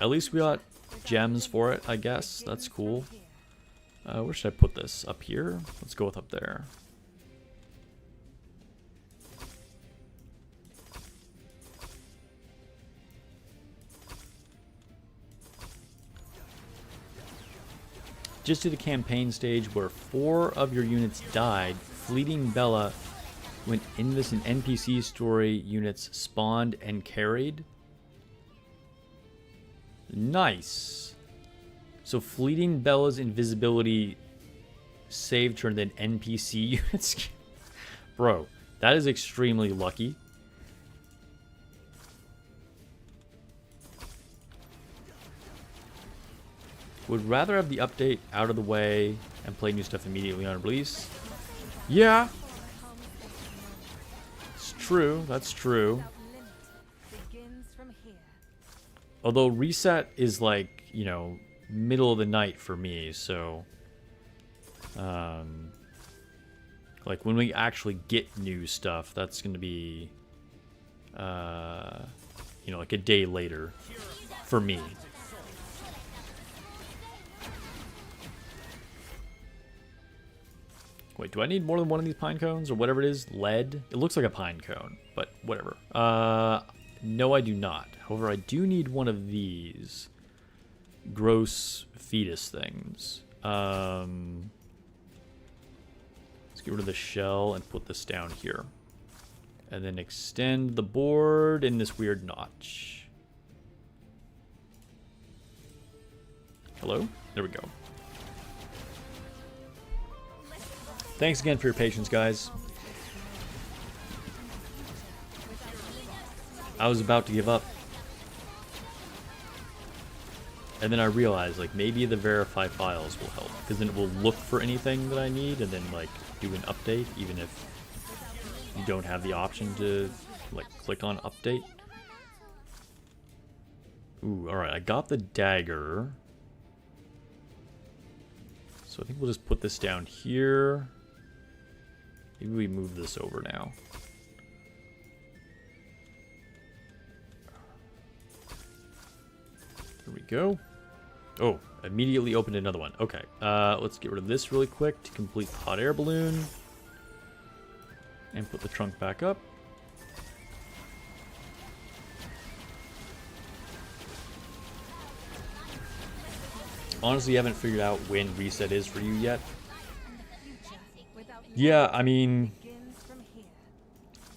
At least we got gems for it, I guess. That's cool. Where should I put this? Up here? Let's go with up there. Just to the campaign stage where 4 of your units died, Fleeting Bella went in this an NPC story units spawned and carried. Nice. So Fleeting Bella's invisibility saved her than NPC units. Bro, that is extremely lucky. Would rather have the update out of the way and play new stuff immediately on release. Yeah. It's true. That's true. Although reset is like, you know, middle of the night for me, so like when we actually get new stuff, that's going to be you know, like a day later for me. Wait, do I need more than one of these pine cones or whatever it is? Lead? It looks like a pine cone, but whatever. No, I do not. However, I do need one of these gross fetus things. Let's get rid of the shell and put this down here. And then extend the board in this weird notch. Hello? There we go. Thanks again for your patience, guys. I was about to give up. And then I realized, like, maybe the verify files will help. Because then it will look for anything that I need and then, like, do an update, even if you don't have the option to, like, click on update. Ooh, alright, I got the dagger. So I think we'll just put this down here. Maybe we move this over now. There we go. Oh, immediately opened another one. Okay, let's get rid of this really quick to complete the hot air balloon. And put the trunk back up. Honestly, I haven't figured out when reset is for you yet. Yeah, I mean,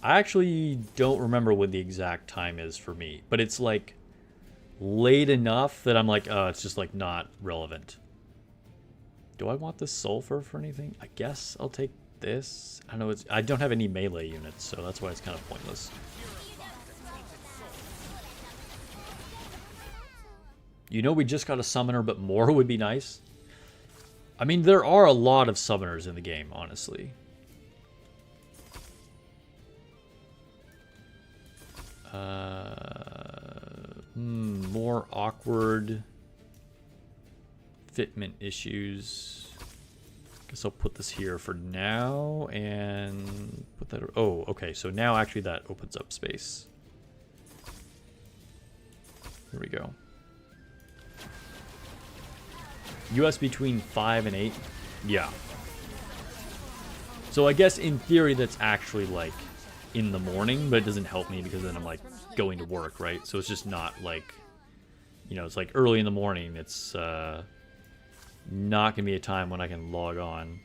I actually don't remember what the exact time is for me, but it's like late enough that I'm like, oh, it's just like not relevant. Do I want this sulfur for anything? I guess I'll take this. I know I don't have any melee units, so that's why it's kind of pointless. You know, we just got a summoner, but more would be nice. I mean, there are a lot of summoners in the game, honestly. More awkward fitment issues. Guess I'll put this here for now and put that. Oh, okay. So now actually that opens up space. Here we go. US between 5 and 8. Yeah. So I guess in theory that's actually like in the morning, but it doesn't help me because then I'm like going to work, right? So it's just not like, you know, it's like early in the morning. It's not gonna be a time when I can log on.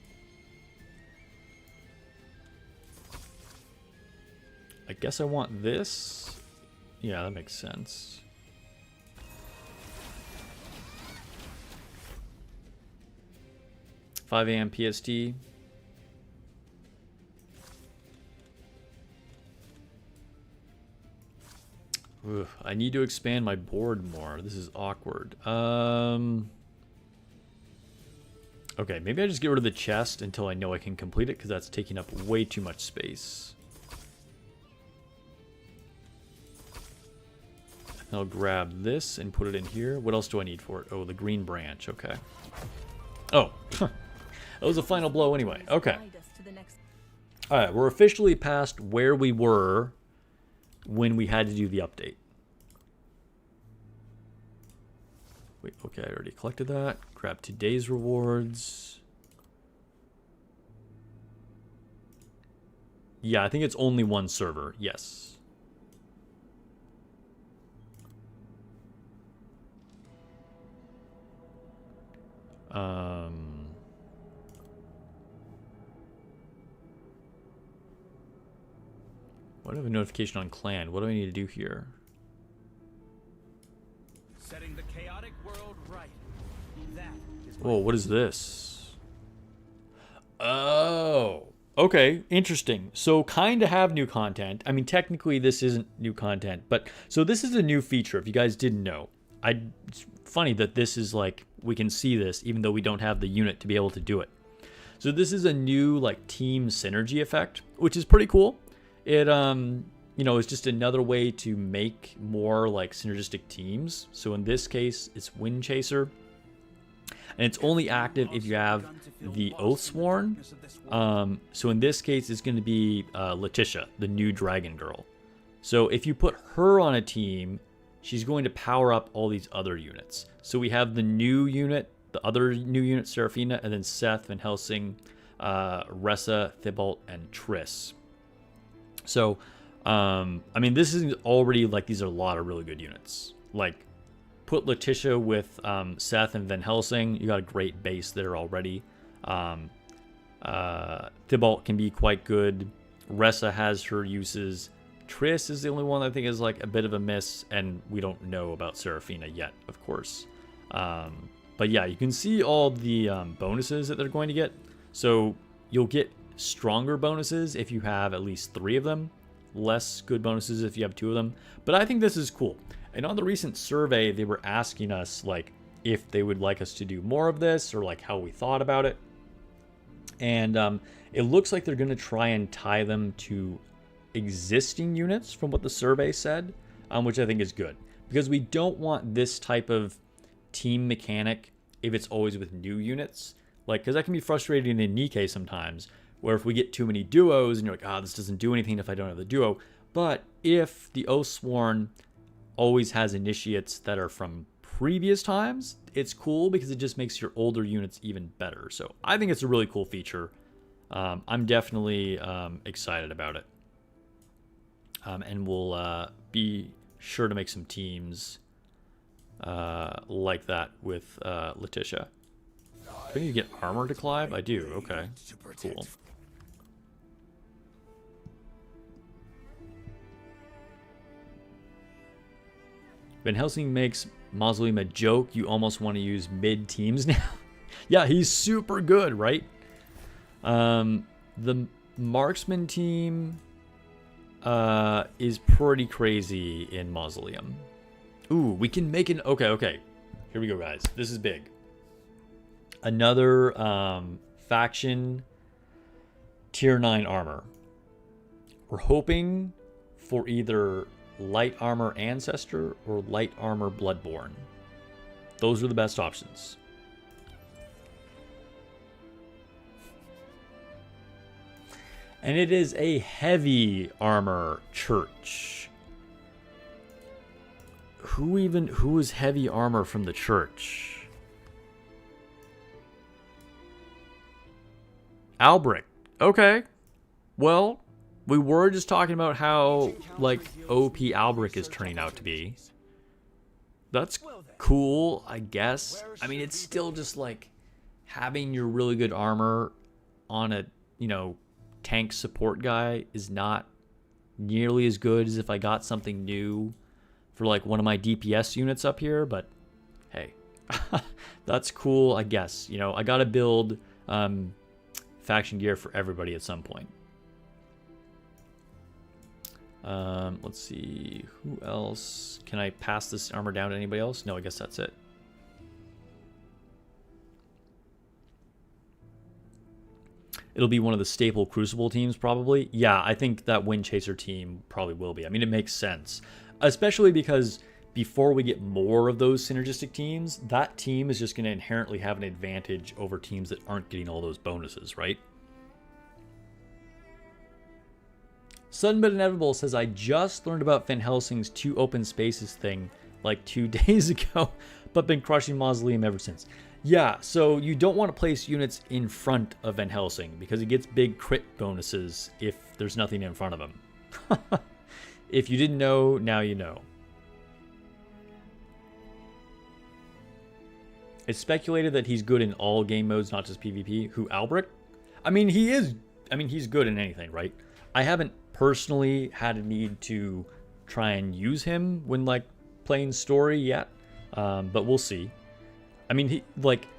I guess I want this. Yeah, that makes sense. $5 a.m. PST. Ugh, I need to expand my board more. This is awkward. Okay, maybe I just get rid of the chest until I know I can complete it, because that's taking up way too much space. I'll grab this and put it in here. What else do I need for it? Oh, the green branch. Okay. Oh, that was a final blow anyway. Okay. Alright, we're officially past where we were when we had to do the update. Wait, okay, I already collected that. Grab today's rewards. Yeah, I think it's only one server. Yes. What do I have a notification on clan? What do I need to do here? Setting the chaotic world right. That is Whoa, what is this? Oh, okay, interesting. So kind of have new content. I mean, technically this isn't new content, but so this is a new feature. If you guys didn't know, it's funny that this is like, we can see this even though we don't have the unit to be able to do it. So this is a new like team synergy effect, which is pretty cool. It, you know, it's just another way to make more like synergistic teams. So in this case, it's Wind Chaser. And it's only active if you have the Oathsworn. So in this case, it's going to be Letitia, the new dragon girl. So if you put her on a team, she's going to power up all these other units. So we have the new unit, the other new unit, Seraphina, and then Seth, Van Helsing, Ressa, Thibault, and Triss. So, I mean, this is already, like, these are a lot of really good units. Like, put Letitia with Seth and Van Helsing. You got a great base there already. Thibault can be quite good. Ressa has her uses. Triss is the only one I think is, like, a bit of a miss. And we don't know about Seraphina yet, of course. But, yeah, you can see all the bonuses that they're going to get. So, you'll get stronger bonuses if you have at least 3 of them, less good bonuses if you have 2 of them. But I think this is cool. And on the recent survey, they were asking us like if they would like us to do more of this or like how we thought about it. And it looks like they're going to try and tie them to existing units from what the survey said, which I think is good, because we don't want this type of team mechanic if it's always with new units. Like, because that can be frustrating in Nikke sometimes, where if we get too many duos and you're like, ah, this doesn't do anything if I don't have the duo. But if the Oathsworn always has initiates that are from previous times, it's cool because it just makes your older units even better. So I think it's a really cool feature. I'm definitely excited about it. And we'll be sure to make some teams like that with Letitia. Do I need to get armor to Clive? I do. Okay. Cool. Van Helsing makes Mausoleum a joke. You almost want to use mid teams now. Yeah, he's super good, right? The marksman team is pretty crazy in Mausoleum. Ooh, we can make an... Okay. Here we go, guys. This is big. Another faction tier 9 armor. We're hoping for either light armor Ancestor or light armor Bloodborne. Those are the best options. And it is a heavy armor church. Who is heavy armor from the church? Albric. Okay. Well, we were just talking about how, like, OP Albric is turning out to be. That's cool, I guess. I mean, it's still just, like, having your really good armor on a, you know, tank support guy is not nearly as good as if I got something new for, like, one of my DPS units up here. But, hey, that's cool, I guess. You know, I gotta build faction gear for everybody at some point. Let's see, who else? Can I pass this armor down to anybody else? No, I guess that's it. It'll be one of the staple Crucible teams, probably. Yeah, I think that Wind Chaser team probably will be. I mean, it makes sense. Especially because before we get more of those synergistic teams, that team is just going to inherently have an advantage over teams that aren't getting all those bonuses, right? Sudden but Inevitable says, I just learned about Van Helsing's 2 open spaces thing like 2 days ago. but been crushing Mausoleum ever since. Yeah, so you don't want to place units in front of Van Helsing because he gets big crit bonuses if there's nothing in front of him. If you didn't know, now you know. It's speculated that he's good in all game modes, not just PvP. Who, Albrecht? I mean, he is. I mean, he's good in anything, right? I haven't personally had a need to try and use him when like playing story yet, but we'll see. I mean,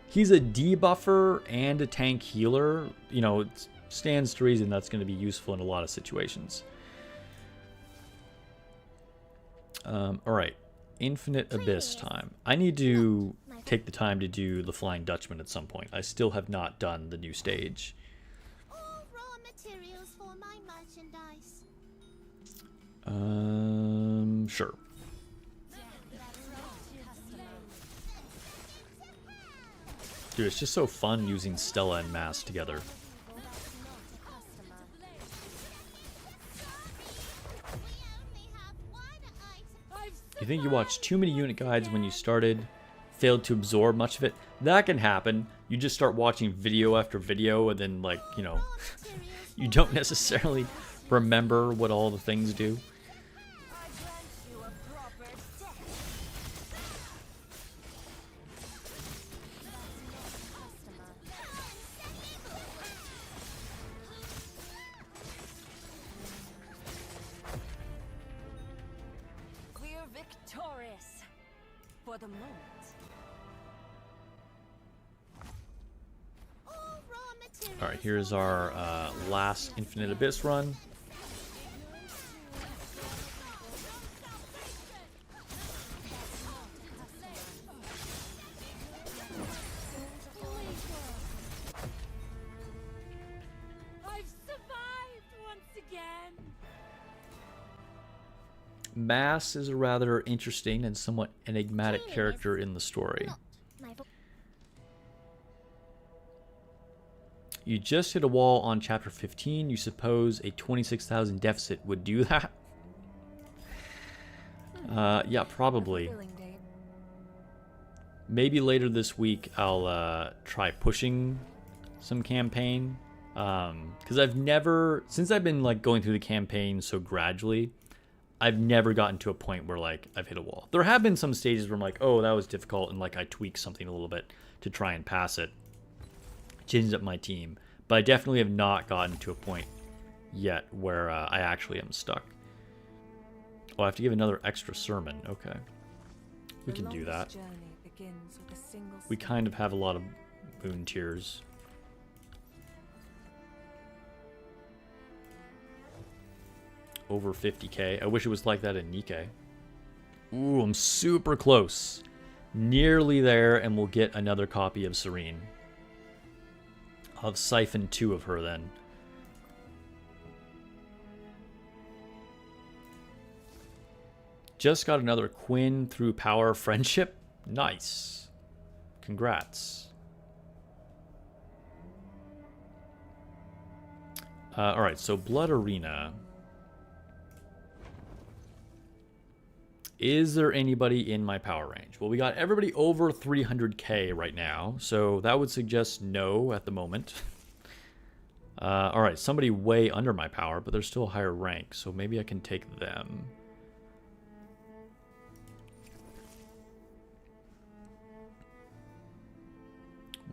he's a debuffer and a tank healer. You know, it stands to reason that's going to be useful in a lot of situations. All right, Infinite Abyss time. I need to take the time to do the Flying Dutchman at some point. I still have not done the new stage. All raw materials for my merchandise. Sure. Dude, it's just so fun using Stella and Mass together. You think you watched too many unit guides when you started, failed to absorb much of it? That can happen. You just start watching video after video and then, like, you know, you don't necessarily remember what all the things do. We're victorious for the moment. All right, here's our last Infinite Abyss run. I've survived once again. Mass is a rather interesting and somewhat enigmatic character in the story. You just hit a wall on chapter 15. You suppose a 26,000 deficit would do that? Yeah, probably. Maybe later this week I'll try pushing some campaign. Because I've never, since I've been like going through the campaign so gradually, I've never gotten to a point where like I've hit a wall. There have been some stages where I'm like, oh, that was difficult, and like I tweak something a little bit to try and pass it. Changes up my team, but I definitely have not gotten to a point yet where I actually am stuck. Oh, I have to give another extra sermon. Okay, we can do that. We kind of have a lot of boon tiers. Over 50k. I wish it was like that in Nikke. Ooh, I'm super close. Nearly there, and we'll get another copy of Serene. I'll have siphoned 2 of her then. Just got another Quinn through Power Friendship. Nice. Congrats. Alright, so Blood Arena. Is there anybody in my power range? Well, we got everybody over 300k right now, so that would suggest no at the moment. All right, somebody way under my power, but they're still a higher rank, so maybe I can take them.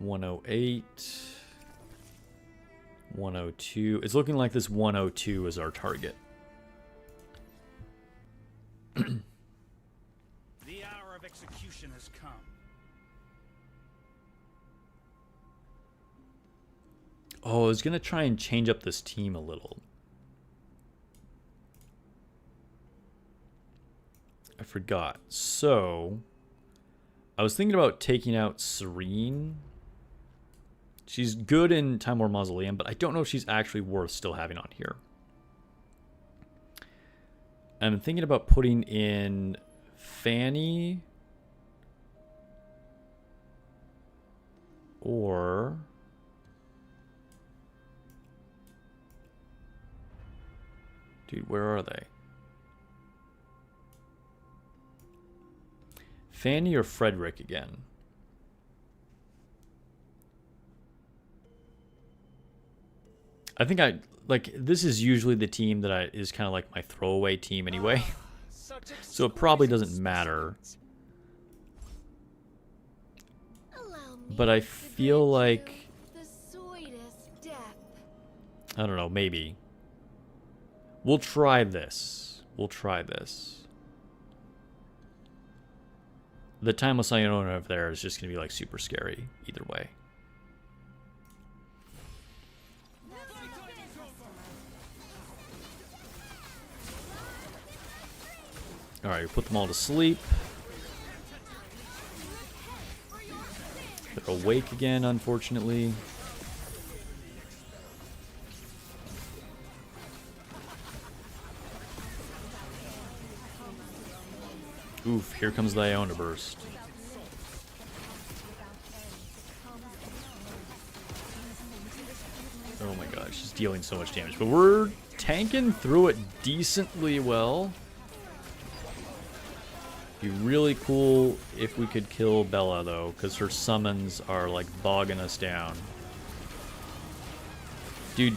$108, 102. It's looking like this 102 is our target. The hour of execution has come. Oh, I was going to try and change up this team a little. I forgot. So, I was thinking about taking out Serene. She's good in Time War Mausoleum, but I don't know if she's actually worth still having on here. I'm thinking about putting in Fanny or dude, where are they? Fanny or Frederick again? I think this is usually the team that is kind of like my throwaway team anyway. So it probably doesn't matter. But I feel like, I don't know, maybe. We'll try this. We'll try this. The Timeless Iona over there is just going to be like super scary either way. Alright, we put them all to sleep. They're awake again, unfortunately. Oof, here comes the Iona Burst. Oh my gosh, she's dealing so much damage. But we're tanking through it decently well. Be really cool if we could kill Bella though, because her summons are like bogging us down. Dude,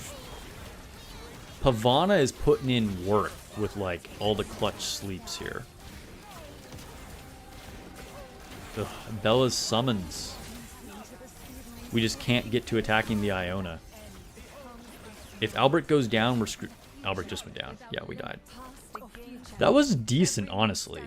Pavana is putting in work with like all the clutch sleeps here. Ugh, Bella's summons. We just can't get to attacking the Iona. If Albert goes down, we're screwed. Albert just went down. Yeah, we died. That was decent, honestly.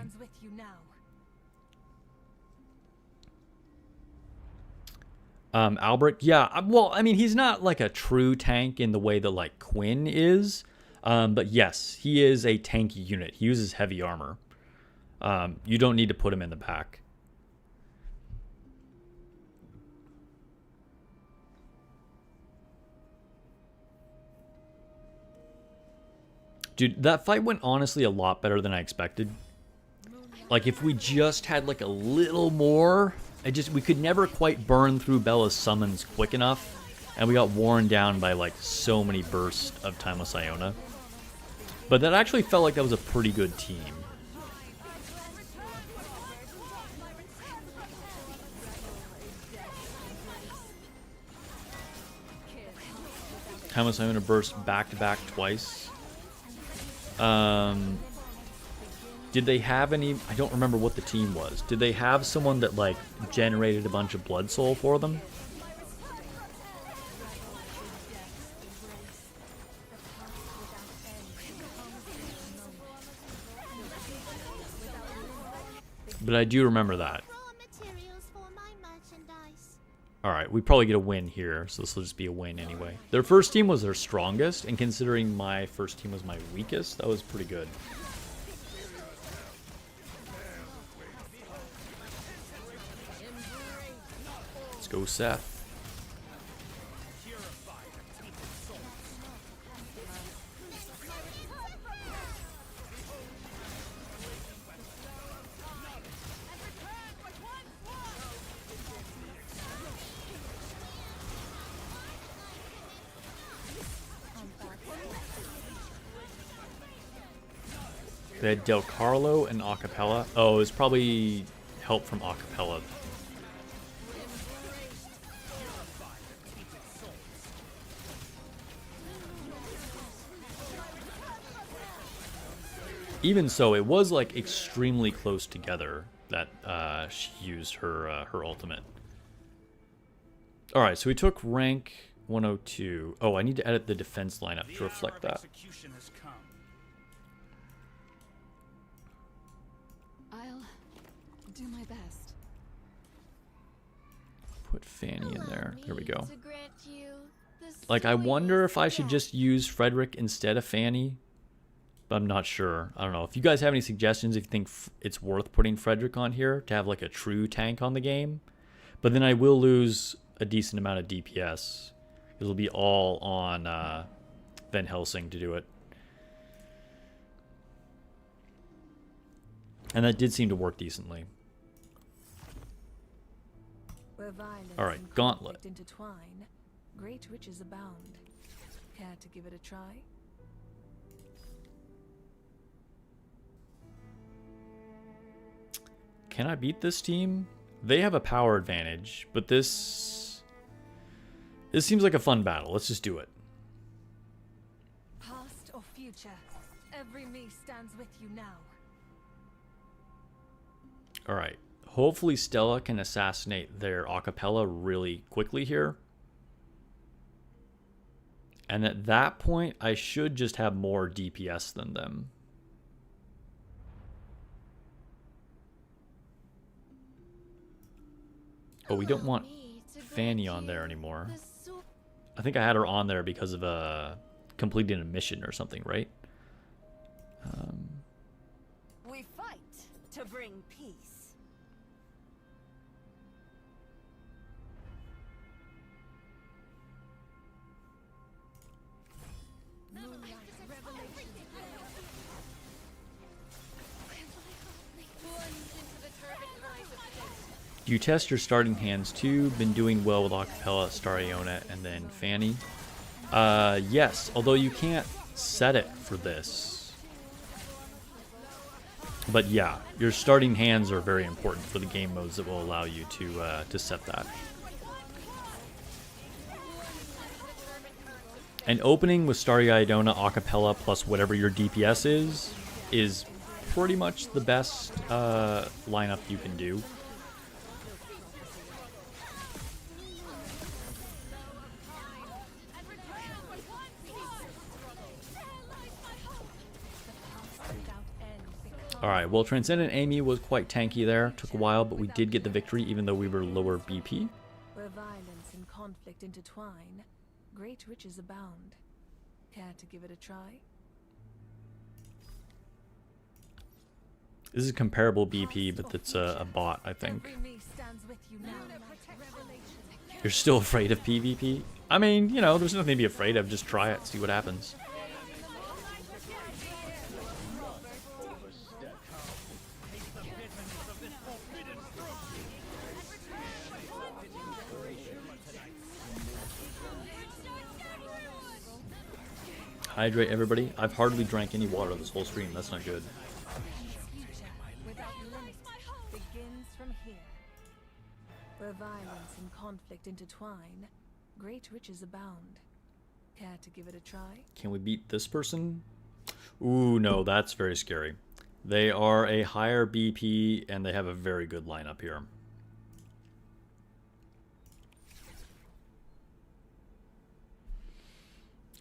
Albert, yeah, well, I mean, he's not like a true tank in the way that like Quinn is, but yes, he is a tanky unit. He uses heavy armor. You don't need to put him in the back. Dude, that fight went honestly a lot better than I expected. Like, if we just had like a little more, we could never quite burn through Bella's summons quick enough, and we got worn down by like so many bursts of Timeless Iona. But that actually felt like that was a pretty good team. Timeless Iona burst back to back twice. Did they have any? I don't remember what the team was. Did they have someone that like generated a bunch of blood soul for them? But I do remember that. Alright, we probably get a win here, so this will just be a win anyway. Their first team was their strongest, and considering my first team was my weakest, that was pretty good. Let's go, Seth. They had Del Carlo and Acapella. Oh, it was probably help from Acapella. Even so, it was like extremely close together that she used her her ultimate. All right, so we took rank 102. Oh, I need to edit the defense lineup to reflect that. Do my best. Put Fanny in there. There we go. Like, I wonder if I should just use Frederick instead of Fanny. But I'm not sure. I don't know. If you guys have any suggestions, if you think it's worth putting Frederick on here to have like a true tank on the game. But then I will lose a decent amount of DPS. It'll be all on Van Helsing to do it. And that did seem to work decently. All right, Gauntlet. Intertwine, great riches abound. Care to give it a try? Can I beat this team? They have a power advantage, but this seems like a fun battle. Let's just do it. Past or future, every me stands with you now. All right. Hopefully Stella can assassinate their acapella really quickly here. And at that point, I should just have more DPS than them. Oh, we don't want Fanny on there anymore. I think I had her on there because of completing a mission or something, right? We fight to bring peace. Moonlight revelation. You test your starting hands too. Been doing well with acapella, Stariona, and then Fanny. Yes, although you can't set it for this. But yeah, your starting hands are very important for the game modes that will allow you to set that. And opening with Starry Iona acapella plus whatever your DPS is pretty much the best lineup you can do. Alright, well, Transcendent Amy was quite tanky there. Took a while, but we did get the victory even though we were lower BP. Where violence and conflict intertwine, great riches abound. Care to give it a try? This is comparable BP, but it's a bot, I think. Every me stands with you now. You're still afraid of PvP? I mean, you know, there's nothing to be afraid of. Just try it, see what happens. Hydrate, everybody. I've hardly drank any water this whole stream. That's not good. Without limit begins from here. Where violence and conflict intertwine, great riches abound. Care to give it a try? Can we beat this person? Ooh, no, that's very scary. They are a higher BP, and they have a very good lineup here.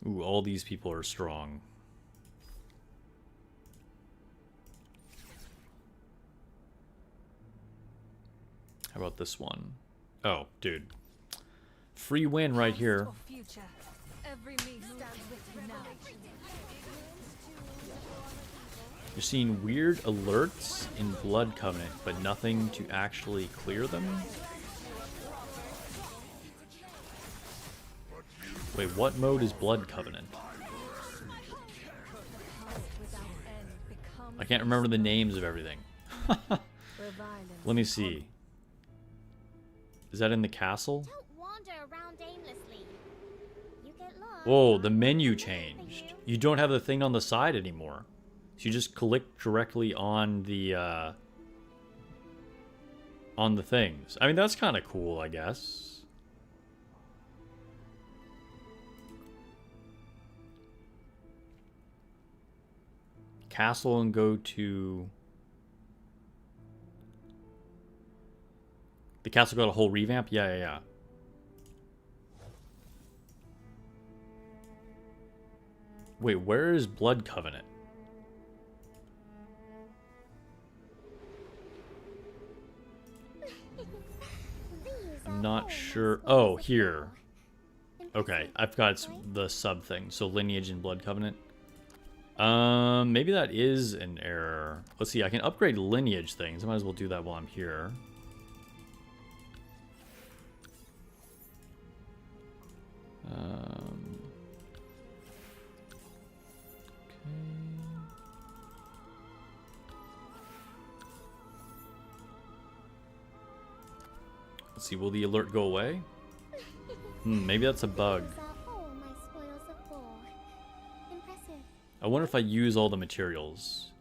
Ooh, all these people are strong. How about this one? Oh, dude. Free win right here. Every me stands with you now. You're seeing weird alerts in Blood Covenant, but nothing to actually clear them. Wait, what mode is Blood Covenant? I can't remember the names of everything. Let me see. Is that in the castle? Don't wander around aimlessly. You get lost. Whoa, the menu changed. You don't have the thing on the side anymore. So you just click directly on the things. I mean, that's kind of cool, I guess. Castle and go to... The castle got a whole revamp? Yeah. Wait, where is Blood Covenant? I'm not sure. Oh, here. Okay, I've got the sub thing. So Lineage and Blood Covenant. Maybe that is an error. Let's see, I can upgrade Lineage things. I might as well do that while I'm here. Let's see, will the alert go away? Maybe that's a bug. I wonder if I use all the materials.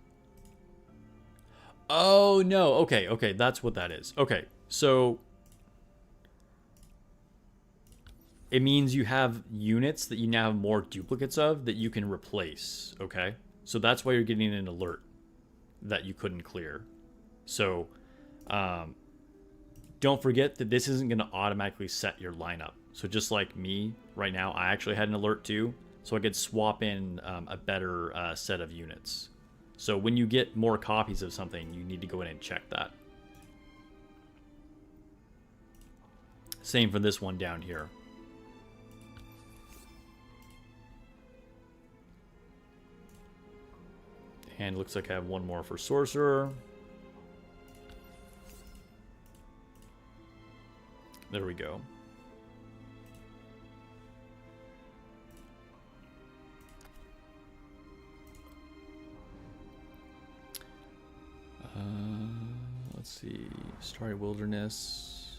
Oh, no. Okay, okay. That's what that is. Okay, so it means you have units that you now have more duplicates of that you can replace, okay? So that's why you're getting an alert that you couldn't clear. So don't forget that this isn't going to automatically set your lineup. So just like me right now, I actually had an alert too, so I could swap in a better set of units. So when you get more copies of something, you need to go in and check that. Same for this one down here. And looks like I have one more for Sorcerer. There we go. Let's see. Starry Wilderness.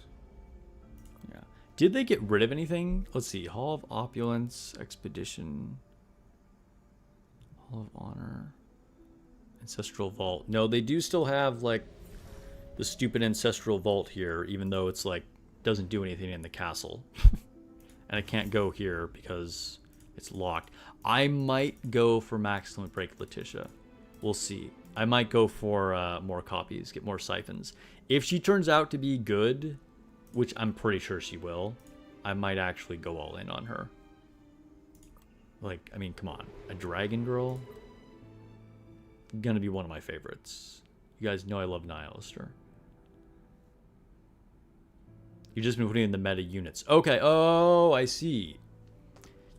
Yeah. Did they get rid of anything? Let's see. Hall of Opulence, Expedition, Hall of Honor, Ancestral Vault. No, they do still have like the stupid Ancestral Vault here, even though it's like doesn't do anything in the castle. And I can't go here because it's locked. I might go for Max Limit Break Letitia. We'll see. I might go for more copies, get more siphons. If she turns out to be good, which I'm pretty sure she will, I might actually go all in on her. Like, I mean, come on. A Dragon Girl? Gonna be one of my favorites. You guys know I love Nihilister. You've just been putting in the meta units. Okay, oh, I see.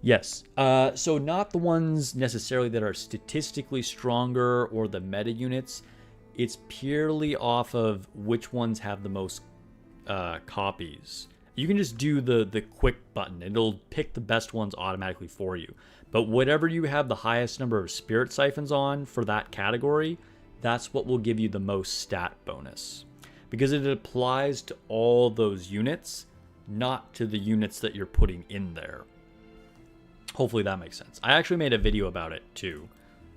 Yes, so not the ones necessarily that are statistically stronger or the meta units. It's purely off of which ones have the most copies. You can just do the quick button. It'll pick the best ones automatically for you. But whatever you have the highest number of spirit siphons on for that category, that's what will give you the most stat bonus. Because it applies to all those units, not to the units that you're putting in there. Hopefully that makes sense. I actually made a video about it too,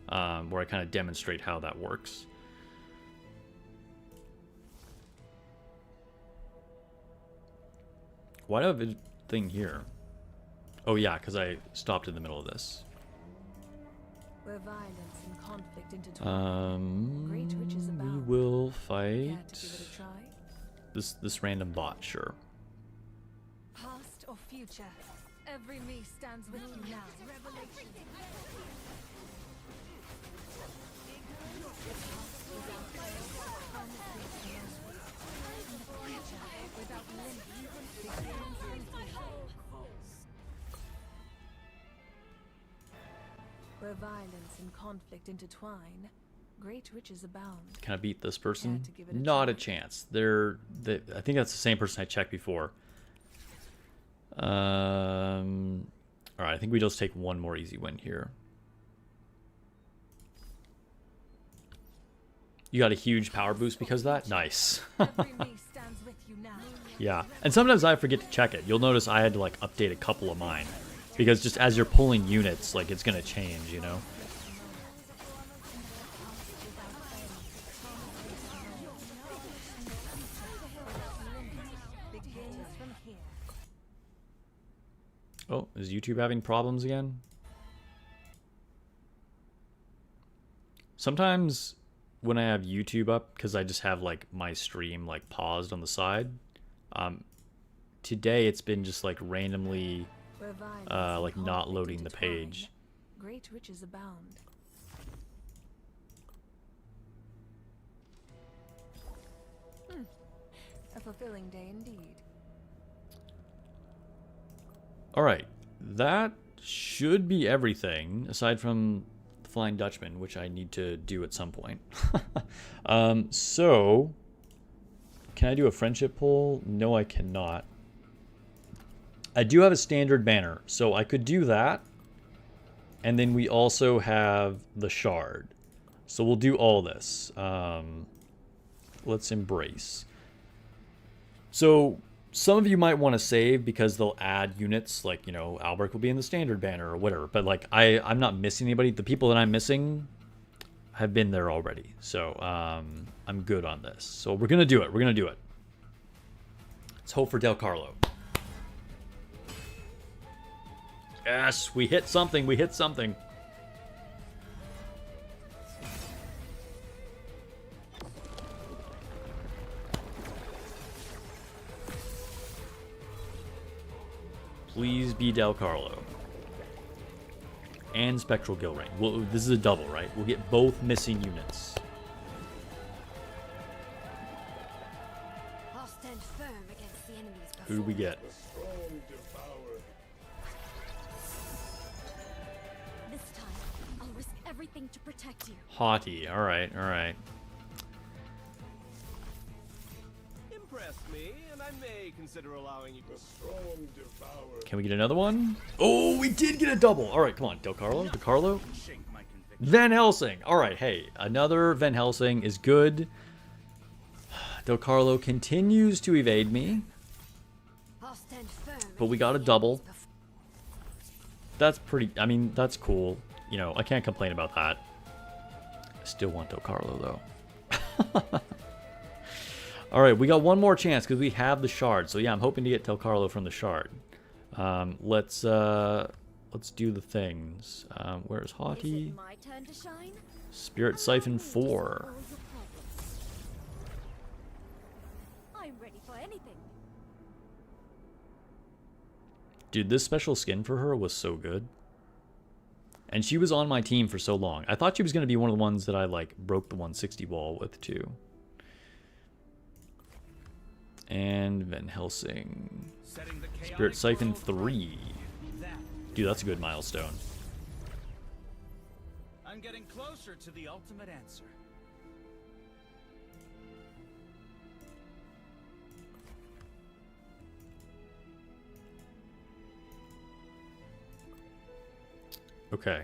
where I kind of demonstrate how that works. Why do I have a thing here? Oh yeah, because I stopped in the middle of this. Where violence and conflict intertwine, great witches We abound. will Care to fight give it a try? this random bot, sure. Past or future, every me stands with you now. Revelation. Without limit, where violence and conflict intertwine, great riches abound. Can I beat this person? Care to give it a Not try? a chance. I think that's the same person I checked before. Alright, I think we just take one more easy win here. You got a huge power boost because of that? Nice. Every me stands with you now. Yeah, and sometimes I forget to check it. You'll notice I had to like update a couple of mine. Because just as you're pulling units, like it's gonna change, you know? Begins from here. Oh, is YouTube having problems again? Sometimes when I have YouTube up, because I just have like my stream like paused on the side, today it's been just like randomly Where violence like and not conflict loading the intertwine, page. great riches abound. A fulfilling day indeed. All right, that should be everything aside from the Flying Dutchman, which I need to do at some point. So, can I do a friendship poll? No, I cannot. I do have a standard banner, so I could do that. And then we also have the shard. So we'll do all this. Let's embrace. So some of you might want to save because they'll add units, like, you know, Albrecht will be in the standard banner or whatever. But like I'm not missing anybody. The people that I'm missing, have been there already. So I'm good on this. So we're going to do it. We're going to do it. Let's hope for Del Carlo. Yes, we hit something. We hit something. Please be Del Carlo. And Spectral Gilrain. Well, this is a double, right? We'll get both missing units. I'll stand firm against the enemies. Who do we get? This time, I'll risk everything to protect you. Haughty. All right, all right. Impress me, and I may consider allowing you to. Can we get another one? Oh, we did get a double. All right, come on. Del Carlo? Del Carlo? Van Helsing. All right, hey, another Van Helsing is good. Del Carlo continues to evade me. I'll stand firm. But we got a double. That's pretty, I mean, that's cool. You know, I can't complain about that. I still want Del Carlo, though. All right, we got one more chance because we have the shard. So yeah, I'm hoping to get Del Carlo from the shard. Let's do the things. Where's Haughty? My turn to shine? Spirit Siphon 4. I'm ready for anything. Dude, this special skin for her was so good. And she was on my team for so long. I thought she was going to be one of the ones that I, like, broke the 160 wall with, too. And Van Helsing. Spirit Siphon 3. Dude, that's a good milestone. I'm getting closer to the ultimate answer. Okay.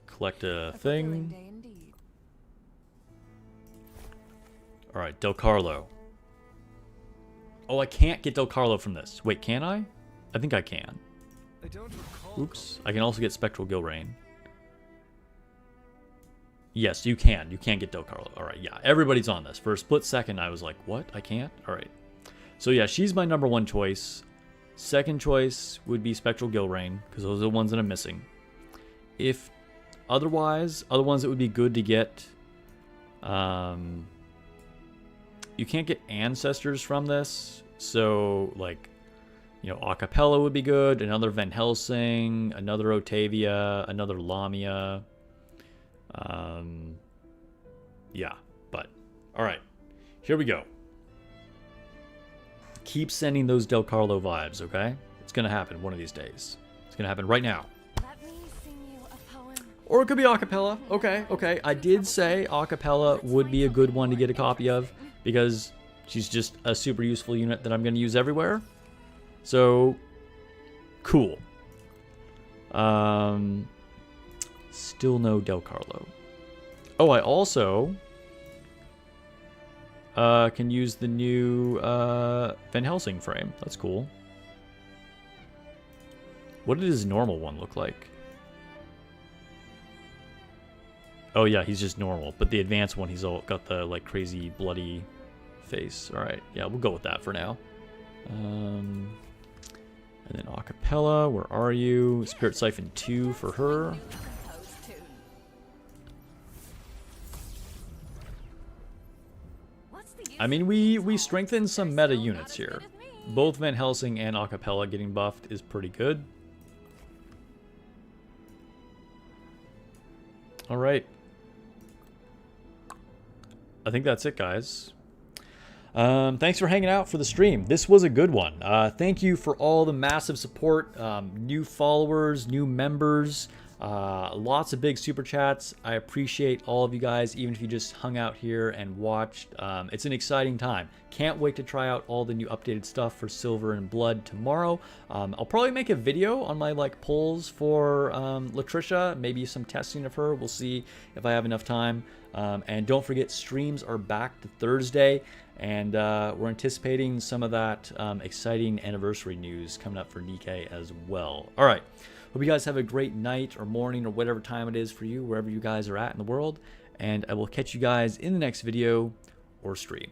Collect a fulfilling thing. day indeed. Alright, Del Carlo. Oh, I can't get Del Carlo from this. Wait, can I? I think I can. I don't recall. Oops. I can also get Spectral Gilrain. Yes, you can. You can get Del Carlo. Alright, yeah. Everybody's on this. For a split second, I was like, what? I can't? Alright. So yeah, she's my number one choice. Second choice would be Spectral Gilrain, because those are the ones that I'm missing. If otherwise, other ones that would be good to get, you can't get ancestors from this, so like, you know, Acapella would be good, another Van Helsing, another Otavia, another Lamia. Yeah, but all right, here we go. Keep sending those Del Carlo vibes, okay? It's gonna happen one of these days. It's gonna happen right now. Let me sing you a poem. Or it could be acapella. Okay, okay. I did say acapella would be a good one to get a copy of because she's just a super useful unit that I'm going to use everywhere. So, cool. Still no Del Carlo. Oh, I also can use the new Van Helsing frame. That's cool. What did his normal one look like? Oh yeah, he's just normal. But the advanced one, he's all got the like crazy bloody face. All right, yeah, we'll go with that for now. And then Acapella, where are you? Spirit Siphon 2 for her. I mean, we strengthened some meta units here. Both Van Helsing and Acapella getting buffed is pretty good. All right. I think that's it, guys. Thanks for hanging out for the stream. This was a good one. Thank you for all the massive support, new followers, new members, lots of big super chats. I appreciate all of you guys, even if you just hung out here and watched. It's an exciting time. Can't wait to try out all the new updated stuff for Silver and Blood tomorrow. I'll probably make a video on my like polls for Latricia, maybe some testing of her. We'll see if I have enough time. And don't forget, streams are back to Thursday. And we're anticipating some of that exciting anniversary news coming up for Nikke as well. All right. Hope you guys have a great night or morning or whatever time it is for you, wherever you guys are at in the world. And I will catch you guys in the next video or stream.